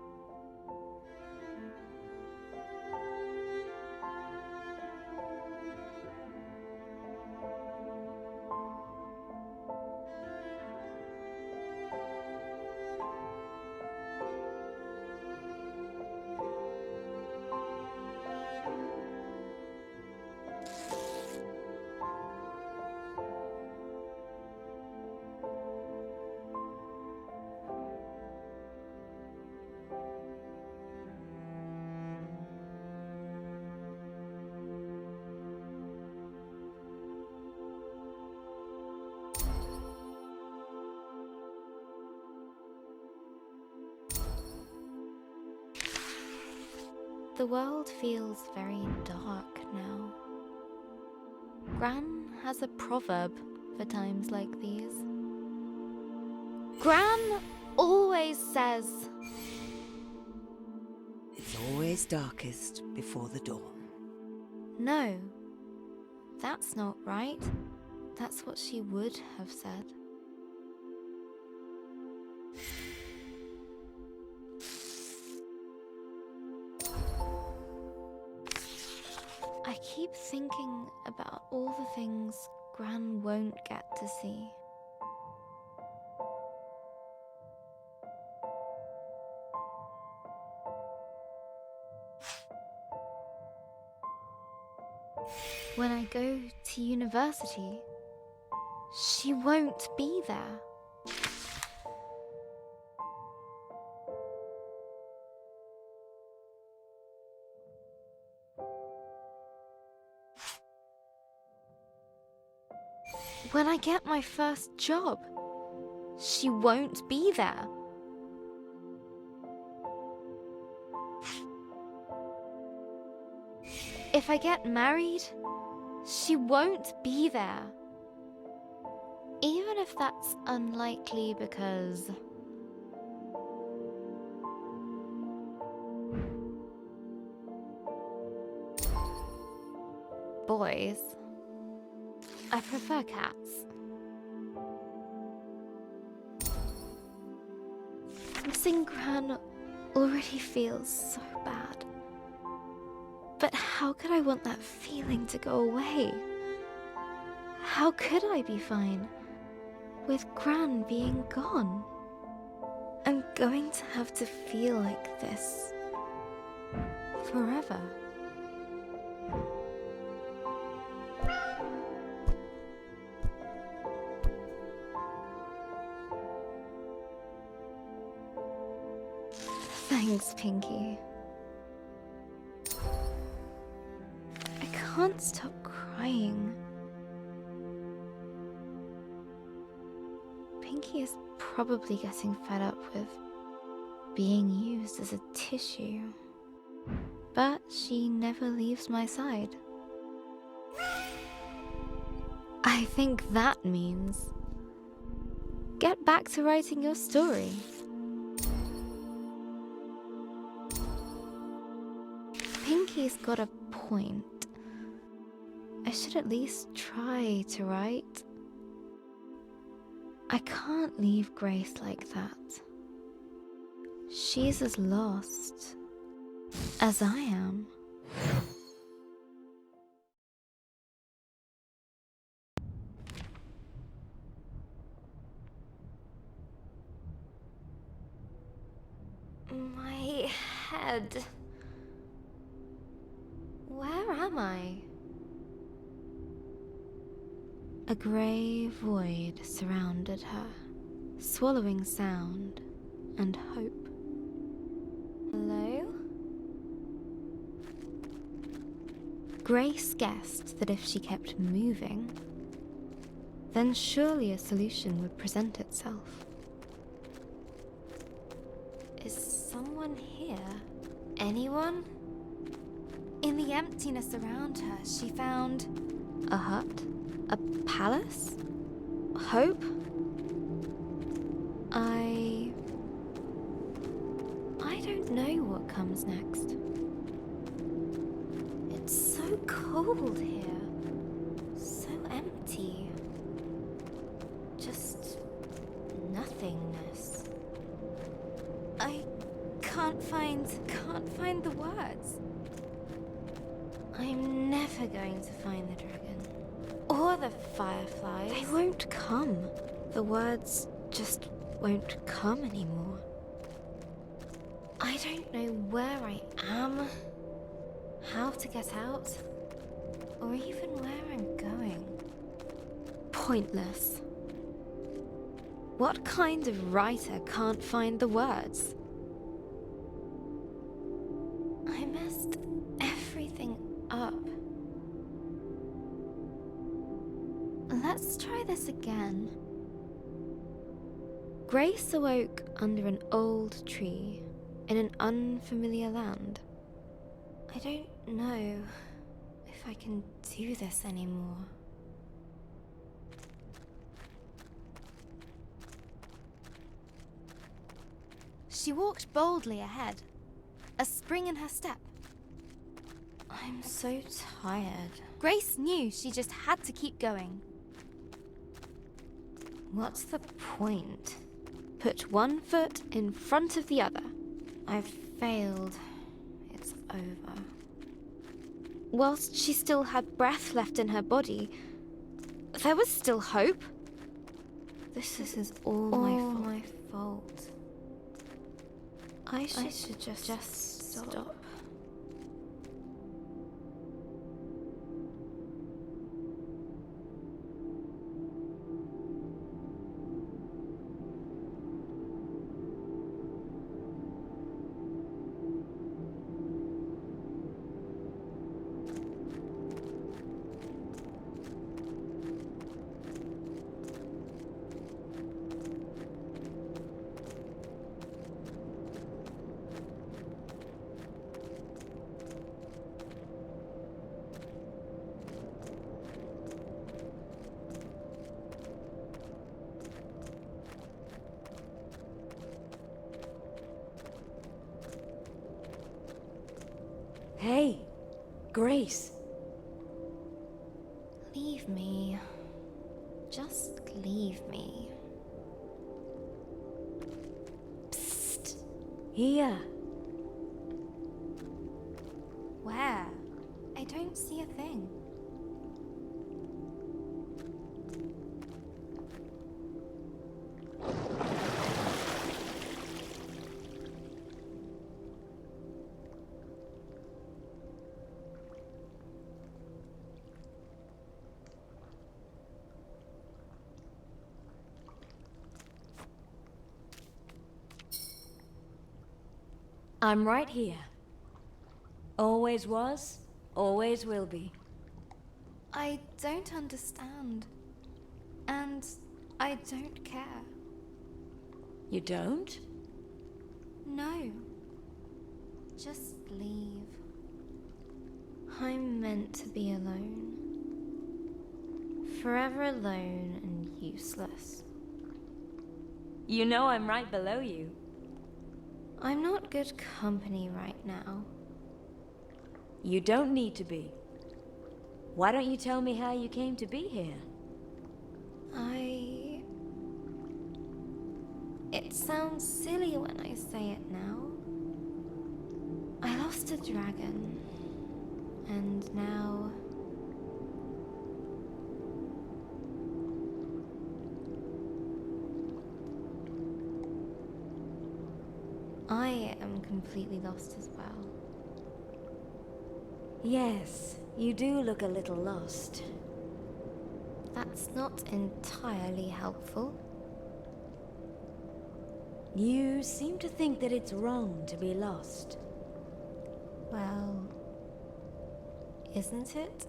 The world feels very dark now. Gran has a proverb for times like these. Gran always says, It's always darkest before the dawn. no, that's not right. That's what she would have said. I keep thinking about all the things Gran won't get to see. When I go to university, she won't be there. When I get my first job, she won't be there. If I get married, she won't be there. Even if that's unlikely because... boys. I prefer cats. Missing Gran already feels so bad. But how could I want that feeling to go away? How could I be fine with Gran being gone? I'm going to have to feel like this forever. Thanks, Pinky. I can't stop crying. Pinky is probably getting fed up with being used as a tissue. But she never leaves my side. I think that means get back to writing your story. Pinky's got a point. I should at least try to write. I can't leave Grace like that. She's as lost as I am. My head. Where am I? A grey void surrounded her, swallowing sound and hope. Hello? Grace guessed that if she kept moving, then surely a solution would present itself. Is someone here? Anyone? In the emptiness around her, she found a hut, a palace, hope. I don't know what comes next. It's so cold here, so empty. Just nothingness. I can't find the words. I'm never going to find the dragon. Or the fireflies. They won't come. The words just won't come anymore. I don't know where I am, how to get out, or even where I'm going. Pointless. What kind of writer can't find the words? I messed everything up. Let's try this again. Grace awoke under an old tree in an unfamiliar land. I don't know if I can do this anymore. She walked boldly ahead, a spring in her step. I'm so tired. Grace knew she just had to keep going. What's the point? Put one foot in front of the other. I've failed. It's over. Whilst she still had breath left in her body, there was still hope. This is all my fault. I should just stop. Hey, Grace. Leave me. Just leave me. Psst. Here. Where? I don't see a thing. I'm right here. Always was, always will be. I don't understand. And I don't care. You don't? No. Just leave. I'm meant to be alone. Forever alone and useless. You know I'm right below you. I'm not good company right now. You don't need to be. Why don't you tell me how you came to be here? It sounds silly when I say it now. I lost a dragon. And now... I am completely lost as well. Yes, you do look a little lost. That's not entirely helpful. You seem to think that it's wrong to be lost. Well, isn't it?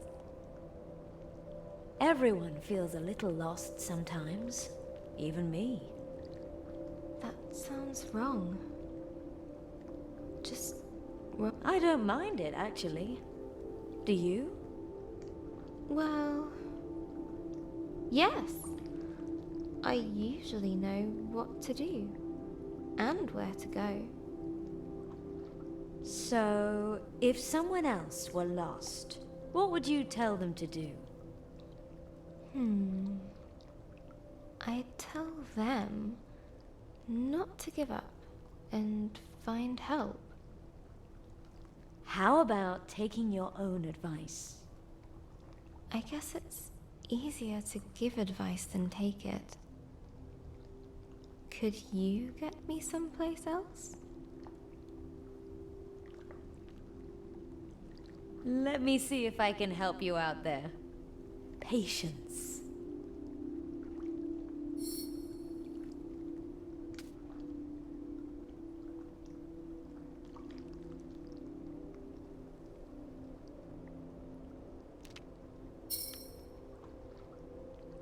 Everyone feels a little lost sometimes. Even me. That sounds wrong. Just... I don't mind it, actually. Do you? Well... yes. I usually know what to do. And where to go. So, if someone else were lost, what would you tell them to do? I'd tell them not to give up and find help. How about taking your own advice? I guess it's easier to give advice than take it. Could you get me someplace else? Let me see if I can help you out there. Patience.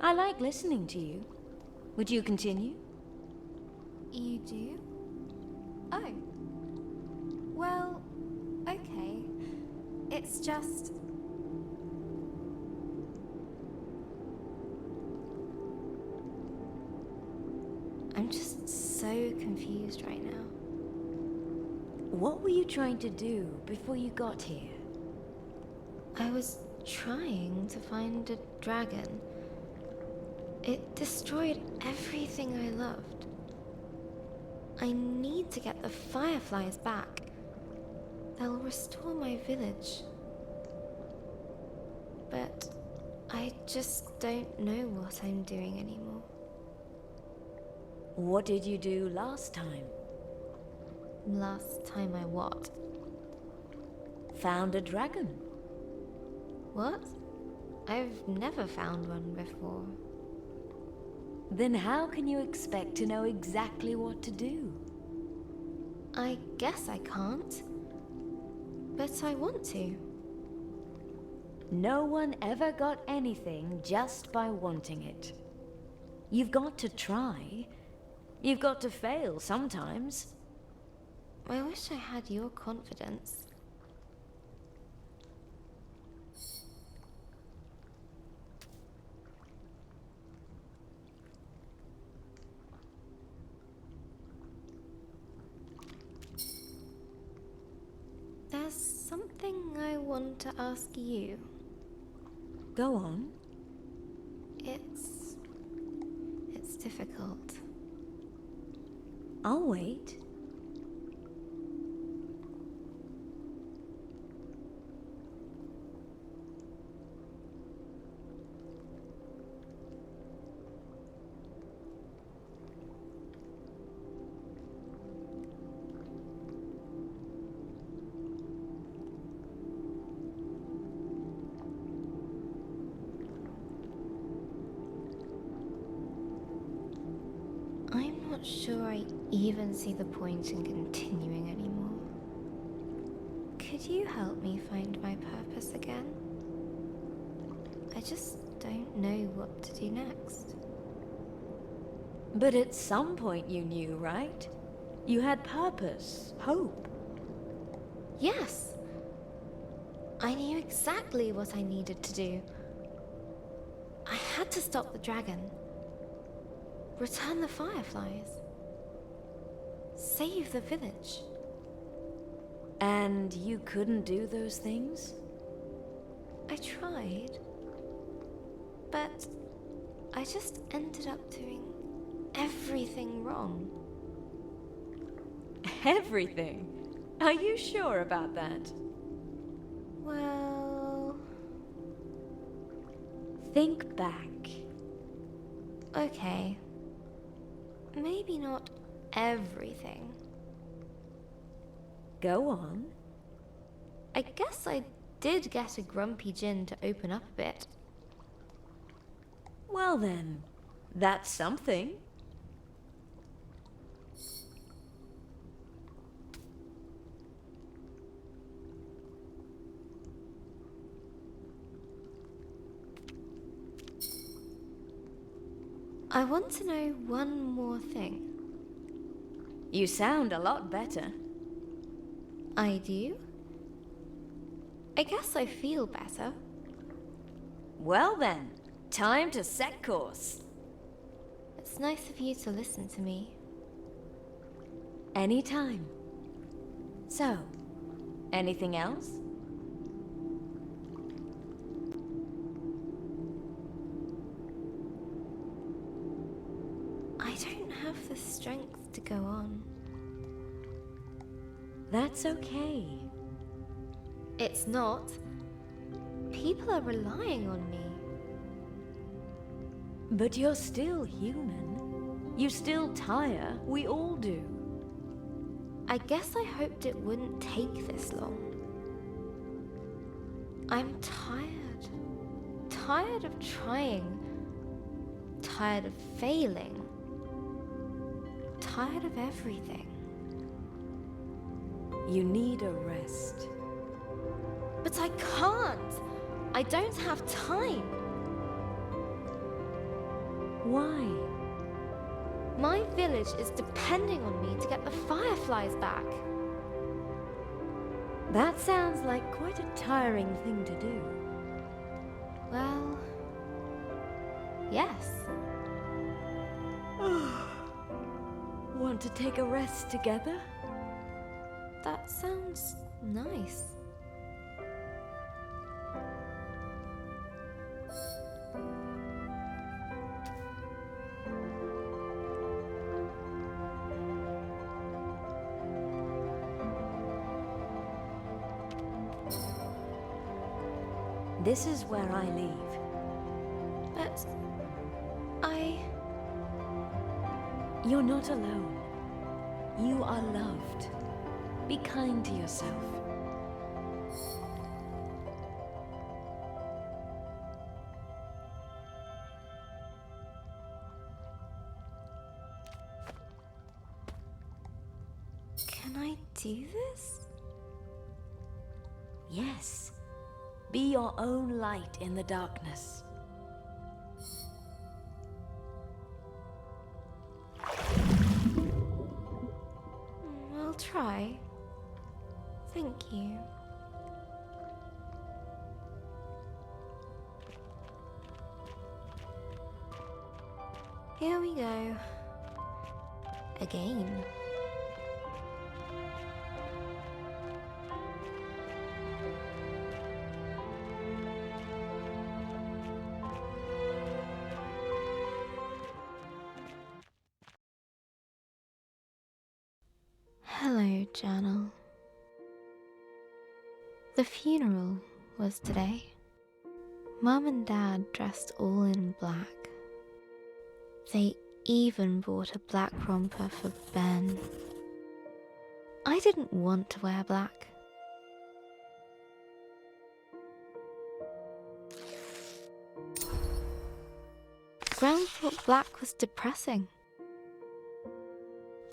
I like listening to you. Would you continue? You do? Oh. Well, okay. It's just... I'm just so confused right now. What were you trying to do before you got here? I was trying to find a dragon. It destroyed everything I loved. I need to get the fireflies back. They'll restore my village. But I just don't know what I'm doing anymore. What did you do last time? Last time I what? Found a dragon. What? I've never found one before. Then how can you expect to know exactly what to do? I guess I can't. But I want to. No one ever got anything just by wanting it. You've got to try. You've got to fail sometimes. I wish I had your confidence. There's something I want to ask you. Go on. It's difficult. I'll wait. I'm not sure I even see the point in continuing anymore. Could you help me find my purpose again? I just don't know what to do next. But at some point you knew, right? You had purpose, hope. Yes! I knew exactly what I needed to do. I had to stop the dragon. Return the fireflies. Save the village. And you couldn't do those things? I tried. But I just ended up doing everything wrong. Everything? Are you sure about that? Well... Think back. Okay. Maybe not everything. Go on. I guess I did get a grumpy Jinn to open up a bit. Well then, that's something. I want to know one more thing. You sound a lot better. I do? I guess I feel better. Well then, time to set course. It's nice of you to listen to me. Anytime. So, anything else? I don't have the strength to go on. That's okay. It's not. People are relying on me. But you're still human. You still tire. We all do. I guess I hoped it wouldn't take this long. I'm tired. Tired of trying. Tired of failing. Tired of everything. You need a rest. But I can't! I don't have time! Why? My village is depending on me to get the fireflies back. That sounds like quite a tiring thing to do. Well, yes. Want to take a rest together? That sounds nice. This is where I leave. But You're not alone. You are loved. Be kind to yourself. Can I do this? Yes. Be your own light in the darkness. I'll try. Thank you. Here we go. Again. Hello, journal. The funeral was today. Mum and Dad dressed all in black. They even bought a black romper for Ben. I didn't want to wear black. Gran thought black was depressing.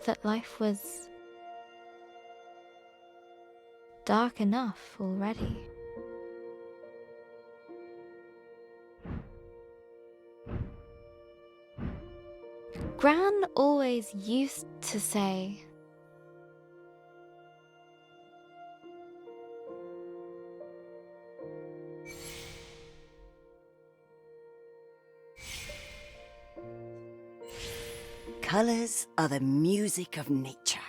That life was dark enough already. Gran always used to say, Colors are the music of nature.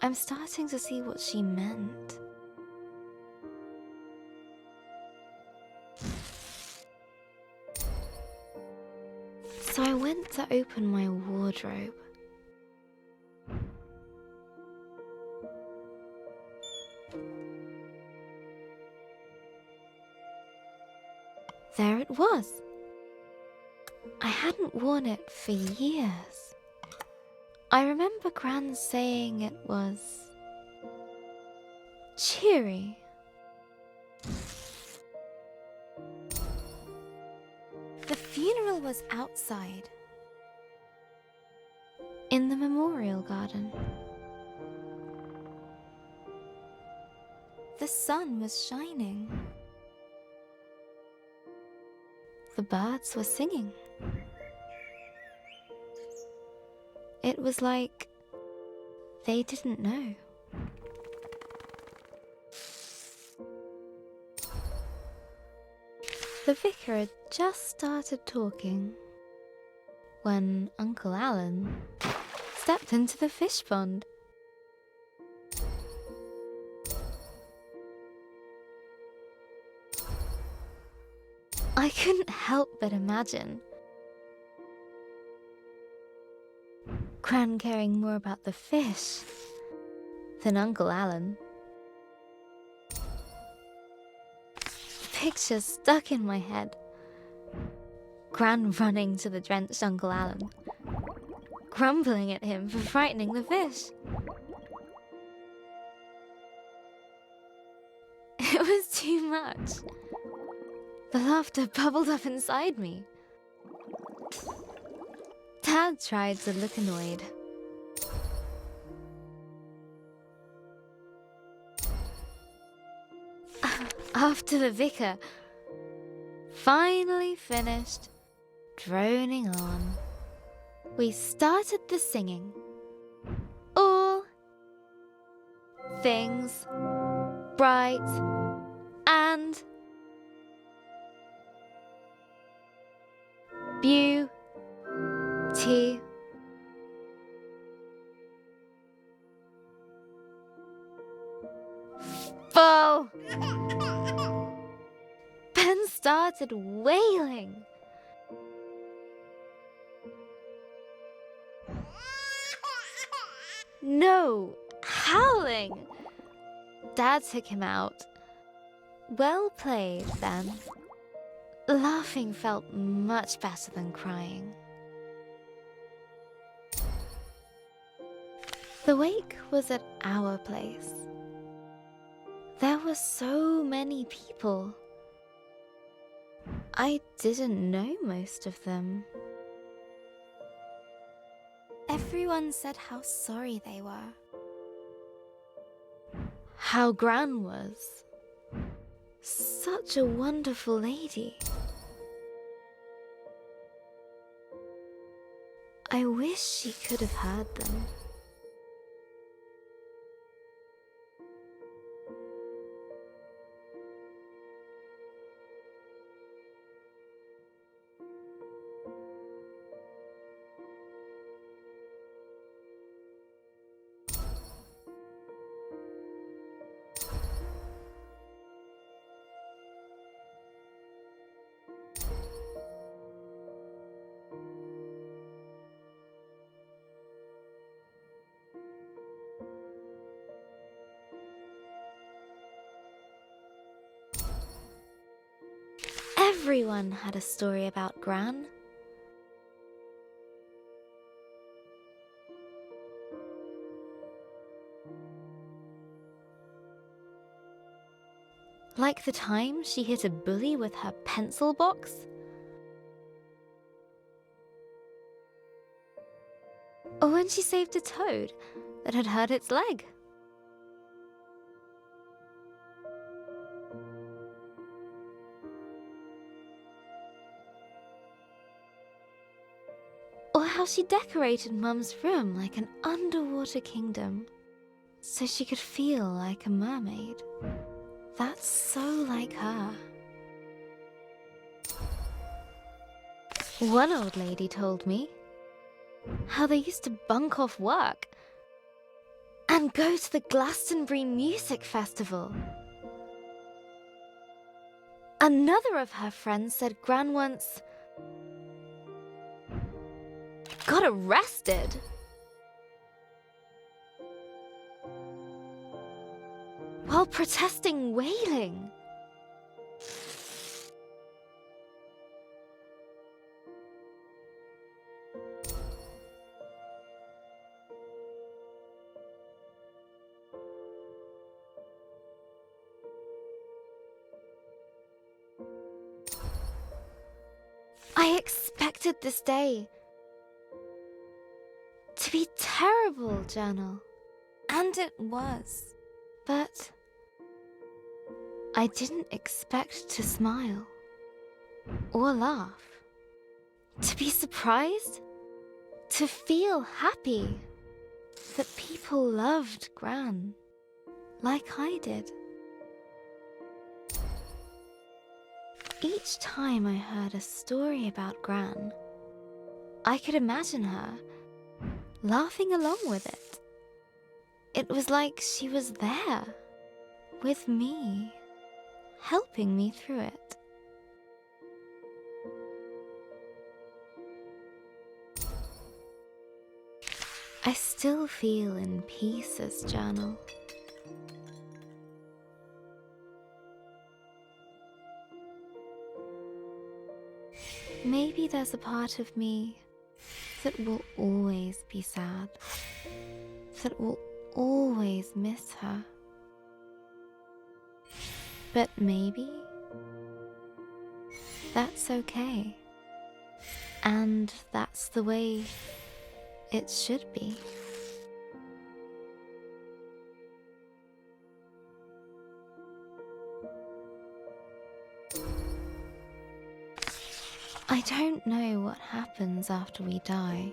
I'm starting to see what she meant. So I went to open my wardrobe. There it was. I hadn't worn it for years. I remember Gran saying it was cheery. The funeral was outside, in the memorial garden. The sun was shining. The birds were singing. It was like they didn't know. The vicar had just started talking when Uncle Alan stepped into the fish pond. I couldn't help but imagine Gran caring more about the fish than Uncle Alan. Picture stuck in my head. Gran running to the drenched Uncle Alan, grumbling at him for frightening the fish. It was too much. The laughter bubbled up inside me. Dad tried to look annoyed. After the vicar finally finished droning on, we started the singing. All things bright, and beautiful. Ben started wailing. No, howling. Dad took him out. Well played, Ben. Laughing felt much better than crying. The wake was at our place. There were so many people. I didn't know most of them. Everyone said how sorry they were. How Gran was. Such a wonderful lady. I wish she could have heard them. Everyone had a story about Gran. Like the time she hit a bully with her pencil box. Or when she saved a toad that had hurt its leg. Or how she decorated Mum's room like an underwater kingdom, so she could feel like a mermaid. That's so like her. One old lady told me how they used to bunk off work and go to the Glastonbury Music Festival. Another of her friends said Gran once got arrested. While protesting whaling. I expected this day to be terrible, Journal. And it was. But I didn't expect to smile or laugh. To be surprised. To feel happy that people loved Gran like I did. Each time I heard a story about Gran, I could imagine her laughing along with it. It was like she was there, with me, helping me through it. I still feel in pieces, Journal. Maybe there's a part of me that will always be sad, that will always miss her. But maybe that's okay. And that's the way it should be. I don't know what happens after we die.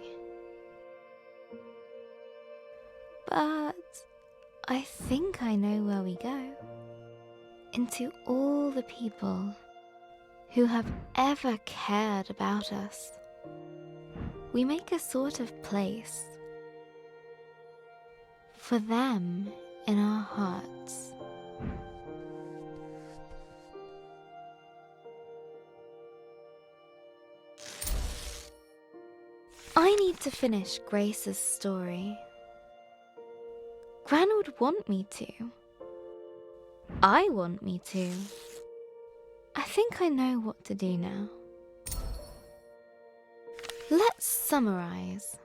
But I think I know where we go. into all the people who have ever cared about us. We make a sort of place for them in our hearts. I need to finish Grace's story. Gran would want me to. I want me to. I think I know what to do now. Let's summarize.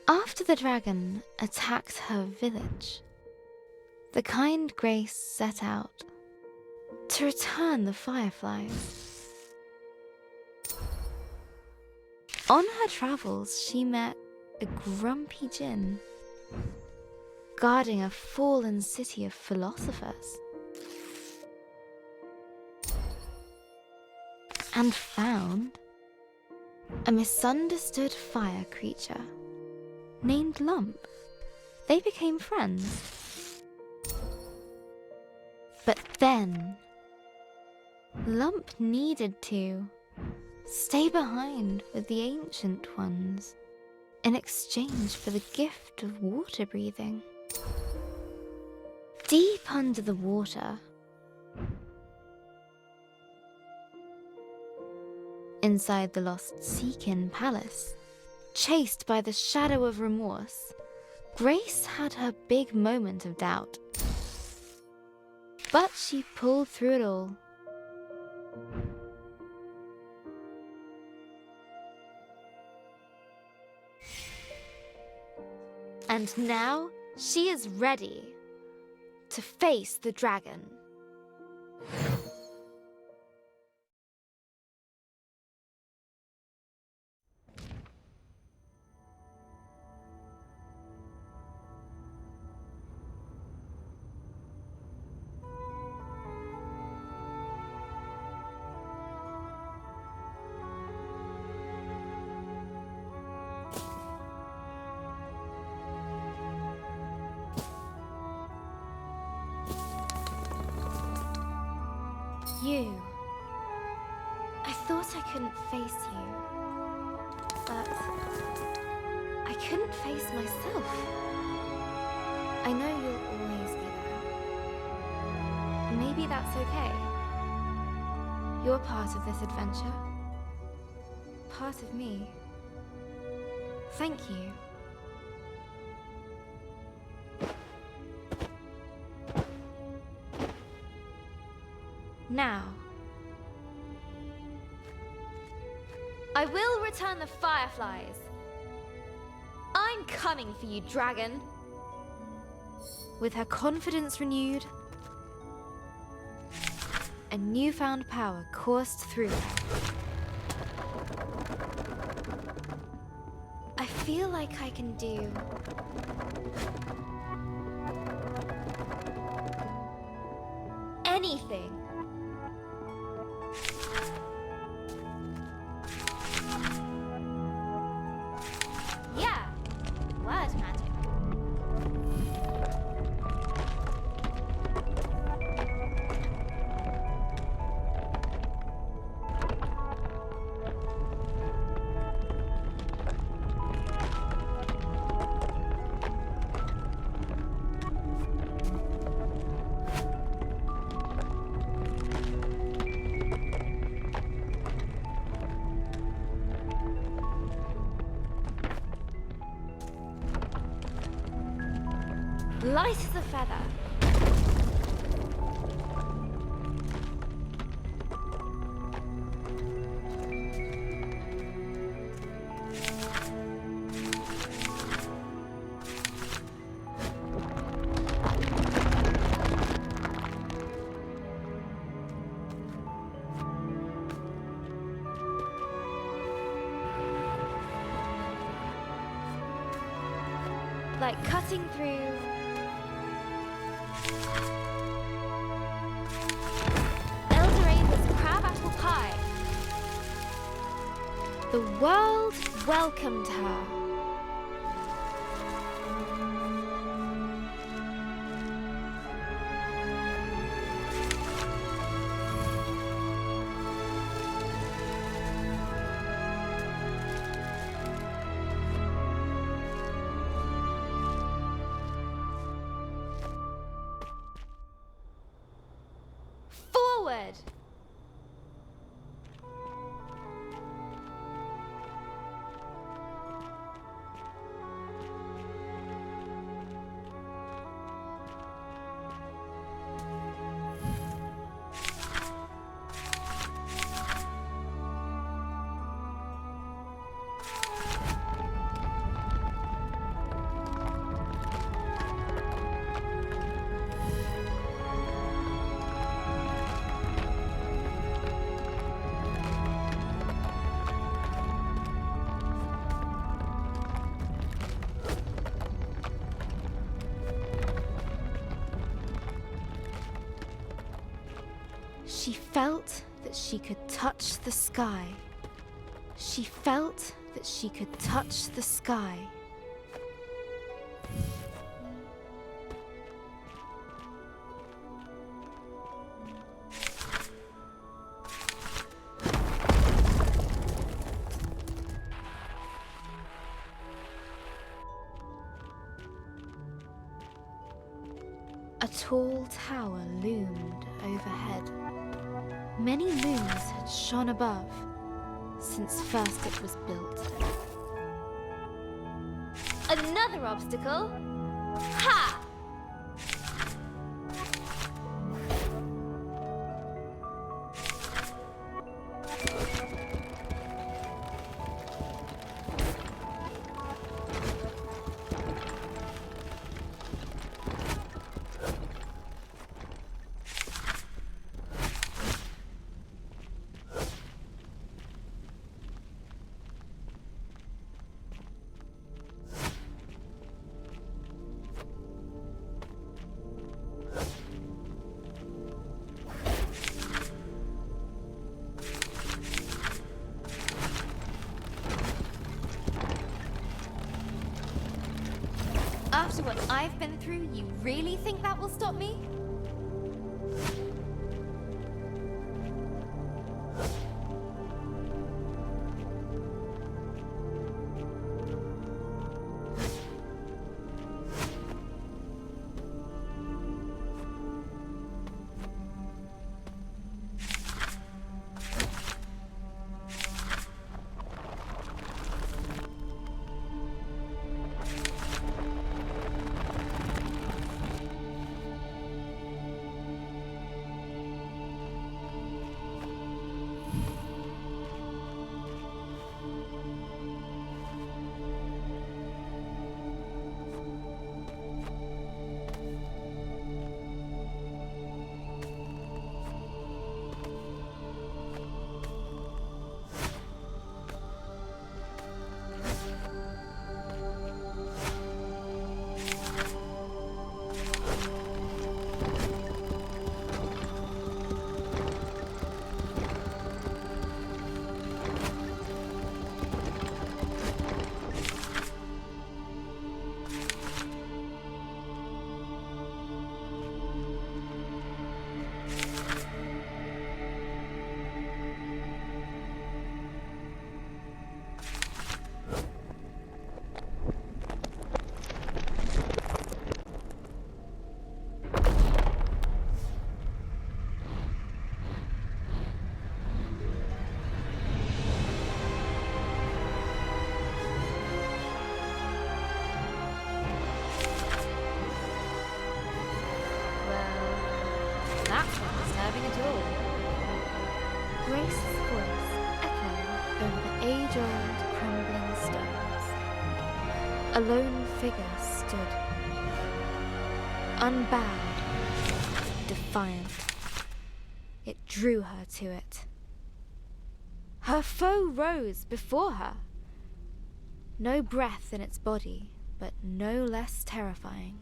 After the dragon attacked her village, the kind Grace set out to return the fireflies. On her travels, she met a grumpy djinn guarding a fallen city of philosophers, and found a misunderstood fire creature named Lump. They became friends. But then, Lump needed to stay behind with the Ancient Ones in exchange for the gift of water breathing. Deep under the water, inside the lost Seakin Palace, chased by the shadow of remorse, Grace had her big moment of doubt. But she pulled through it all. And now she is ready to face the dragon. You. I thought I couldn't face you, but I couldn't face myself. I know you'll always be there. Maybe that's okay. You're part of this adventure. Part of me. Thank you. Now, I will return the fireflies. I'm coming for you, dragon. With her confidence renewed, a newfound power coursed through her. I feel like I can do anything. Yeah, word magic. Light as a feather. Like cutting through Eldorado's crabapple pie. The world welcomed her. forward. She felt that she could touch the sky. She felt that she could touch the sky. A tall tower loomed overhead. Many moons had shone above since first it was built. Another obstacle? Ha! After what I've been through, you really think that will stop me? That's not disturbing at all. Grace's voice echoed over the age-old crumbling stones. A lone figure stood, unbowed, defiant. It drew her to it. Her foe rose before her. No breath in its body, but no less terrifying.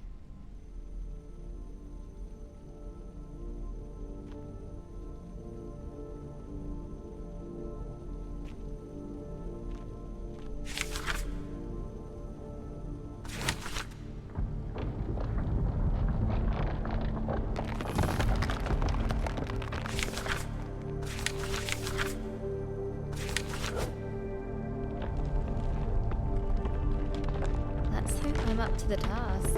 Let's hope I'm up to the task.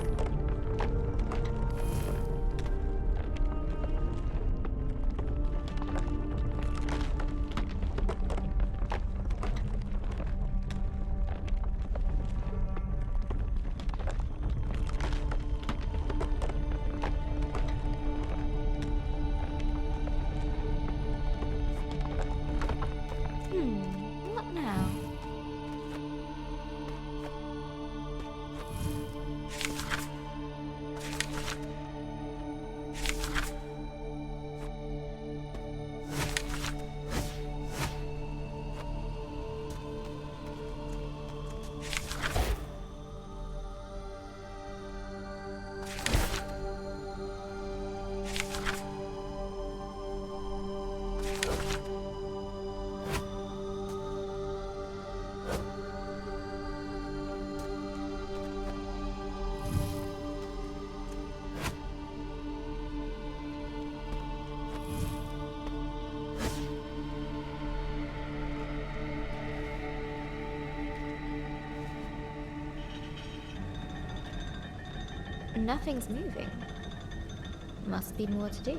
nothing's moving. Must be more to do.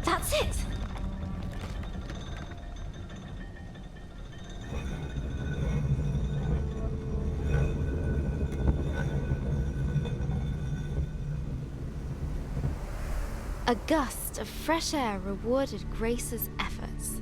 That's it! A gust of fresh air rewarded Grace's efforts.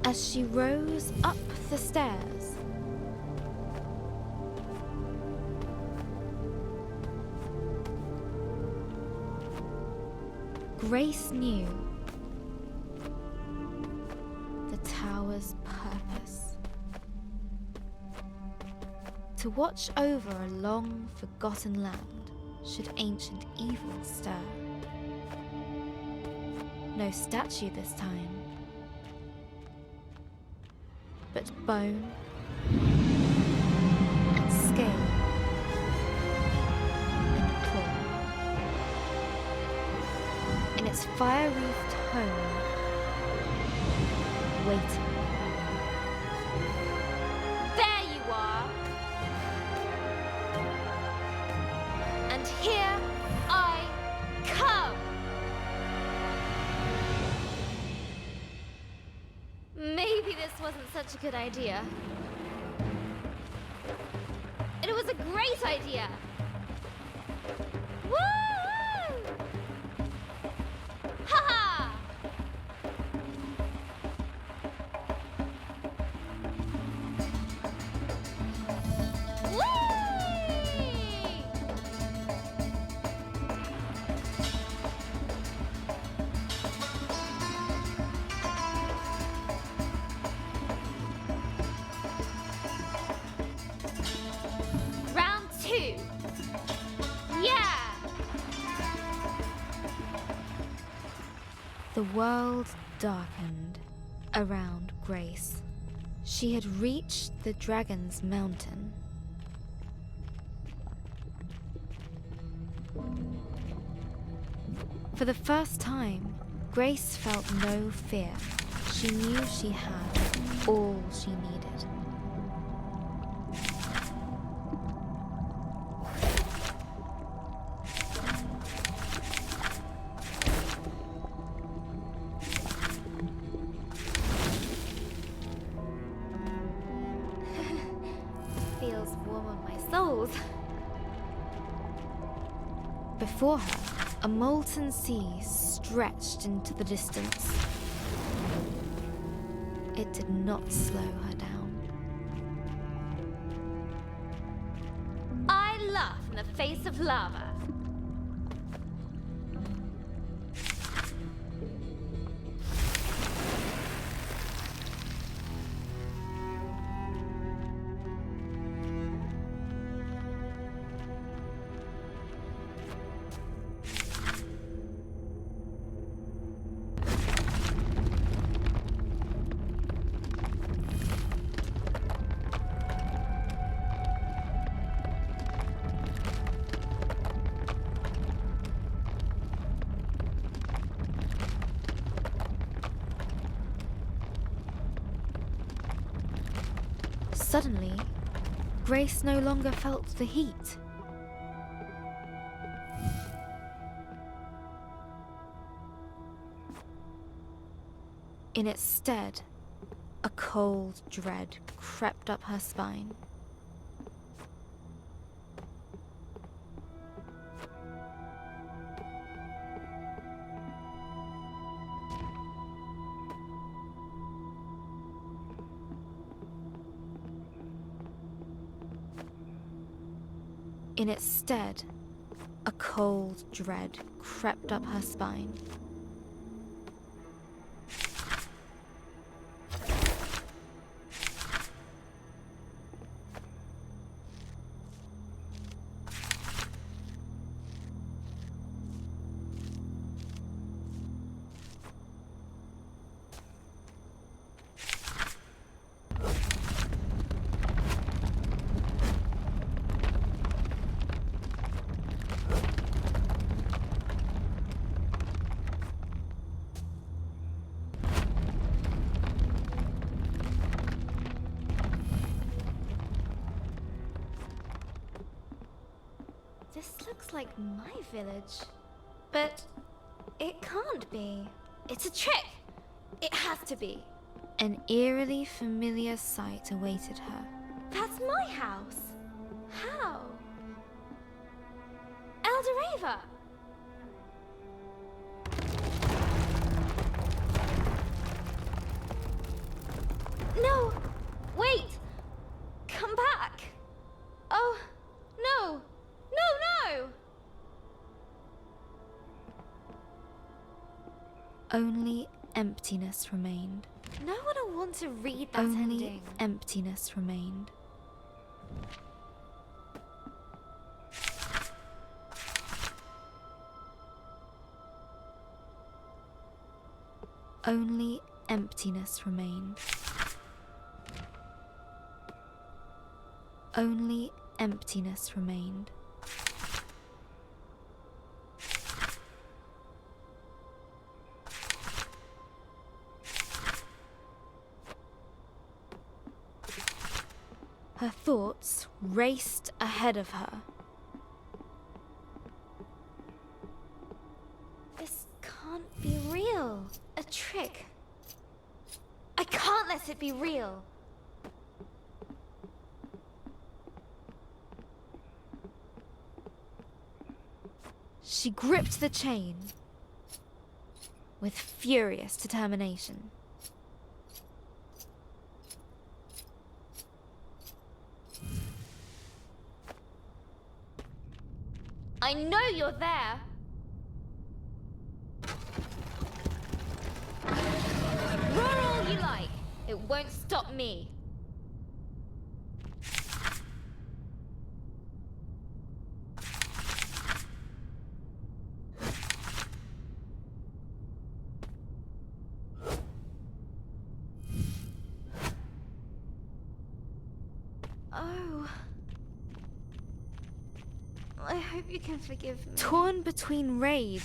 As she rose up the stairs, Grace knew the tower's purpose: to watch over a long forgotten land should ancient evil stir. No statue this time, but bone and scale and claw. In its fire-wreathed home, waiting. There you are! And here I come! Maybe this wasn't such a good idea. It was a great idea! Woo! Ha-ha! Whee! Round 2. Yeah! The world darkened around Grace. She had reached the Dragon's Mountain. For the first time, Grace felt no fear. She knew she had all she needed. Feels warm on my soles. Before her, a molten sea stretched into the distance. It did not slow her down. I laugh in the face of lava. Suddenly, Grace no longer felt the heat. In its stead, a cold dread crept up her spine. In its stead, a cold dread crept up her spine. This looks like my village. But it can't be. It's a trick! It has to be. An eerily familiar sight awaited her. That's my house! How? Eldoreva! No! Wait! Come back! Oh, no! No, no! Only emptiness remained. No one will want to read that Only ending. emptiness remained. Only emptiness remained. Only emptiness remained. Her thoughts raced ahead of her. This can't be real. A trick. I can't let it be real. She gripped the chain with furious determination. I know you're there. Roar all you like. It won't stop me. Oh. I hope you can forgive me. Torn between rage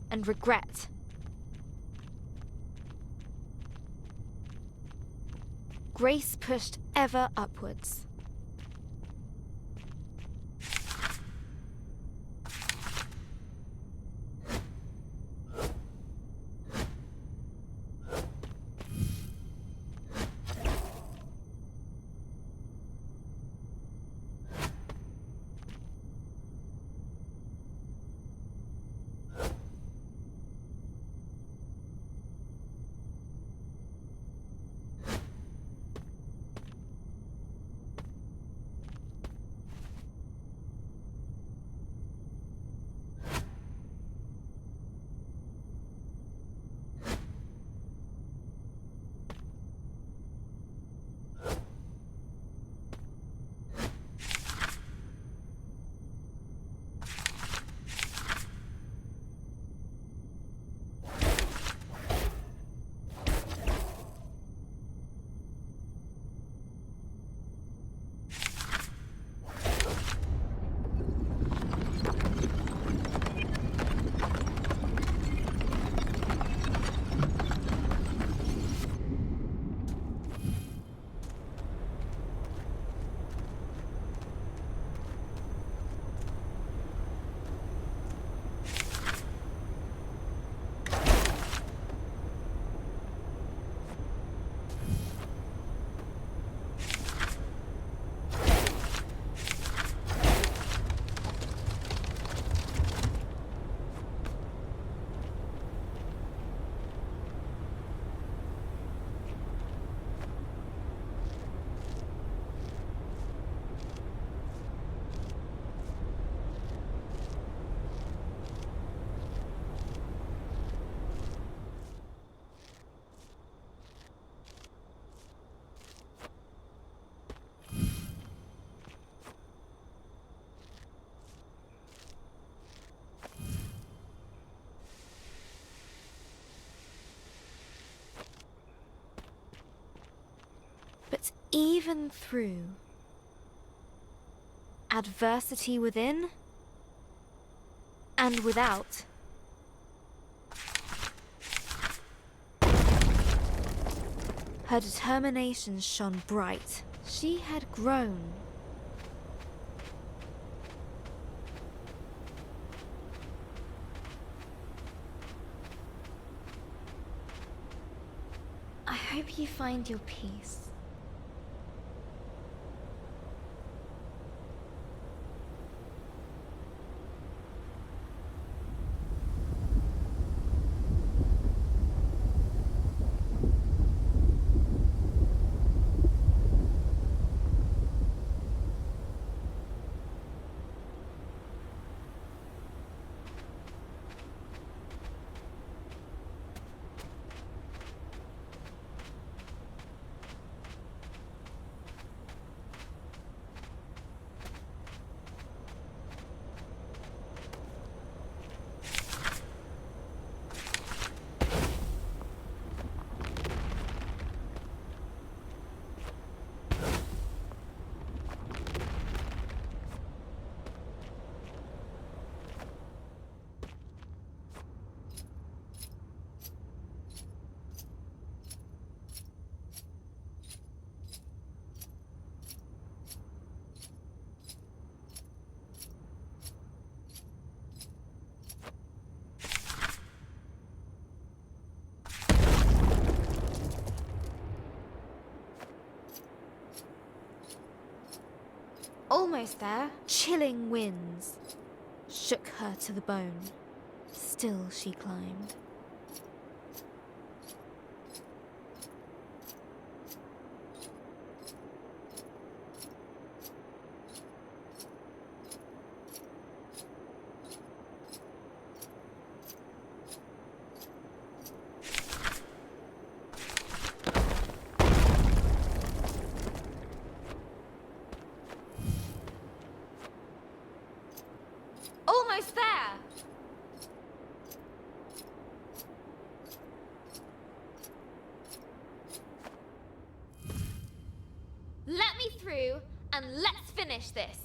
and regret, Grace pushed ever upwards. Even through adversity within and without. Her determination shone bright. She had grown. I hope you find your peace. Almost there. Chilling winds shook her to the bone. Still she climbed. Almost there! Let me through and let's finish this.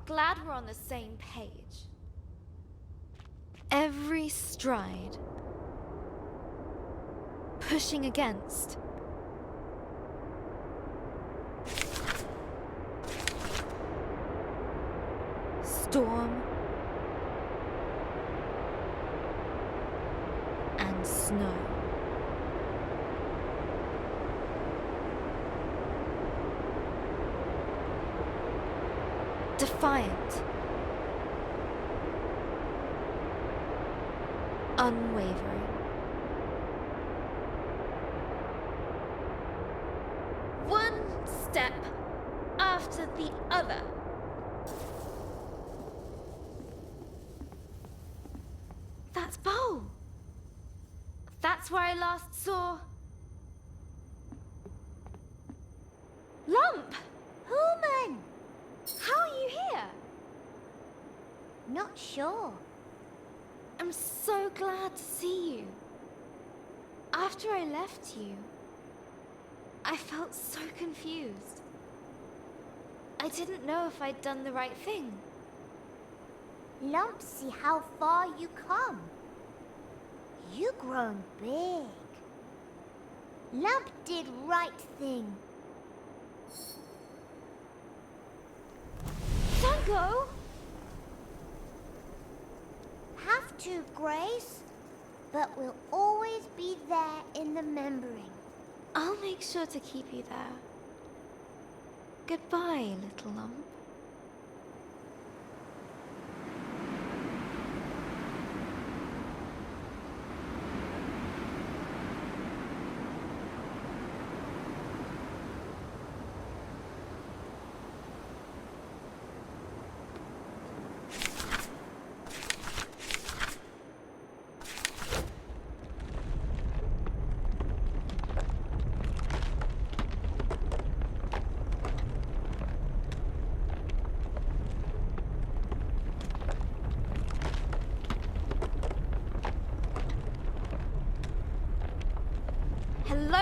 Glad we're on the same page. Every stride pushing against. Storm and snow. Defiant. Unwavering. One step after the other. That's Bo. That's where I last saw... Lump! Human! How are you here? Not sure. I'm so glad to see you. After I left you, I felt so confused. I didn't know if I'd done the right thing. Lump, see how far you come. You grown big. Lump did right thing. Don't go! Have to, Grace. But we'll always be there in the remembering. I'll make sure to keep you there. Goodbye, little lump.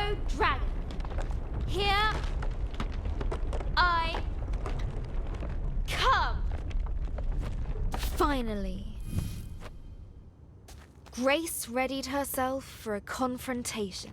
Hello, dragon. Here I come. Finally, Grace readied herself for a confrontation.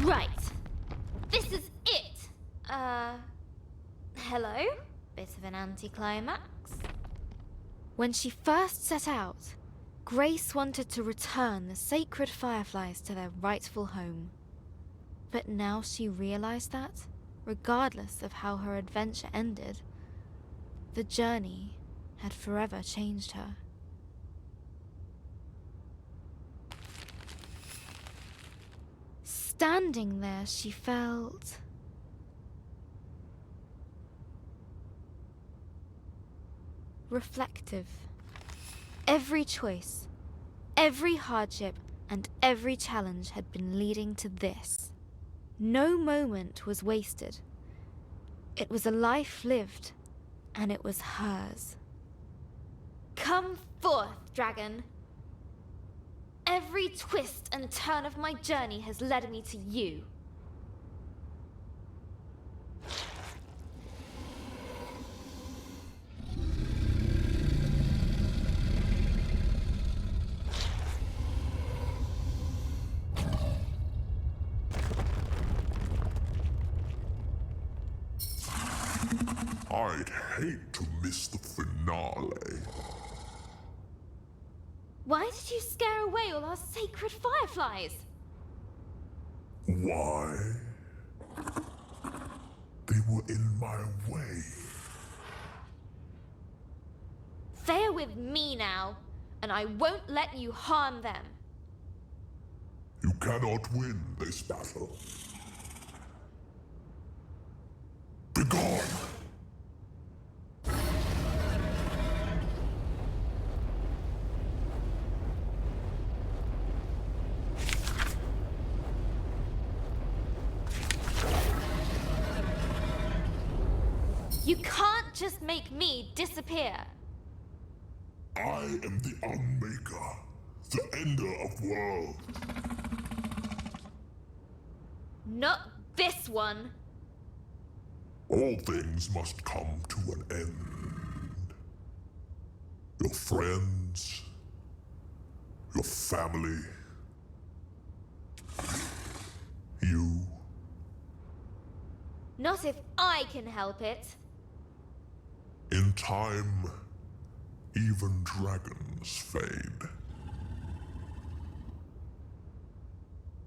Right. This is it. Hello? Bit of an anticlimax. When she first set out, Grace wanted to return the sacred fireflies to their rightful home. But now she realized that, regardless of how her adventure ended, the journey had forever changed her. Standing there, she felt reflective. Every choice, every hardship, and every challenge had been leading to this. No moment was wasted. It was a life lived, and it was hers. Come forth, dragon. Every twist and turn of my journey has led me to you. I'd hate to miss the finale. Why did you scare away all our sacred fireflies? Why? They were in my way. They're with me now, and I won't let you harm them. You cannot win this battle. Begone! You can't just make me disappear. I am the Unmaker, the Ender of worlds. Not this one. All things must come to an end. Your friends, your family, you. Not if I can help it. In time, even dragons fade.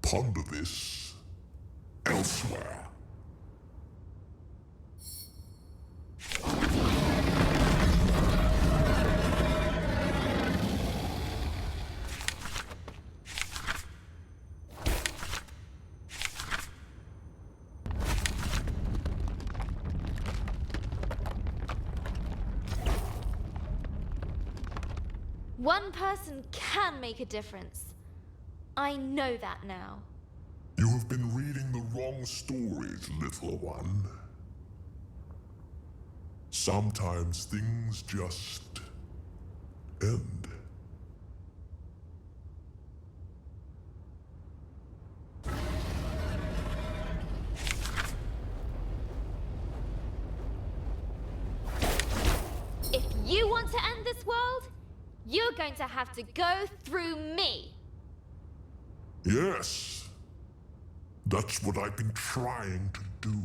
Ponder this elsewhere. One person can make a difference. I know that now. You have been reading the wrong stories, little one. Sometimes things just end. If you want to end this world, you're going to have to go through me. Yes. That's what I've been trying to do.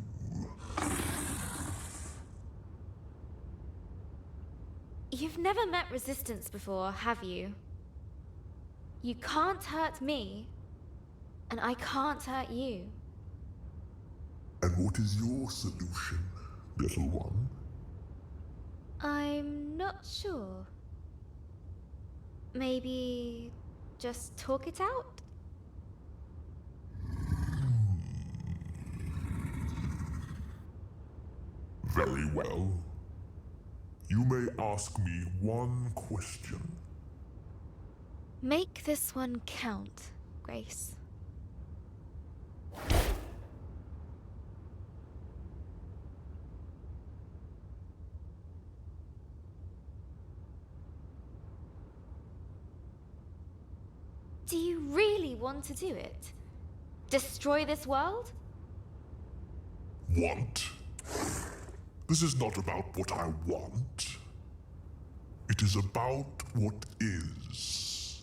You've never met resistance before, have you? You can't hurt me, and I can't hurt you. And what is your solution, little one? I'm not sure. Maybe just talk it out? Very well. You may ask me one question. Make this one count, Grace. Do you really want to do it? Destroy this world? Want? This is not about what I want. It is about what is.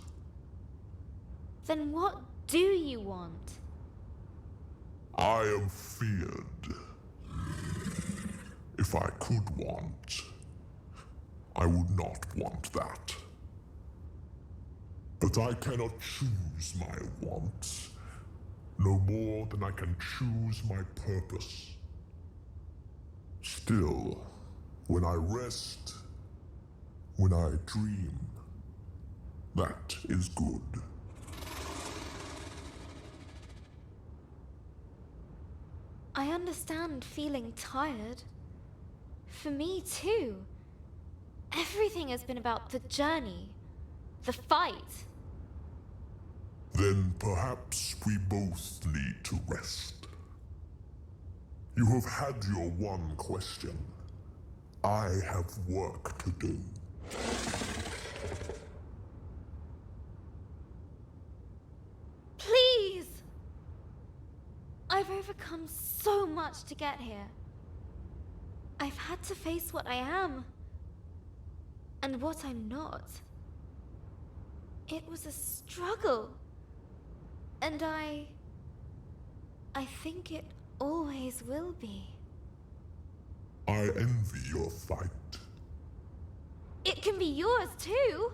Then what do you want? I am feared. If I could want, I would not want that. But I cannot choose my wants, no more than I can choose my purpose. Still, when I rest, when I dream, that is good. I understand feeling tired. For me too. Everything has been about the journey, the fight. Then perhaps we both need to rest. You have had your one question. I have work to do. Please! I've overcome so much to get here. I've had to face what I am and what I'm not. It was a struggle. And I think it always will be. I envy your fight. It can be yours too.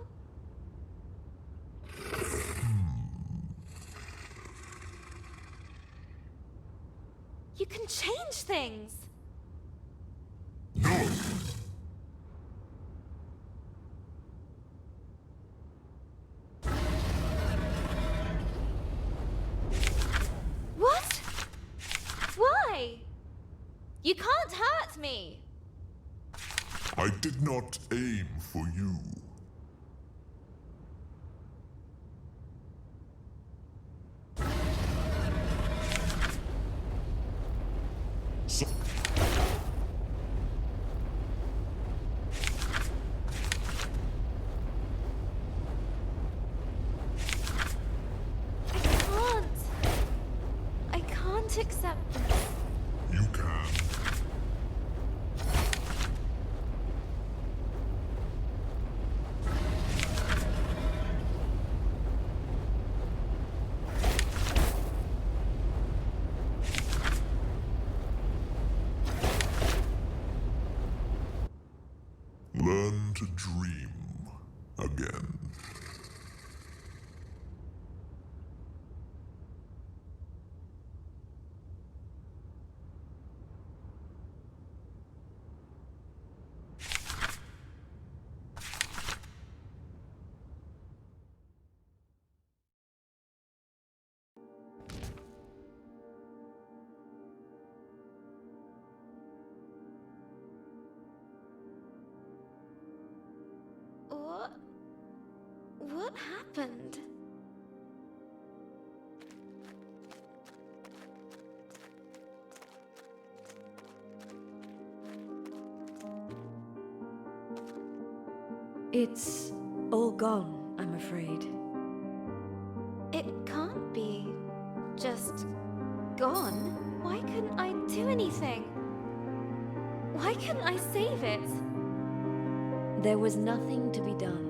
You can change things. No! What? Why? You can't hurt me. I did not aim for you. So I can't accept this. you can. Learn to dream again. What happened? It's all gone, I'm afraid. It can't be just gone. Why couldn't I do anything? Why couldn't I save it? There was nothing to be done.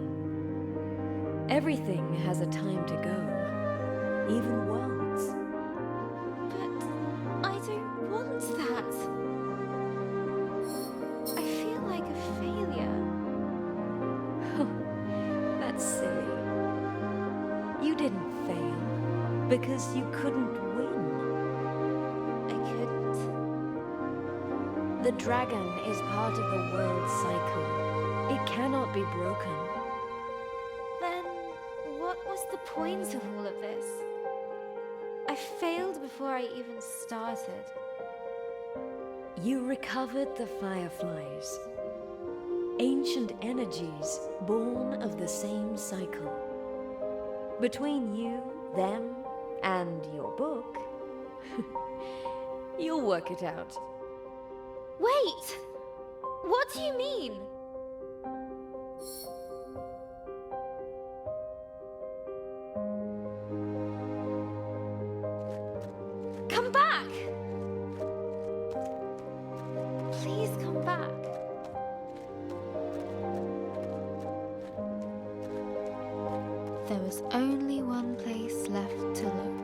Everything has a time to go, even worlds. But I don't want that. I feel like a failure. That's silly. You didn't fail because you couldn't win. I couldn't. The dragon is part of the world's cycle. It cannot be broken. Then what was the point of all of this? I failed before I even started. You recovered the fireflies. Ancient energies born of the same cycle. Between you, them, and your book, you'll work it out. Wait! What do you mean? Come back! Please come back. There was only one place left to look.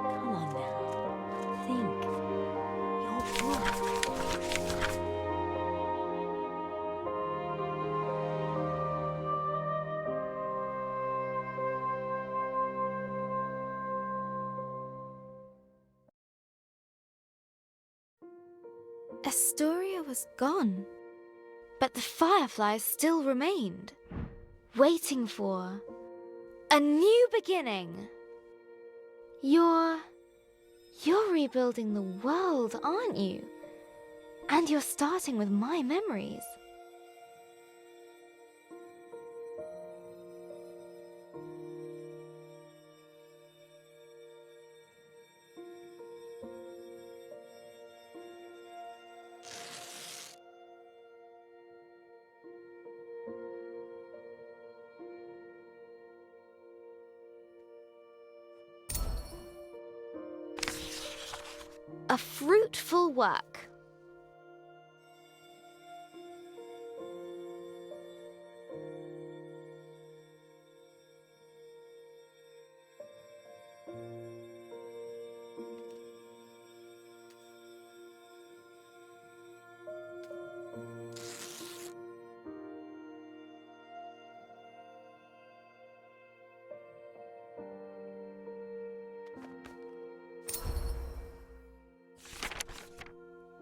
Come on now. Think. You're right. Astoria was gone, but the fireflies still remained, waiting for a new beginning. You're rebuilding the world, aren't you? And you're starting with my memories. A fruitful work.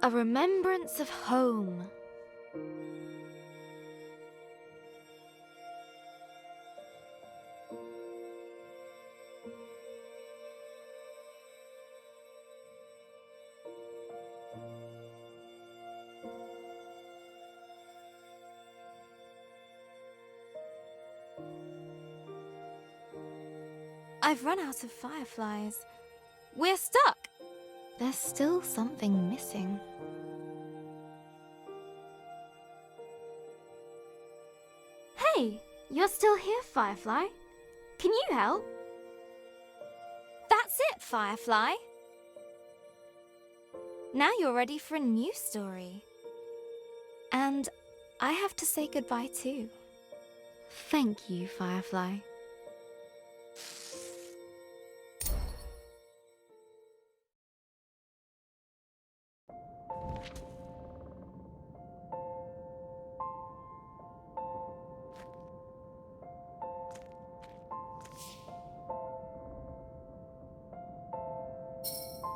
A remembrance of home. I've run out of fireflies. We're stuck. There's still something missing. Hey, you're still here, Firefly. Can you help? That's it, Firefly. Now you're ready for a new story. And I have to say goodbye too. Thank you, Firefly.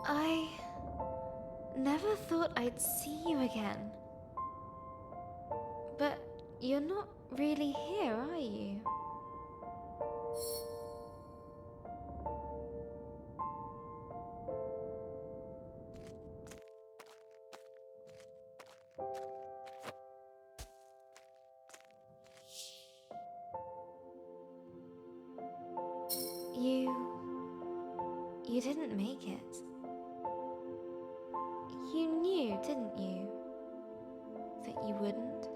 I never thought I'd see you again. But you're not really here, are you? You didn't make it. You knew, didn't you, that you wouldn't?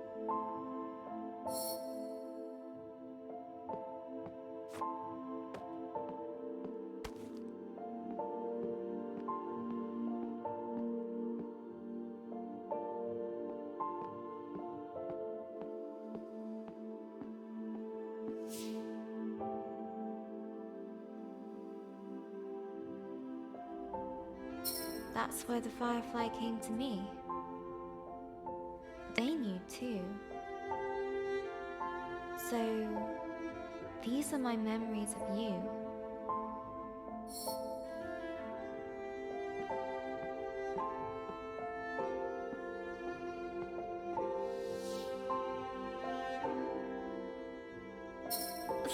That's why the Firefly came to me. They knew too. So, these are my memories of you.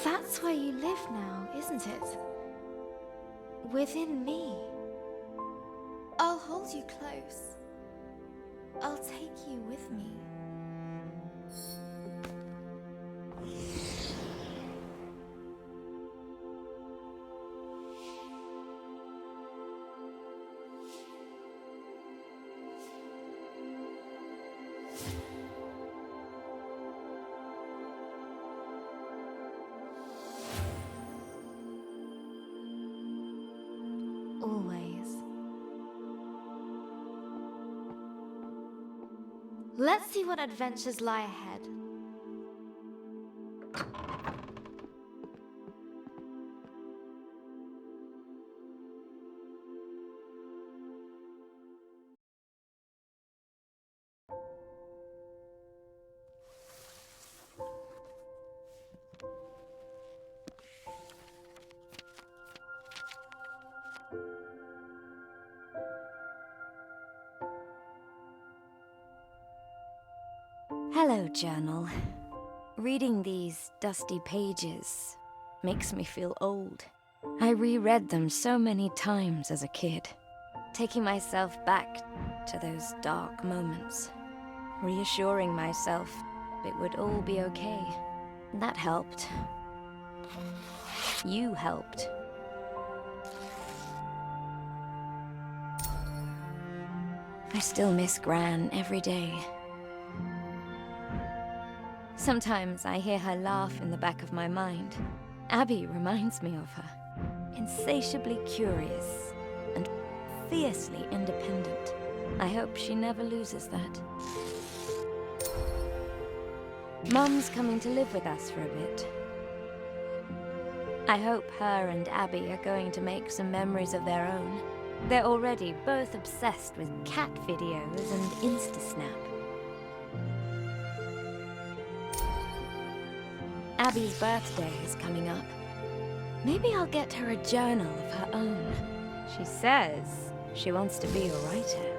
That's where you live now, isn't it? Within me. I'll hold you close. I'll take you with me. Let's see what adventures lie ahead. Hello, journal. Reading these dusty pages makes me feel old. I reread them so many times as a kid, taking myself back to those dark moments, reassuring myself it would all be okay. That helped. You helped. I still miss Gran every day. Sometimes I hear her laugh in the back of my mind. Abby reminds me of her. Insatiably curious and fiercely independent. I hope she never loses that. Mum's coming to live with us for a bit. I hope her and Abby are going to make some memories of their own. They're already both obsessed with cat videos and Instasnap. Abby's birthday is coming up. Maybe I'll get her a journal of her own. She says she wants to be a writer.